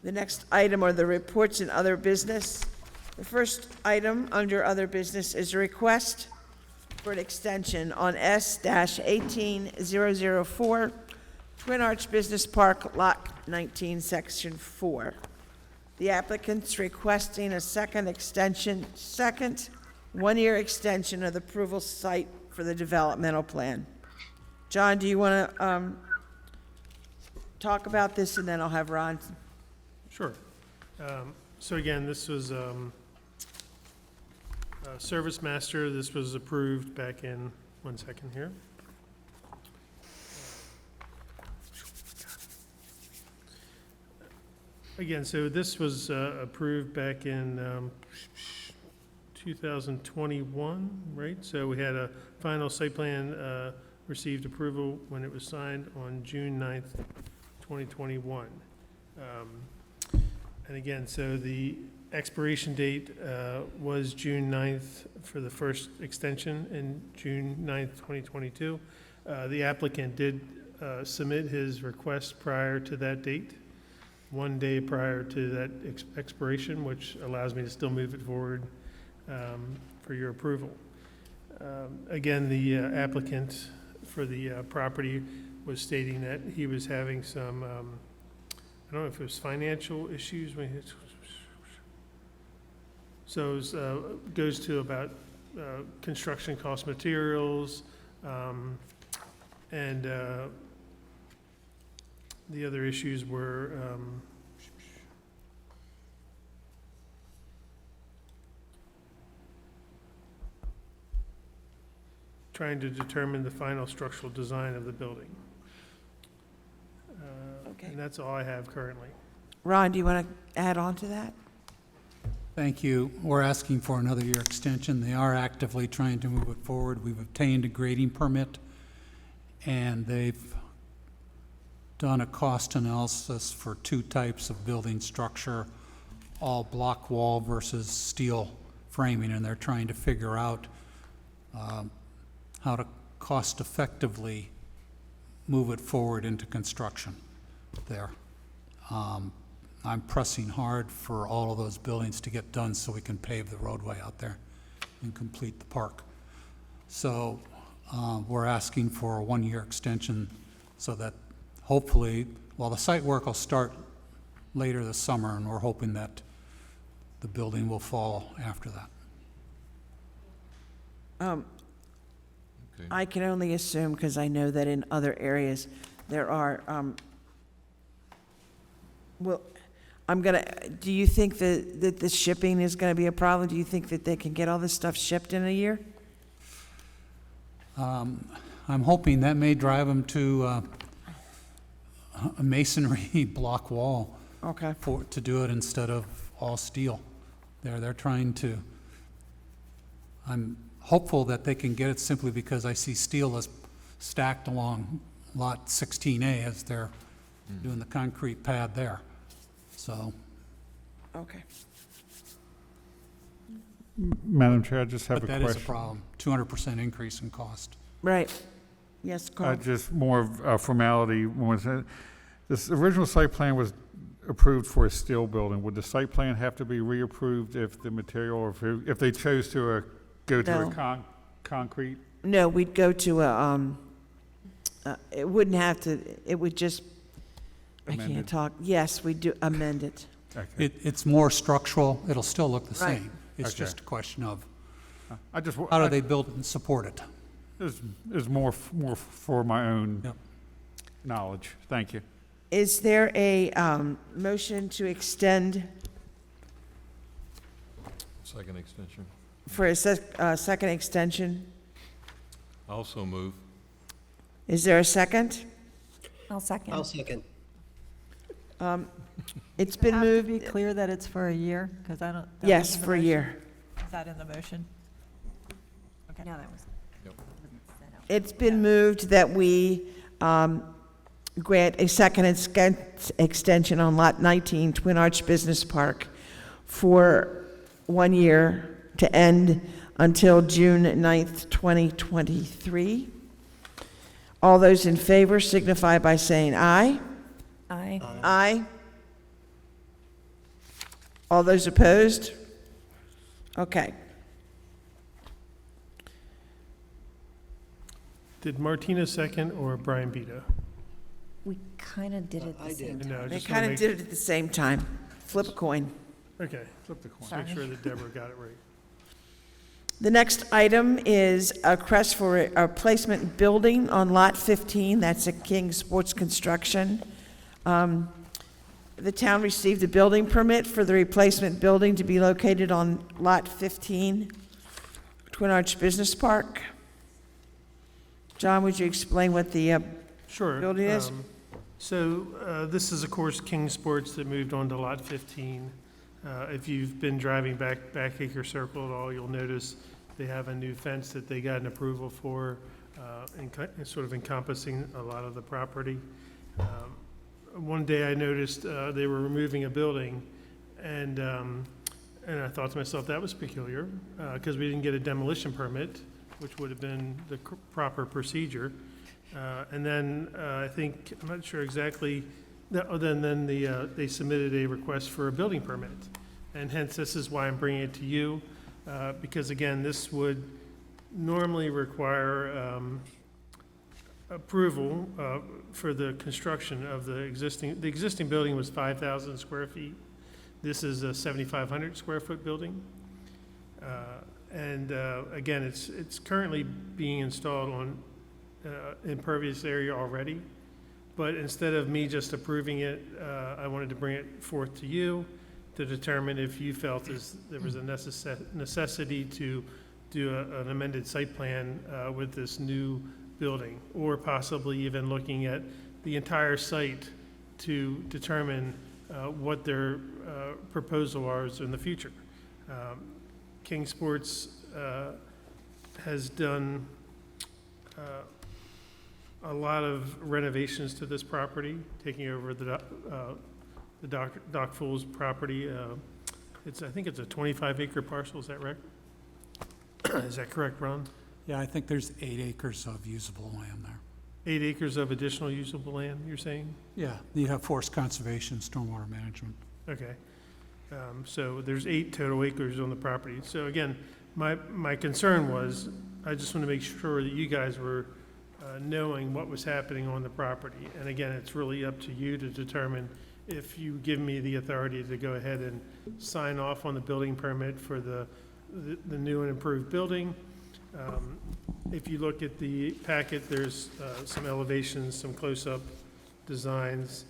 The next item are the reports and other business. The first item under other business is a request for an extension on S-18004, Twin Arch Business Park, Lot 19, Section 4. The applicant's requesting a second one-year extension of the approval site for the developmental plan. John, do you want to talk about this, and then I'll have Ron? Sure. So again, this was Service Master. This was approved back in, one second here. Again, so this was approved back in 2021, right? So we had a final site plan received approval when it was signed on June 9th, 2021. And again, so the expiration date was June 9th for the first extension and June 9th, 2022. The applicant did submit his request prior to that date, 1 day prior to that expiration, which allows me to still move it forward for your approval. Again, the applicant for the property was stating that he was having some, I don't know if it was financial issues. So it goes to about construction cost, materials, and the other issues were trying to determine the final structural design of the building. Okay. And that's all I have currently. Ron, do you want to add on to that? Thank you. We're asking for another year extension. They are actively trying to move it forward. We've obtained a grading permit, and they've done a cost analysis for 2 types of building structure, all block wall versus steel framing, and they're trying to figure out how to cost effectively move it forward into construction there. I'm pressing hard for all of those buildings to get done so we can pave the roadway out there and complete the park. So we're asking for a 1-year extension so that hopefully, well, the site work will start later this summer, and we're hoping that the building will fall after that. Okay. I can only assume, because I know that in other areas, there are, well, do you think that the shipping is gonna be a problem? Do you think that they can get all this stuff shipped in a year? I'm hoping that may drive them to a masonry block wall. Okay. To do it instead of all steel. They're trying to, I'm hopeful that they can get it simply because I see steel is stacked along lot 16A as they're doing the concrete pad there. So, Okay. Madam Chair, I just have a but question. that is a problem, 200% increase in cost. Right. Yes, Carl? Just more of a formality. This original site plan was approved for a steel building. Would the site plan have to be reapproved if the material, or if they chose to go to No. a concrete? No, we'd go to it wouldn't have to, it would just, I can't Amended. talk. Yes, we do amend it. Okay. It's more structural, it'll still look the Right. same. It's Okay. just a question of I just, how do they build it and support it? is more for my own Yep. knowledge. Thank you. Is there a motion to extend Second extension. for a second extension? Also move. Is there a second? I'll second. I'll second. It's been Have to be moved, clear that it's for a year, because I don't. that yes, wasn't the for a motion. year. Is that in the motion? No, that was. Yep. It's been moved that we grant a second extension on Lot 19, Twin Arch Business Park, for 1 year to end until June 9th, 2023. All those in favor signify by saying aye. Aye. Aye. All those opposed? Okay. Did Martina second or Brian Bito? We kind of did it the same time. No, I They just wanna kind of make- did it at the same time. Flip a coin. Okay, Flip the coin. make sure that Deborah got it right. The next item is a request for a replacement building on Lot 15. That's at King Sports Construction. The town received a building permit for the replacement building to be located on Lot 15, Twin Arch Business Park. John, would you explain what the Sure. building is? So this is, of course, King Sports that moved on to Lot 15. If you've been driving back Acre Circle at all, you'll notice they have a new fence that they got an approval for, sort of encompassing a lot of the property. One day I noticed they were removing a building, and I thought to myself, that was peculiar, because we didn't get a demolition permit, which would have been the proper procedure. And then I think, I'm not sure exactly, then they submitted a request for a building permit. And hence, this is why I'm bringing it to you, because again, this would normally require approval for the construction of the existing building was 5,000 square feet. This is a 7,500 square foot building. And again, it's currently being installed on impervious area already. But instead of me just approving it, I wanted to bring it forth to you to determine if you felt there was a necessity to do an amended site plan with this new building, or possibly even looking at the entire site to determine what their proposal is in the future. King Sports has done a lot of renovations to this property, taking over the Doc Fools property. I think it's a 25-acre parcel, is that right? Is that correct, Ron? Yeah, I think there's 8 acres of usable land there. 8 acres of additional usable land, you're saying? Yeah, you have forest conservation, stormwater management. Okay. So there's 8 total acres on the property. So again, my concern was, I just want to make sure that you guys were knowing what was happening on the property. And again, it's really up to you to determine if you give me the authority to go ahead and sign off on the building permit for the new and improved building. If you look at the packet, there's some elevations, some close-up designs.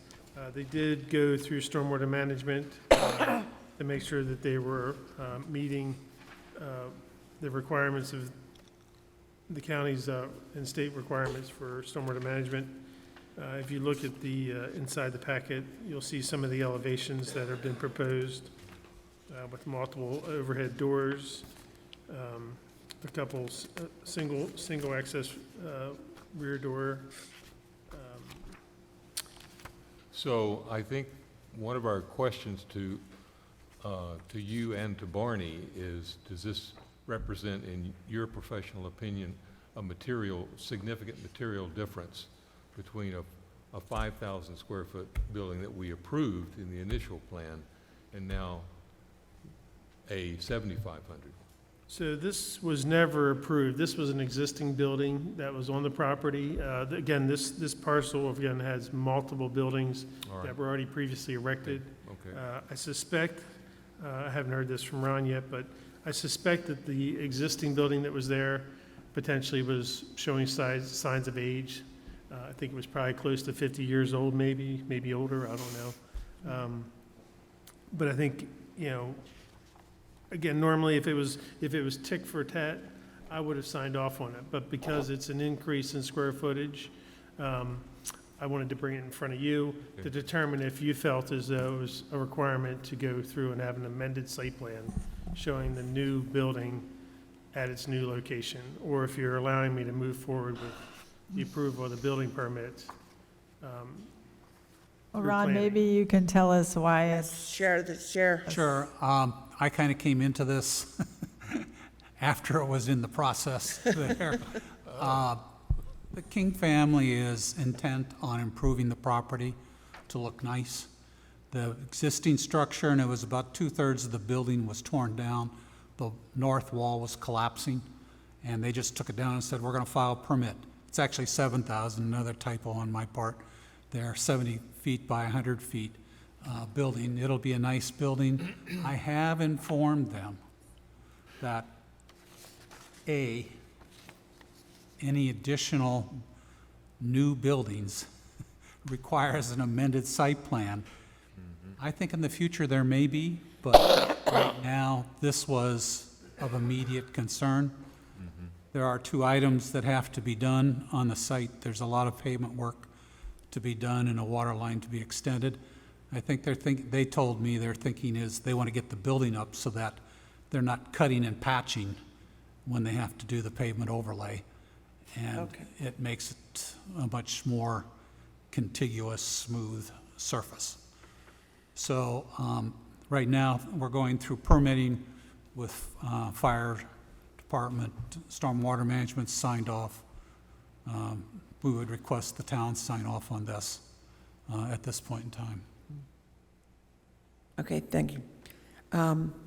They did go through stormwater management to make sure that they were meeting the requirements of the county's and state requirements for stormwater management. If you look at the inside the packet, you'll see some of the elevations that have been proposed with multiple overhead doors, a couple single access rear door. So I think one of our questions to you and to Barney is, does this represent, in your professional opinion, a significant material difference between a 5,000 square foot building that we approved in the initial plan and now a 7,500? So this was never approved. This was an existing building that was on the property. Again, this parcel, again, has multiple buildings All right. that were already previously erected. Okay. I suspect, I haven't heard this from Ron yet, but I suspect that the existing building that was there potentially was showing signs of age. I think it was probably close to 50 years old, maybe older, I don't know. But I think, you know, again, normally if it was tick for tat, I would have signed off on it. But because it's an increase in square footage, I wanted to bring it in front of you to determine if you felt as though it was a requirement to go through and have an amended site plan showing the new building at its new location, or if you're allowing me to move forward with the approval of the building permit. Well, through Ron, planning. maybe you can tell us why it's. Share. Sure. I kind of came into this after it was in the process there. The King family is intent on improving the property to look nice. The existing structure, and it was about 2/3 of the building was torn down. The north wall was collapsing, and they just took it down and said, we're going to file a permit. It's actually 7,000, another typo on my part. They're 70 feet by 100 feet building. It'll be a nice building. I have informed them that, A, any additional new buildings requires an amended site plan. I think in the future there may be, but right now, this was of immediate concern. There are 2 items that have to be done on the site. There's a lot of pavement work to be done and a water line to be extended. I think they told me their thinking is they want to get the building up so that they're not cutting and patching when they have to do the pavement overlay. And it makes it a much more contiguous, smooth surface. So right now, we're going through permitting with fire department, stormwater management signed off. We would request the town sign off on this at this point in time. Okay, thank you.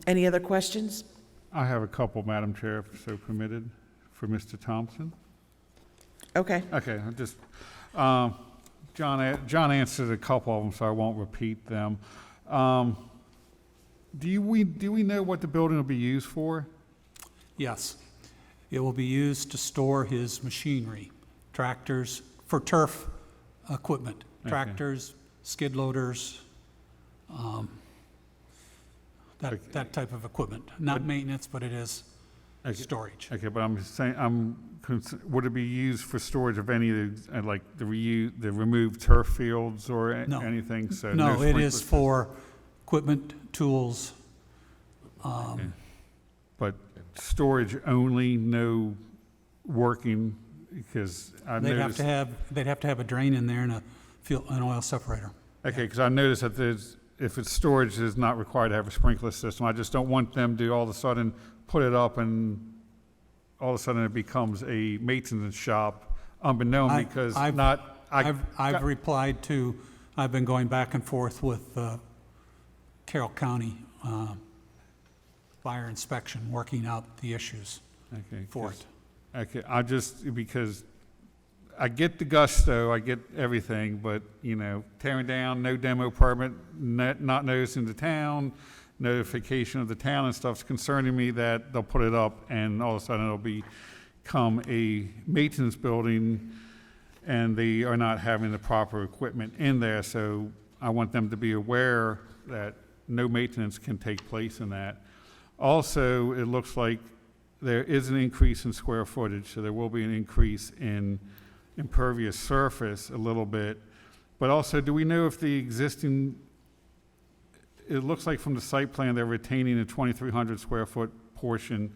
Any other questions? I have a couple, Madam Chair, if so permitted, for Mr. Thompson. Okay. Okay, I just, John answered a couple of them, so I won't repeat them. Do we know what the building will be used for? Yes. It will be used to store his machinery, tractors, for turf equipment, Okay. tractors, skid loaders, that type of equipment. Not maintenance, but it is storage. Okay, but I'm just saying, would it be used for storage of any of the, like the removed turf fields or No. anything? So No, it is sprinklers? for equipment, tools. Okay. But storage only, no working, because I They'd noticed. have to have a drain in there and an oil separator. Okay, because I noticed that if it's storage, it's not required to have a sprinkler system. I just don't want them to all of a sudden put it up and all of a sudden it becomes a maintenance shop unbeknown because I've replied to, I've been going back and forth with Carroll County fire inspection, working out the issues for it. Okay, because I get the gusto, I get everything, but, tearing down, no demo permit, not noticing the town, notification of the town and stuff's concerning me that they'll put it up and all of a sudden it'll become a maintenance building and they are not having the proper equipment in there. So I want them to be aware that no maintenance can take place in that. Also, it looks like there is an increase in square footage, so there will be an increase in impervious surface a little bit. But also, do we know if the existing, it looks like from the site plan, they're retaining a 2,300 square foot portion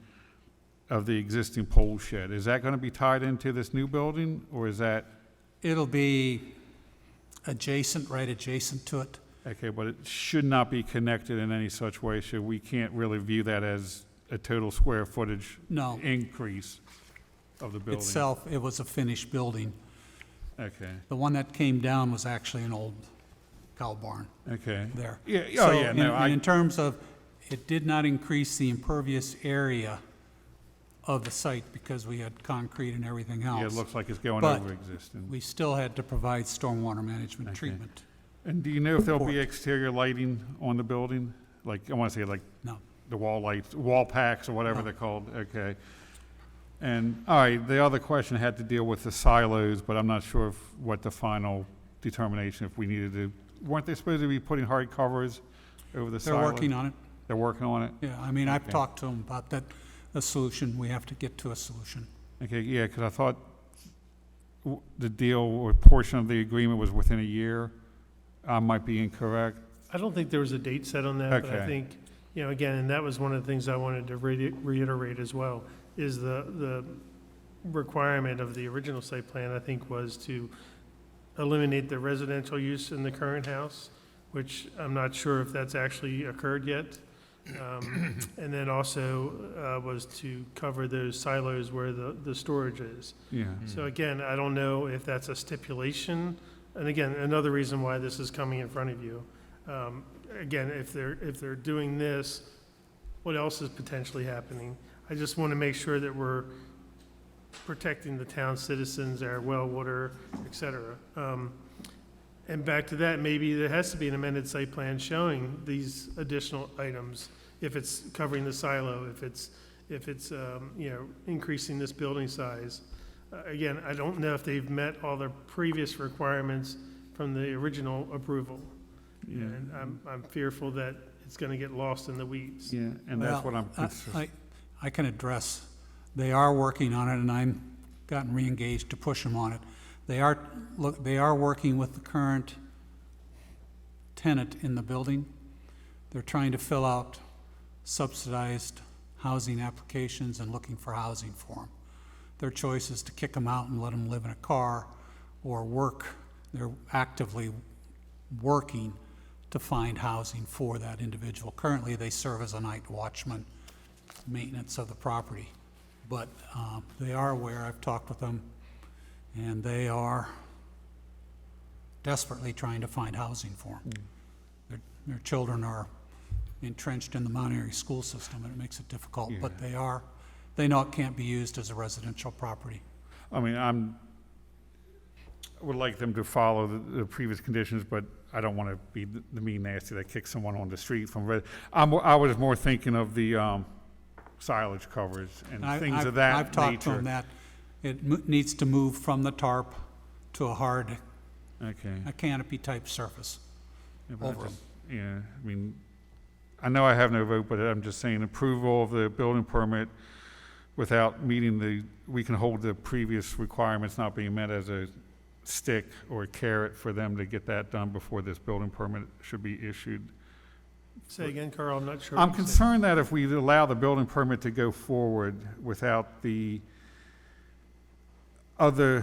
of the existing pole shed. Is that going to be tied into this new building, or is that? It'll be right adjacent to it. Okay, but it should not be connected in any such way, so we can't really view that as a total square footage No. increase of the building. Itself, it was a finished building. Okay. The one that came down was actually an old cow barn. Okay. There. Yeah, So no, in terms of, it did not increase the impervious area of the site because we had concrete and everything else. Yeah, it looks like it's going But over existing. we still had to provide stormwater management Okay. treatment. And do you know if there'll be Report. exterior lighting on the building? Like, I want to say like No. the wall lights, wall packs or whatever No. they're called, okay. And, all right, the other question had to deal with the silos, but I'm not sure what the final determination, if we needed to, weren't they supposed to be putting hard covers over the They're silos? working on it. They're working on it? Yeah, I mean, I've Okay. talked to them about that, a solution. We have to get to a solution. Okay, yeah, because I thought the deal or portion of the agreement was within a year. I might be incorrect. I don't think there was a date set on that, but I Okay. think, again, and that was one of the things I wanted to reiterate as well, is the requirement of the original site plan, I think, was to eliminate the residential use in the current house, which I'm not sure if that's actually occurred yet. And then also was to cover those silos where the storage is. Yeah. So again, I don't know if that's a stipulation, and again, another reason why this is coming in front of you. Again, if they're doing this, what else is potentially happening? I just want to make sure that we're protecting the town citizens, our well, water, et cetera. And back to that, maybe there has to be an amended site plan showing these additional items, if it's covering the silo, if it's increasing this building size. Again, I don't know if they've met all the previous requirements from the original approval. Yeah. And I'm fearful that it's gonna get lost in the weeds. Yeah, and that's what I'm Well, concerned. I can address, they are working on it, and I'm gotten re-engaged to push them on it. They are working with the current tenant in the building. They're trying to fill out subsidized housing applications and looking for housing for them. Their choice is to kick them out and let them live in a car or work. They're actively working to find housing for that individual. Currently, they serve as a night watchman, maintenance of the property. But they are aware, I've talked with them, and they are desperately trying to find housing for them. Their children are entrenched in the Mount Airy school system, and it makes it difficult, but they know it can't be used as a residential property. I mean, I would like them to follow the previous conditions, but I don't want to be the mean nasty that kicks someone on the street from. I was more thinking of the silage covers and things of that nature. I've talked to them that it needs to move from the tarp to a hard, a canopy-type surface Yeah, but I over them. just- Yeah, I mean, I know I have no vote, but I'm just saying approval of the building permit without meeting we can hold the previous requirements not being met as a stick or a carrot for them to get that done before this building permit should be issued. Say again, Carl, I'm not sure. I'm what you said. concerned that if we allow the building permit to go forward without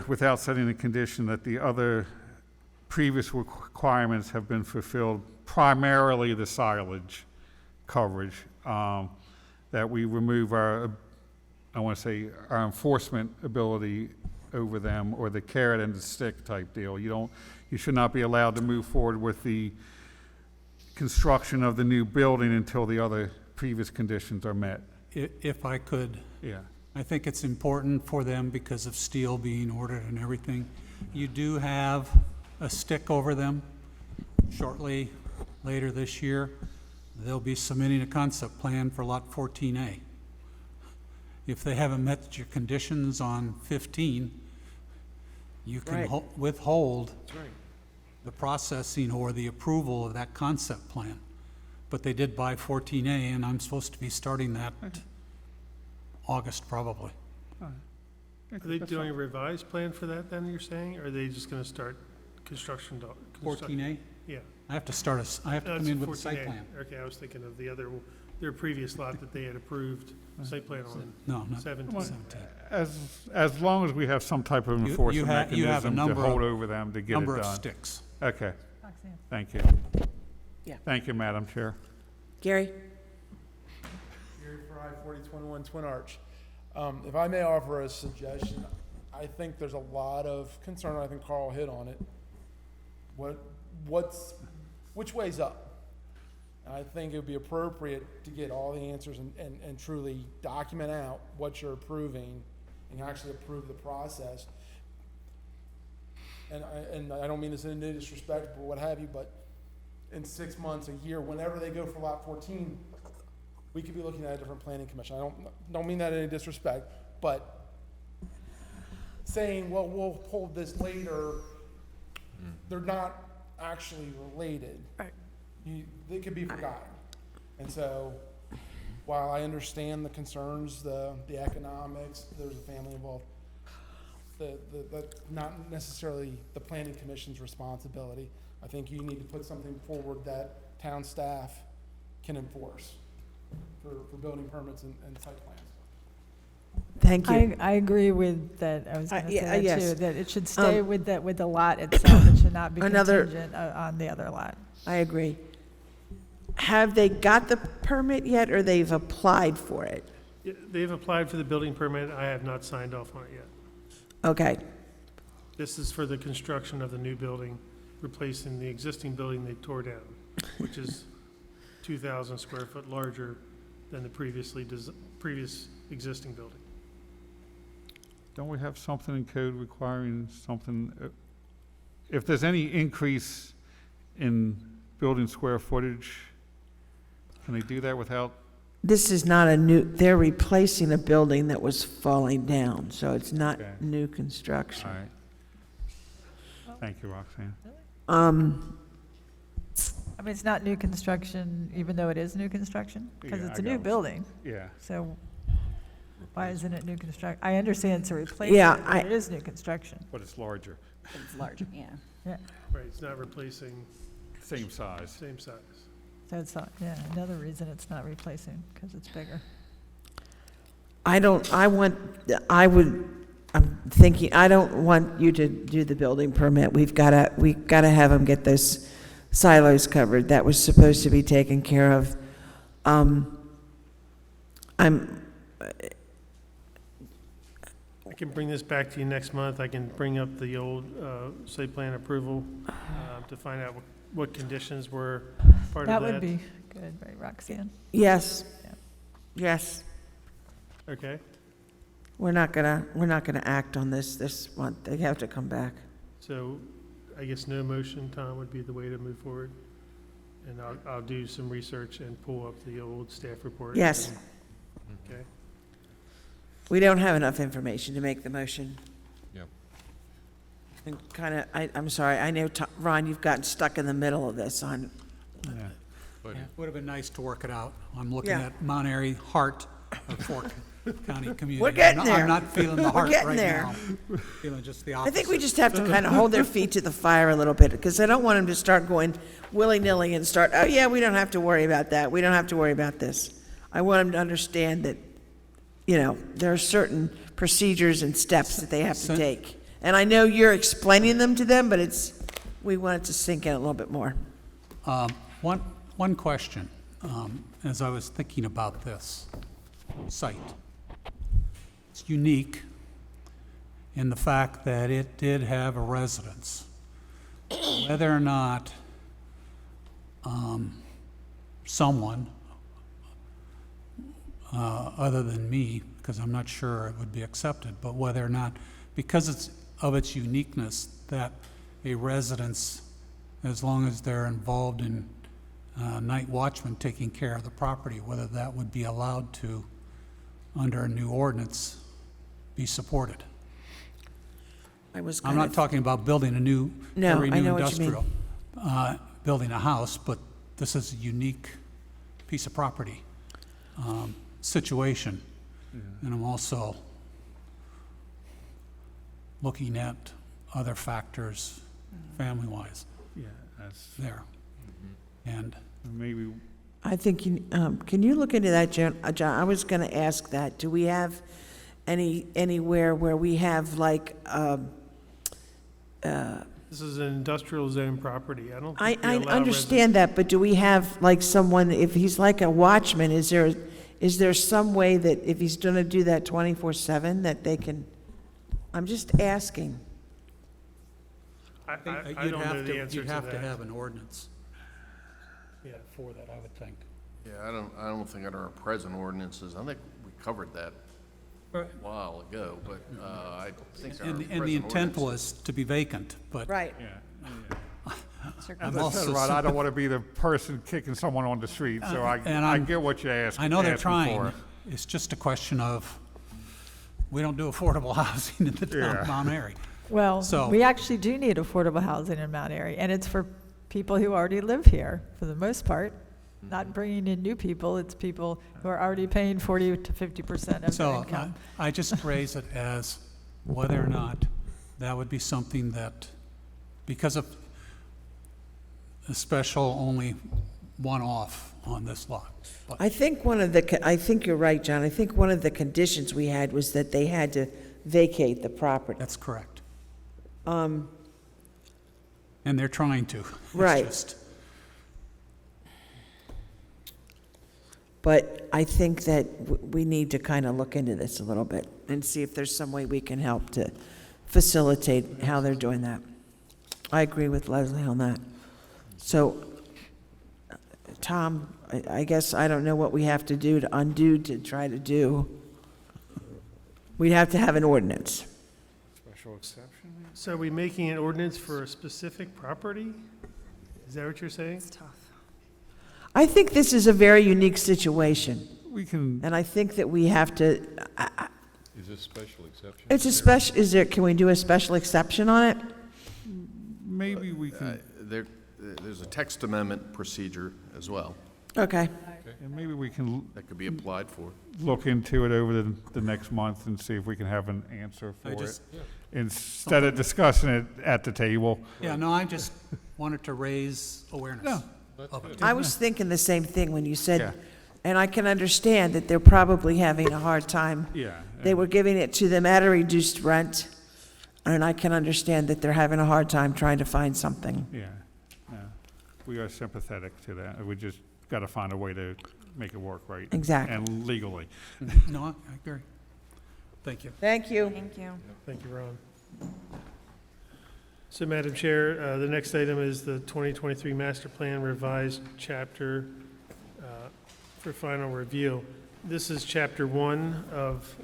without setting the condition that the other previous requirements have been fulfilled, primarily the silage coverage, that we remove our enforcement ability over them, or the carrot and the stick type deal. You should not be allowed to move forward with the construction of the new building until the other previous conditions are met. If I could, Yeah. I think it's important for them because of steel being ordered and everything. You do have a stick over them shortly later this year. They'll be submitting a concept plan for Lot 14A. If they haven't met your conditions on 15, you can Right. withhold That's right. the processing or the approval of that concept plan. But they did buy 14A, and I'm supposed to be starting that August probably. Are they doing a revised plan for that then, you're saying, or are they just gonna start construction? 14A? Yeah. I have to I have to come in with a site 14A. plan. Okay, I was thinking of their previous lot that they had approved site plan on. No, not 17. As long as we have some type of enforcement you have a mechanism to number hold of- over them to get it number done. of sticks. Okay. Thank you. Yeah. Thank you, Madam Chair. Gary? Here for I-4021 Twin Arch. If I may offer a suggestion, I think there's a lot of concern, I think Carl hit on it. Which way's up? And I think it would be appropriate to get all the answers and truly document out what you're approving and actually approve the process. And I don't mean this in any disrespect or what have you, but in 6 months, a year, whenever they go for lot 14, we could be looking at a different planning commission. I don't mean that in any disrespect, but saying, well, we'll hold this later, they're not actually related. Right. They could be forgotten. And so, while I understand the concerns, the economics, there's a family involved, that's not necessarily the planning commission's responsibility. I think you need to put something forward that town staff can enforce for building permits and site plans. Thank you. I agree with that. I was going to say that yes. too, that it should stay with the lot itself. It should not be Another- contingent on the other lot. I agree. Have they got the permit yet, or they've applied for it? Yeah, they've applied for the building permit. I have not signed off on it yet. Okay, This is for the construction of the new building, replacing the existing building they tore down, which is 2,000 square foot larger than the previous existing building. Don't we have something in code requiring something, if there's any increase in building square footage, can they do that without? this is not a new, they're replacing a building that was falling down, so it's not Okay. new construction. All right. Thank you, Roxanne. I mean, it's not new construction, even though it is new construction, because Yeah, it's I a new got it. building. Yeah. So why isn't it new construction? I understand it's a replacement, but it is new construction. But it's larger, It's larger, yeah. Yeah, Right, it's not replacing, same size. same size. so it's not, yeah, another reason it's not replacing, because it's bigger. I'm thinking, I don't want you to do the building permit. We've gotta have them get those silos covered. That was supposed to be taken care of. I can bring this back to you next month. I can bring up the old site plan approval to find out what conditions were part of That that. would be good, right, Roxanne? Yes, Yeah. yes. Okay, We're not gonna act on this month. They have to come back. so I guess no motion, Tom, would be the way to move forward. And I'll do some research and pull up the old staff report. Yes. Okay. We don't have enough information to make the motion. Yep. And I'm sorry, I know, Ron, you've gotten stuck in the middle of this on, Yeah. But Would have been nice to work it out. I'm looking Yeah. at Mount Airy, heart of Fork County community. We're getting I'm there. not feeling the We're heart getting right there. now. Feeling just the I opposite. think we just have to kind of hold their feet to the fire a little bit, because I don't want them to start going willy-nilly and start, oh, yeah, we don't have to worry about that, we don't have to worry about this. I want them to understand that, there are certain procedures and steps that they have to take. And I know you're explaining them to them, but we want it to sink in a little bit more. One question, as I was thinking about this site. It's unique in the fact that it did have a residence. Whether or not someone, other than me, because I'm not sure it would be accepted, but whether or not, because of its uniqueness, that a residence, as long as they're involved in night watchman taking care of the property, whether that would be allowed to, under a new ordinance, be supported. I'm not talking about building a new, No, every I new know what you mean. industrial, building a house, but this is a unique piece of property situation. And I'm also looking at other factors, family-wise, Yeah, that's, there. And maybe, I think, can you look into that, John? I was going to ask that. Do we have anywhere where we have like, This is an industrial zone property. I don't I think we allow understand that, but do we have like someone, if he's like a watchman, is there some way that if he's going to do that 24/7 that they can, I'm just asking. I I think don't know the answer you'd to have to that. have an ordinance. yeah, for that, I would think. Yeah, I don't think under our present ordinances, I think we covered that a while ago, but, I think our And present the intent ordinances- was to be vacant, but Right. I'm As I also said, Rod, I don't want to be the person kicking someone on the street, so and I I'm- get what you're asking. I know they're asking trying. for. It's just a question of, we don't do affordable housing in the town Yeah. of Mount Airy. Well, So- we actually do need affordable housing in Mount Airy, and it's for people who already live here, for the most part. Not bringing in new people, it's people who are already paying 40 to 50% of their So income. I just raise it as whether or not that would be something that, because of a special only one-off on this lot. But I think I think you're right, John. I think one of the conditions we had was that they had to vacate the property. that's correct. Um, And they're trying to. It's Right. just- But I think that we need to kind of look into this a little bit and see if there's some way we can help to facilitate how they're doing that. I agree with Leslie on that. So, Tom, I guess I don't know what we have to do to undo to try to do. We'd have to have an ordinance. Special exception? So are we making an ordinance for a specific property? Is that what you're saying? It's tough. I think this is a very unique situation, We can, and I think that we have to, Is this special exception? it's a special, can we do a special exception on it? maybe we can, There's a text amendment procedure as well Okay. and maybe we can that could be applied for. look into it over the next month and see if we can have an answer I for it. just- Instead of discussing it at the table. Yeah, no, I just wanted to raise awareness No. of it. I was thinking the same thing when you Yeah. said, and I can understand that they're probably having a hard time. Yeah. They were giving it to them at a reduced rent, and I can understand that they're having a hard time trying to find something. Yeah, yeah. We are sympathetic to that. We just got to find a way to make it work right. Exactly. And legally. No, I agree. Thank you. Thank you. Thank you. Thank you, Ron. So, Madam Chair, the next item is the 2023 Master Plan Revised Chapter for final review. This is Chapter 1 of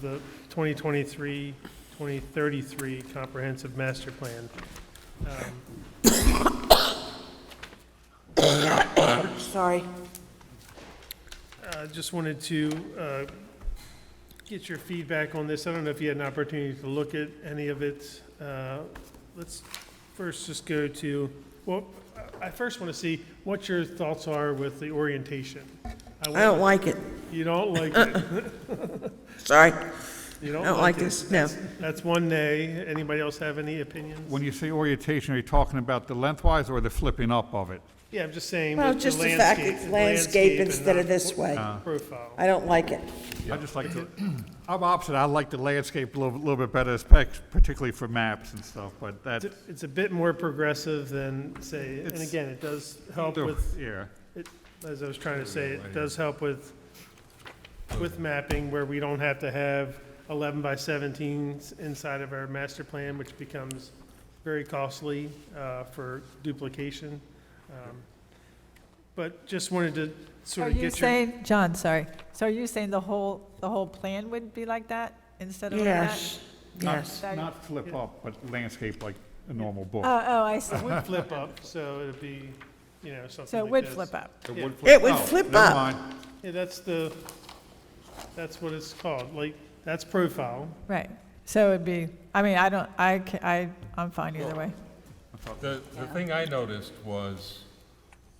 the 2023-2033 Comprehensive Master Plan. Sorry. Just wanted to get your feedback on this. I don't know if you had an opportunity to look at any of it. Let's first just go to, well, I first want to see what your thoughts are with the orientation. I don't like it. You don't like it? Sorry. You I don't like it? this, no. That's one nay. Anybody else have any opinions? When you say orientation, are you talking about the lengthwise or the flipping up of it? Yeah, I'm just saying Well, with the just the fact it's landscape and instead of not this way. Profile. I don't like it. I just like the, I'm opposite. I like the landscape a little bit better, particularly for maps and stuff, but that's. It's a bit more progressive than, say, and It's- again, it does help with, Yeah. as I was trying to say, it does help with mapping where we don't have to have 11 by 17s inside of our master plan, which becomes very costly for duplication. But just wanted to Are sort of you get your. saying, John, sorry, so are you saying the whole plan would be like that instead of like that? Yes, yes. That- Not flip up, but landscape like a normal book. Oh, I see. It would flip up, so it'd be, something So it like would this. flip up. Yeah. It would oh, flip never up. mind. Yeah, that's what it's called, like, that's profile. Right. So it'd be, I'm fine either way. The thing I noticed was,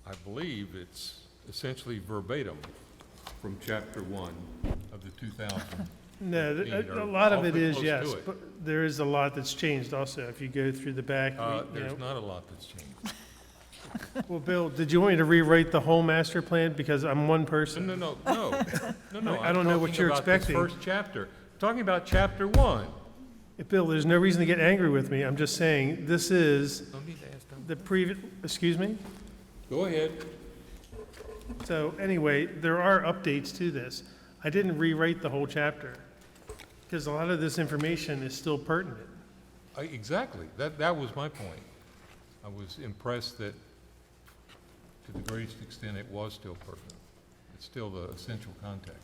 I believe it's essentially verbatim from chapter 1 of the 2000. No, Or a lot of it awfully is, close yes, to it. but there is a lot that's changed also. If you go through the back, There's not a lot that's changed. Well, Bill, did you want me to rewrite the whole master plan? Because I'm one person. No. I don't know what you're expecting. I'm talking about this first chapter. I'm talking about chapter 1. Bill, there's no reason to get angry with me. I'm just saying, this is No need to ask them. the previous, excuse me? Go ahead. So anyway, there are updates to this. I didn't rewrite the whole chapter because a lot of this information is still pertinent. Exactly. That was my point. I was impressed that to the greatest extent, it was still pertinent. It's still the essential context.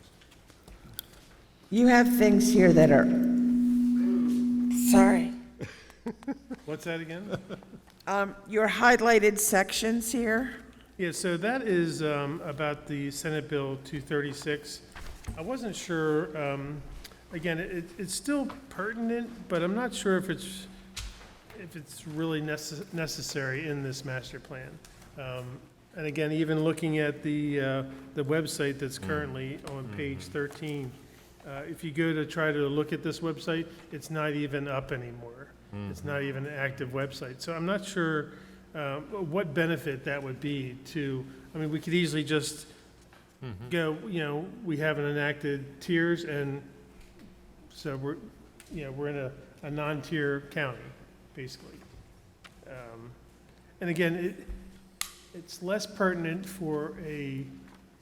You have things here that are, sorry, What's that again? your highlighted sections here. Yeah, so that is about the Senate Bill 236. I wasn't sure, again, it's still pertinent, but I'm not sure if it's really necessary in this master plan. And again, even looking at the website that's currently on page 13, if you go to try to look at this website, it's not even up anymore. It's not even an active website. So I'm not sure what benefit that would be to, I mean, we could easily just go, we haven't enacted tiers, and so we're in a non-tier county, basically. And again, it's less pertinent for a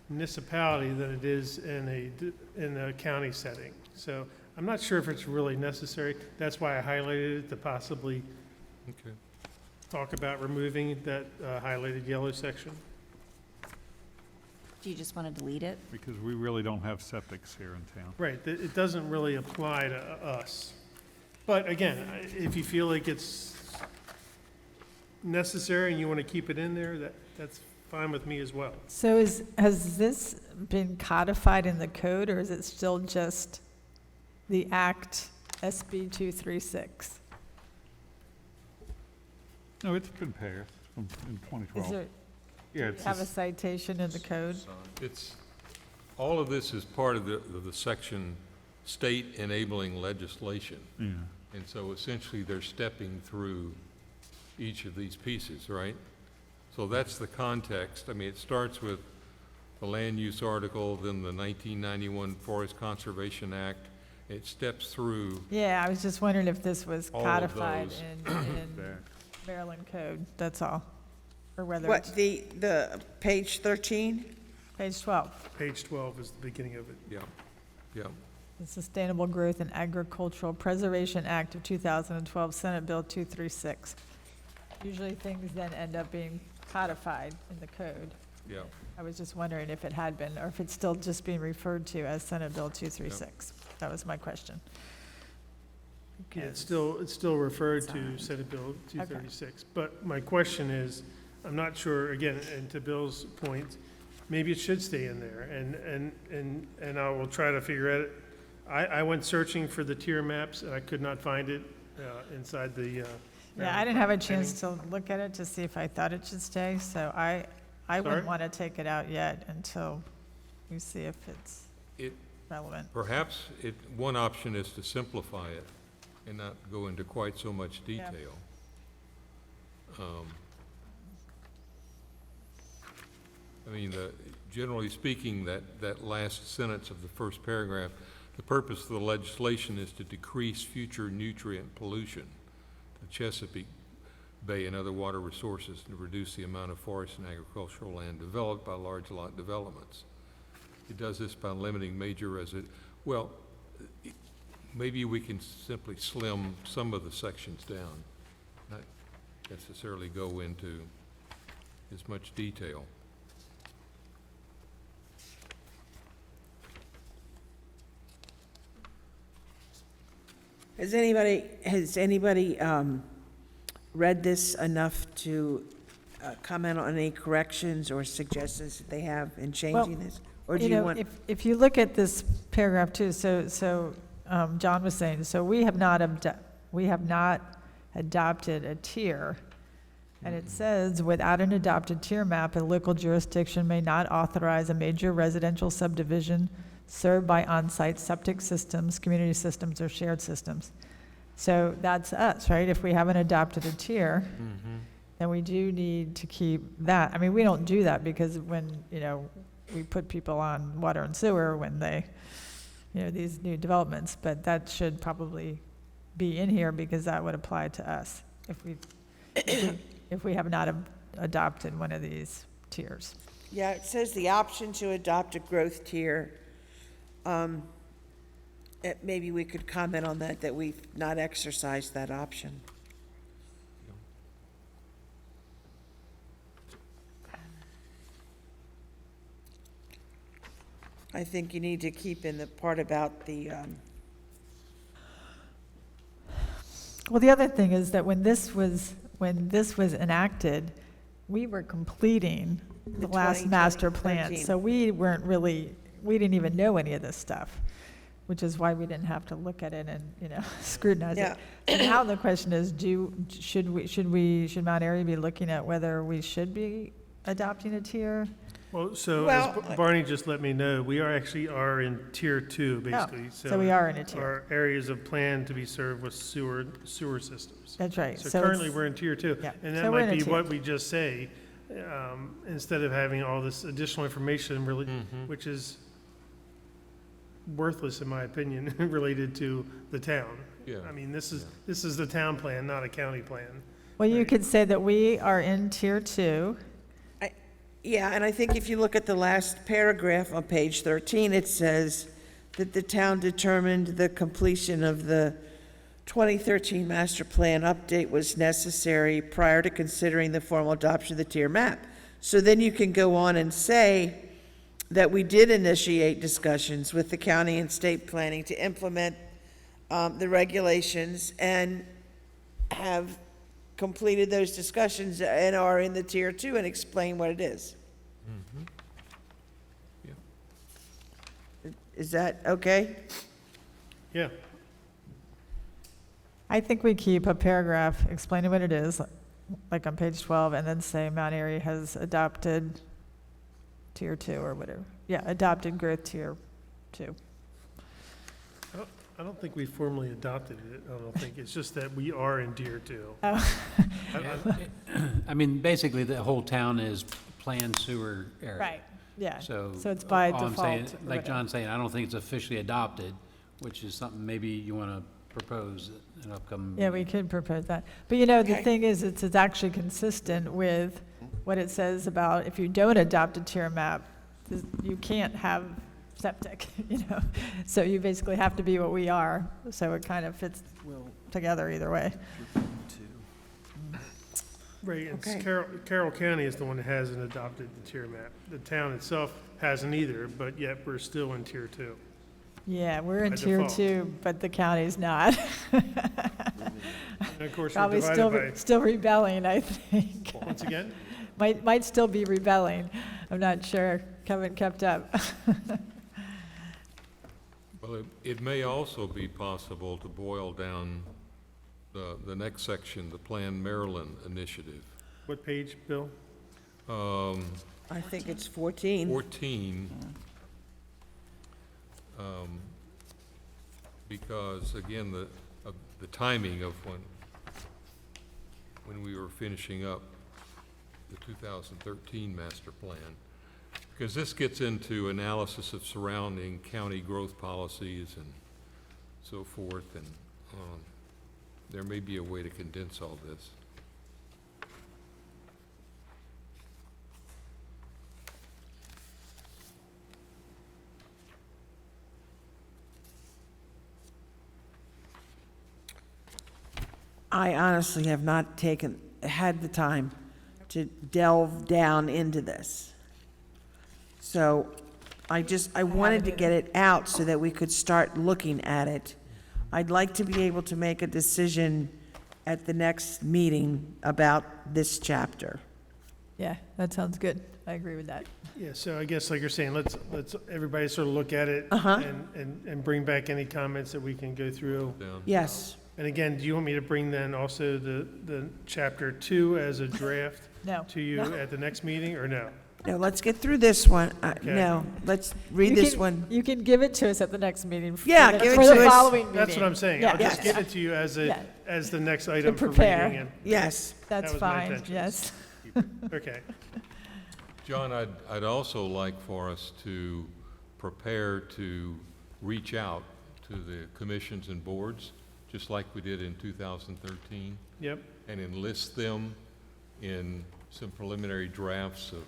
municipality than it is in a county setting. So I'm not sure if it's really necessary. That's why I highlighted it, to possibly talk about removing that highlighted yellow section. Do you just want to delete it? Because we really don't have septics here in town. Right, it doesn't really apply to us. But again, if you feel like it's necessary and you want to keep it in there, that's fine with me as well. So has this been codified in the code, or is it still just the Act SB 236? No, it's been passed in 2012. Is there, Yeah, do it's you have a just- citation in the code? It's, all of this is part of the section state enabling legislation. Yeah. And so essentially, they're stepping through each of these pieces, right? So that's the context. I mean, it starts with the land use article, then the 1991 Forest Conservation Act. It steps through. Yeah, I was just wondering if this was All of codified those. in Maryland code, that's all. Or whether What, it's the page 13? page 12. Page 12 is the beginning of it. Yeah, yeah. The Sustainable Growth and Agricultural Preservation Act of 2012, Senate Bill 236. Usually things then end up being codified in the code. Yeah. I was just wondering if it had been, or if it's still just being referred to as Senate Bill 236. That was my question. Yeah, it's still referred to Senate Bill 236. But my question is, I'm not sure, again, and to Bill's point, maybe it should stay in there, and I will try to figure out. I went searching for the tier maps, and I could not find it inside the. Yeah, I didn't have a chance to look at it to see if I thought it should stay, so I Sorry? wouldn't want to take it out yet until we see if it's relevant. Perhaps one option is to simplify it and not go into quite so much Yeah. detail. I mean, generally speaking, that last sentence of the first paragraph, the purpose of the legislation is to decrease future nutrient pollution to Chesapeake Bay and other water resources, and to reduce the amount of forest and agricultural land developed by large lot developments. It does this by limiting major maybe we can simply slim some of the sections down, not necessarily go into as much detail. Has anybody read this enough to comment on any corrections or suggestions that they have in changing this? Or do you want? If you look at this paragraph too, so John was saying, so we have not adopted a tier. And it says, without an adopted tier map, a local jurisdiction may not authorize a major residential subdivision served by on-site septic systems, community systems, or shared systems. So that's us, right? If we haven't adopted a tier, then we do need to keep that. I mean, we don't do that because when, we put people on water and sewer when they, these new developments, but that should probably be in here because that would apply to us if we have not adopted one of these tiers. Yeah, it says the option to adopt a growth tier. Maybe we could comment on that we've not exercised that option. I think you need to keep in the part about the, Well, the other thing is that when this was enacted, we were completing the last master plan. 13. So we didn't even know any of this stuff, which is why we didn't have to look at it and, scrutinize Yeah. it. So now the question is, should Mount Airy be looking at whether we should be adopting a tier? Well, so Well, as Barney just let me know, we are in tier 2, basically. so we are in a tier. Our areas of plan to be served with sewer systems. That's right. So So currently, it's- we're in tier 2. Yeah. And So that we're in might a be tier. what we just say, instead of having all this additional information, really, which is worthless, in my opinion, related to the town. Yeah. I mean, this is the town plan, not a county plan. Well, you Right. could say that we are in tier 2. yeah, and I think if you look at the last paragraph on page 13, it says that the town determined the completion of the 2013 master plan update was necessary prior to considering the formal adoption of the tier map. So then you can go on and say that we did initiate discussions with the county and state planning to implement the regulations and have completed those discussions and are in the tier 2 and explain what it is. Yeah. Is that okay? Yeah. I think we keep a paragraph explaining what it is, like on page 12, and then say Mount Airy has adopted tier 2 or whatever. Yeah, adopted growth tier 2. I don't think we formally adopted it. I don't think. It's just that we are in tier 2. Oh. I mean, basically, the whole town is planned sewer area. Right, yeah. So. So it's by all I'm default saying, or like whatever. John's saying, I don't think it's officially adopted, which is something maybe you want to propose at an upcoming. Yeah, we meeting. could propose that. But the Okay. thing is, it's actually consistent with what it says about if you don't adopt a tier map, you can't have septic, So you basically have to be what we are, so it kind of fits together either way. Right, and Okay. Carroll County is the one that hasn't adopted the tier map. The town itself hasn't either, but yet we're still in tier 2. Yeah, we're in By tier default. 2, but the county's not. And of course, we're Probably divided by, still rebelling, I think. once again, Might still be rebelling. I'm not sure. Haven't kept up. Well, it may also be possible to boil down the next section, the Plan Maryland Initiative. what page, Bill? I think it's 14. 14, because again, the timing of when we were finishing up the 2013 master plan, because this gets into analysis of surrounding county growth policies and so forth, and there may be a way to condense all this. I honestly have not had the time to delve down into this. So I wanted to get it out so that we could start looking at it. I'd like to be able to make a decision at the next meeting about this chapter. Yeah, that sounds good. I agree with that. Yeah, so I guess like you're saying, let's everybody sort of look at it and bring back any comments that we can go through. Down. Yes. And again, do you want me to bring then also the chapter 2 as a draft No. to you at the next meeting, or no? No, let's get through this one. Okay. No, let's read this one. You can give it to us at the next meeting. Yeah, for give it for to the us. following meeting. That's what I'm saying. Yeah. I'll just Yes. give it to you as Yeah. as the next item for prepare. reading. And Yes. That's that was my fine, intention. yes. Okay. John, I'd also like for us to prepare to reach out to the commissions and boards, just like we did in 2013, Yep. and enlist them in some preliminary drafts of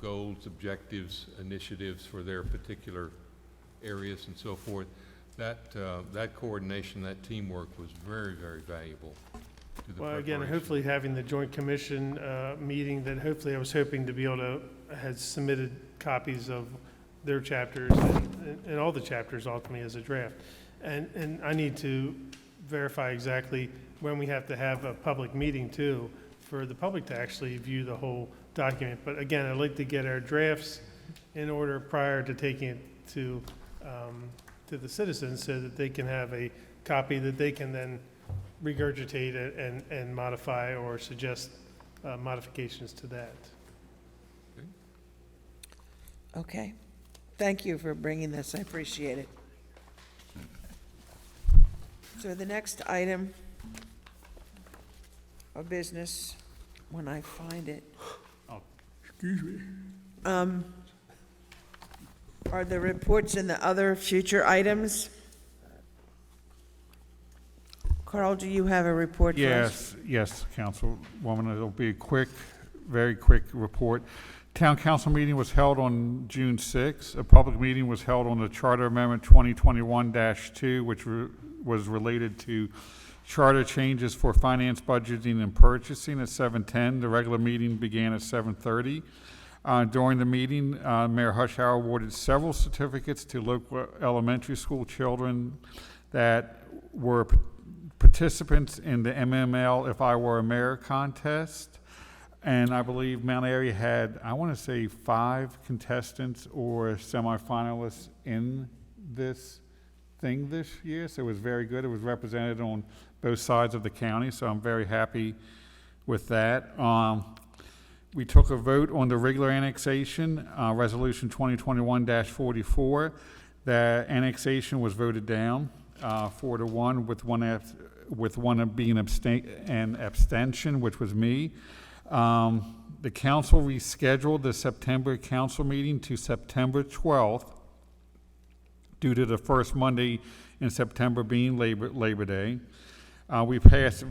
goals, objectives, initiatives for their particular areas and so forth. That coordination, that teamwork was very, very valuable to the Well, again, preparation. hopefully having the joint commission meeting that hopefully I was hoping to be able to, had submitted copies of their chapters and all the chapters ultimately as a draft. And I need to verify exactly when we have to have a public meeting too, for the public to actually view the whole document. But again, I'd like to get our drafts in order prior to taking it to the citizens so that they can have a copy that they can then regurgitate it and modify or suggest modifications to that. Okay. Thank you for bringing this. I appreciate it. So the next item of business, when I find it. Excuse me. Are the reports and the other future items? Carl, do you have a report for us? Yes, Councilwoman. It'll be a quick, very quick report. Town council meeting was held on June 6th. A public meeting was held on the Charter Amendment 2021-2, which was related to charter changes for finance, budgeting, and purchasing at 7:10. The regular meeting began at 7:30. During the meeting, Mayor Hushhour awarded several certificates to local elementary school children that were participants in the MML If I Were a Mayor contest. And I believe Mount Airy had, I want to say, 5 contestants or semifinalists in this thing this year. So it was very good. It was represented on both sides of the county, so I'm very happy with that. We took a vote on the regular annexation, Resolution 2021-44. The annexation was voted down 4-1 with one being an abstention, which was me. The council rescheduled the September council meeting to September 12th due to the first Monday in September being Labor Day. We passed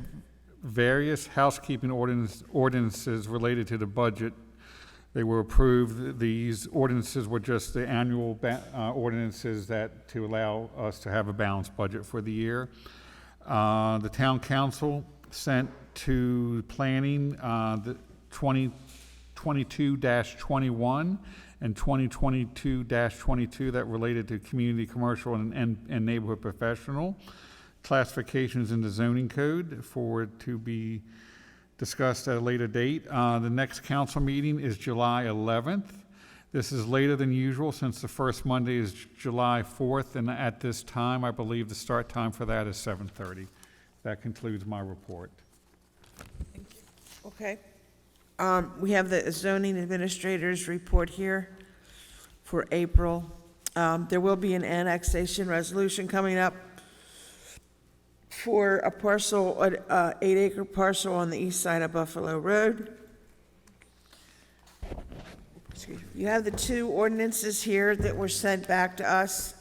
various housekeeping ordinances related to the budget. They were approved. These ordinances were just the annual ordinances that to allow us to have a balanced budget for the year. The town council sent to planning the 2022-21 and 2022-22 that related to community, commercial, and neighborhood professional classifications in the zoning code to be discussed at a later date. The next council meeting is July 11th. This is later than usual since the first Monday is July 4th, and at this time, I believe the start time for that is 7:30. That concludes my report. Okay. We have the zoning administrator's report here for April. There will be an annexation resolution coming up for a parcel, 8-acre parcel on the east side of Buffalo Road. Excuse me. You have the 2 ordinances here that were sent back to us.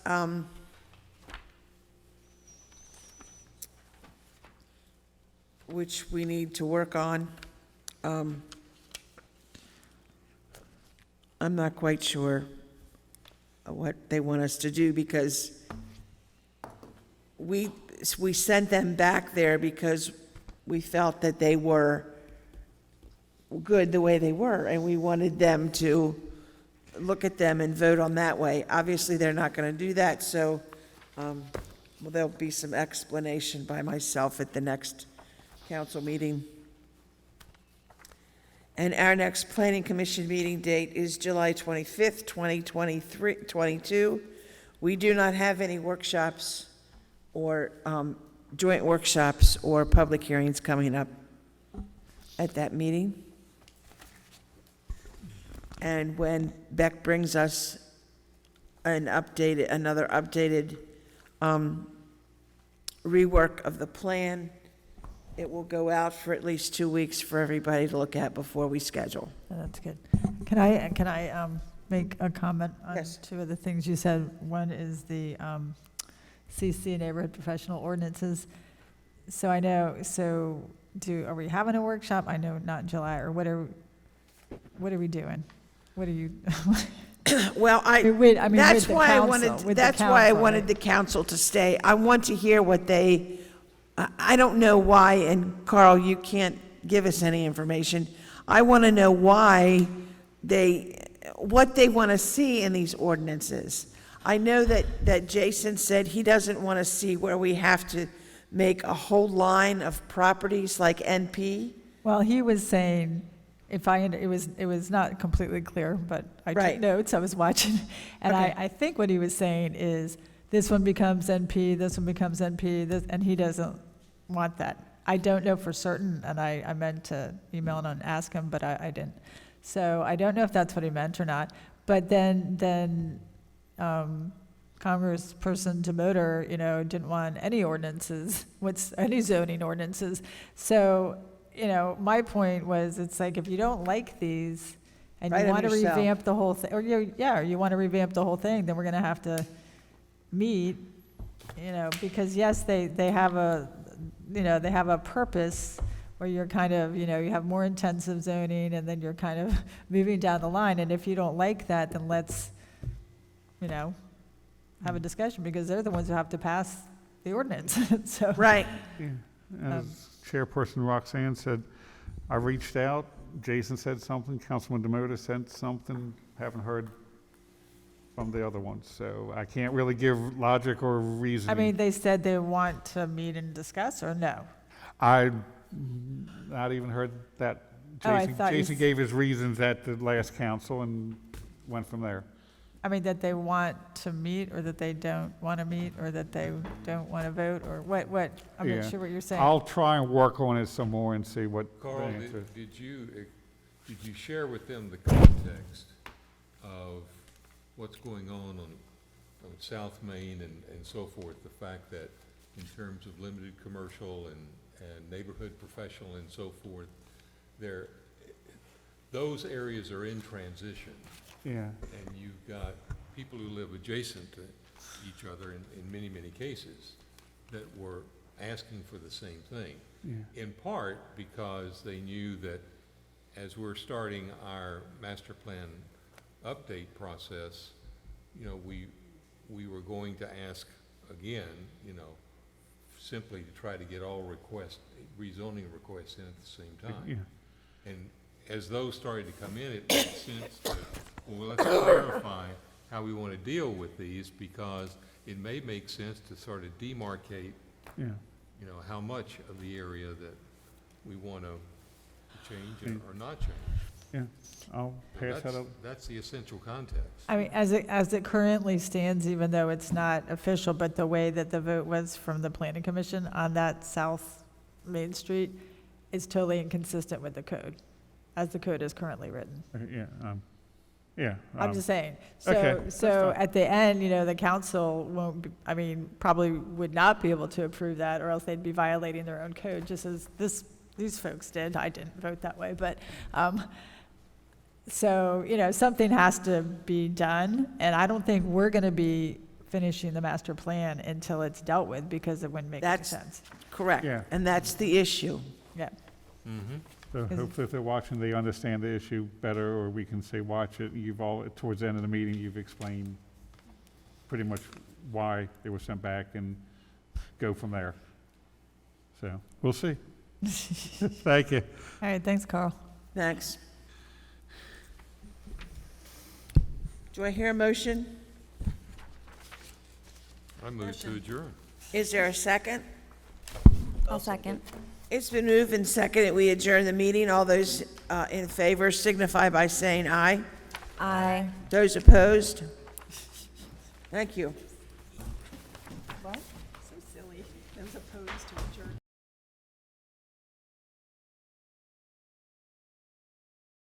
Which we need to work on. I'm not quite sure what they want us to do because we sent them back there because we felt that they were good the way they were, and we wanted them to look at them and vote on that way. Obviously, they're not going to do that, so there'll be some explanation by myself at the next council meeting. And our next planning commission meeting date is July 25th, 2022. We do not have any workshops or joint workshops or public hearings coming up at that meeting. And when Beck brings us another updated rework of the plan, it will go out for at least 2 weeks for everybody to look at before we schedule. That's good. Can I make a comment on Yes. 2 of the things you said? One is the CC neighborhood professional ordinances. So I know, are we having a workshop? I know not in July, or what are we doing? What are you? Well, that's why I wanted the council to stay. I want to hear what I don't know why, and Carl, you can't give us any information. I want to know why what they want to see in these ordinances. I know that Jason said he doesn't want to see where we have to make a whole line of properties like NP. Well, he was saying, it was not completely clear, but I Right. took notes, I was watching. And Okay. I think what he was saying is, this one becomes NP, this one becomes NP, and he doesn't want that. I don't know for certain, and I meant to email him and ask him, but I didn't. So I don't know if that's what he meant or not. But then Congressperson Demoter, didn't want any ordinances, any zoning ordinances. So, my point was, it's like, if you don't like these, and Write you 'em want to yourself. revamp the whole thing, or you want to revamp the whole thing, then we're going to have to meet, because yes, they have a purpose where you're kind of, you have more intensive zoning, and then you're kind of moving down the line, and if you don't like that, then let's, have a discussion, because they're the ones who have to pass the ordinance, so. Right. Yeah. As Chairperson Roxanne said, I reached out, Jason said something, Councilman Demoter said something, haven't heard from the other ones, so I can't really give logic or reasoning. I mean, they said they want to meet and discuss, or no? I not even heard that. Oh, I Jason, thought you Jason s- gave his reasons at the last council and went from there. I mean, that they want to meet, or that they don't want to meet, or that they don't want to vote, or what, I'm Yeah. not sure what you're saying. I'll try and work on it some more and see what the Carl, answer. did you share with them the context of what's going on South Main and so forth? The fact that in terms of limited commercial and neighborhood professional and so forth, those areas are in transition. Yeah. And you've got people who live adjacent to each other in many, many cases that were asking for the same thing. Yeah. In part because they knew that as we're starting our master plan update process, we were going to ask again, simply to try to get all rezoning requests in at the same time. Yeah. And as those started to come in, it made sense to, well, let's clarify how we want to deal with these, because it may make sense to sort of demarcate, Yeah. how much of the area that we want to change or not change. Yeah. I'll pass that up. That's the essential context. I mean, as it currently stands, even though it's not official, but the way that the vote was from the planning commission on that South Main Street is totally inconsistent with the code, as the code is currently written. Yeah. Yeah. I'm just saying. okay, that's So fine. at the end, the council won't, probably would not be able to approve that, or else they'd be violating their own code, just as these folks did. I didn't vote that way, but, so, something has to be done, and I don't think we're gonna be finishing the master plan until it's dealt with, because it wouldn't make any That's sense. correct. Yeah. And that's the issue. Yeah. Mm-hmm. So hopefully if they're watching, they understand the issue better, or we can say, watch it, towards the end of the meeting, you've explained pretty much why they were sent back, and go from there. So, we'll see. Thank you. All right, thanks, Carl. Thanks. Do I hear a motion? I move to adjourn. Is there a second? I'll second. It's been moved and seconded. We adjourn the meeting. All those in favor signify by saying aye. Aye. Those opposed? Thank you. What? So silly, as opposed to adjourn.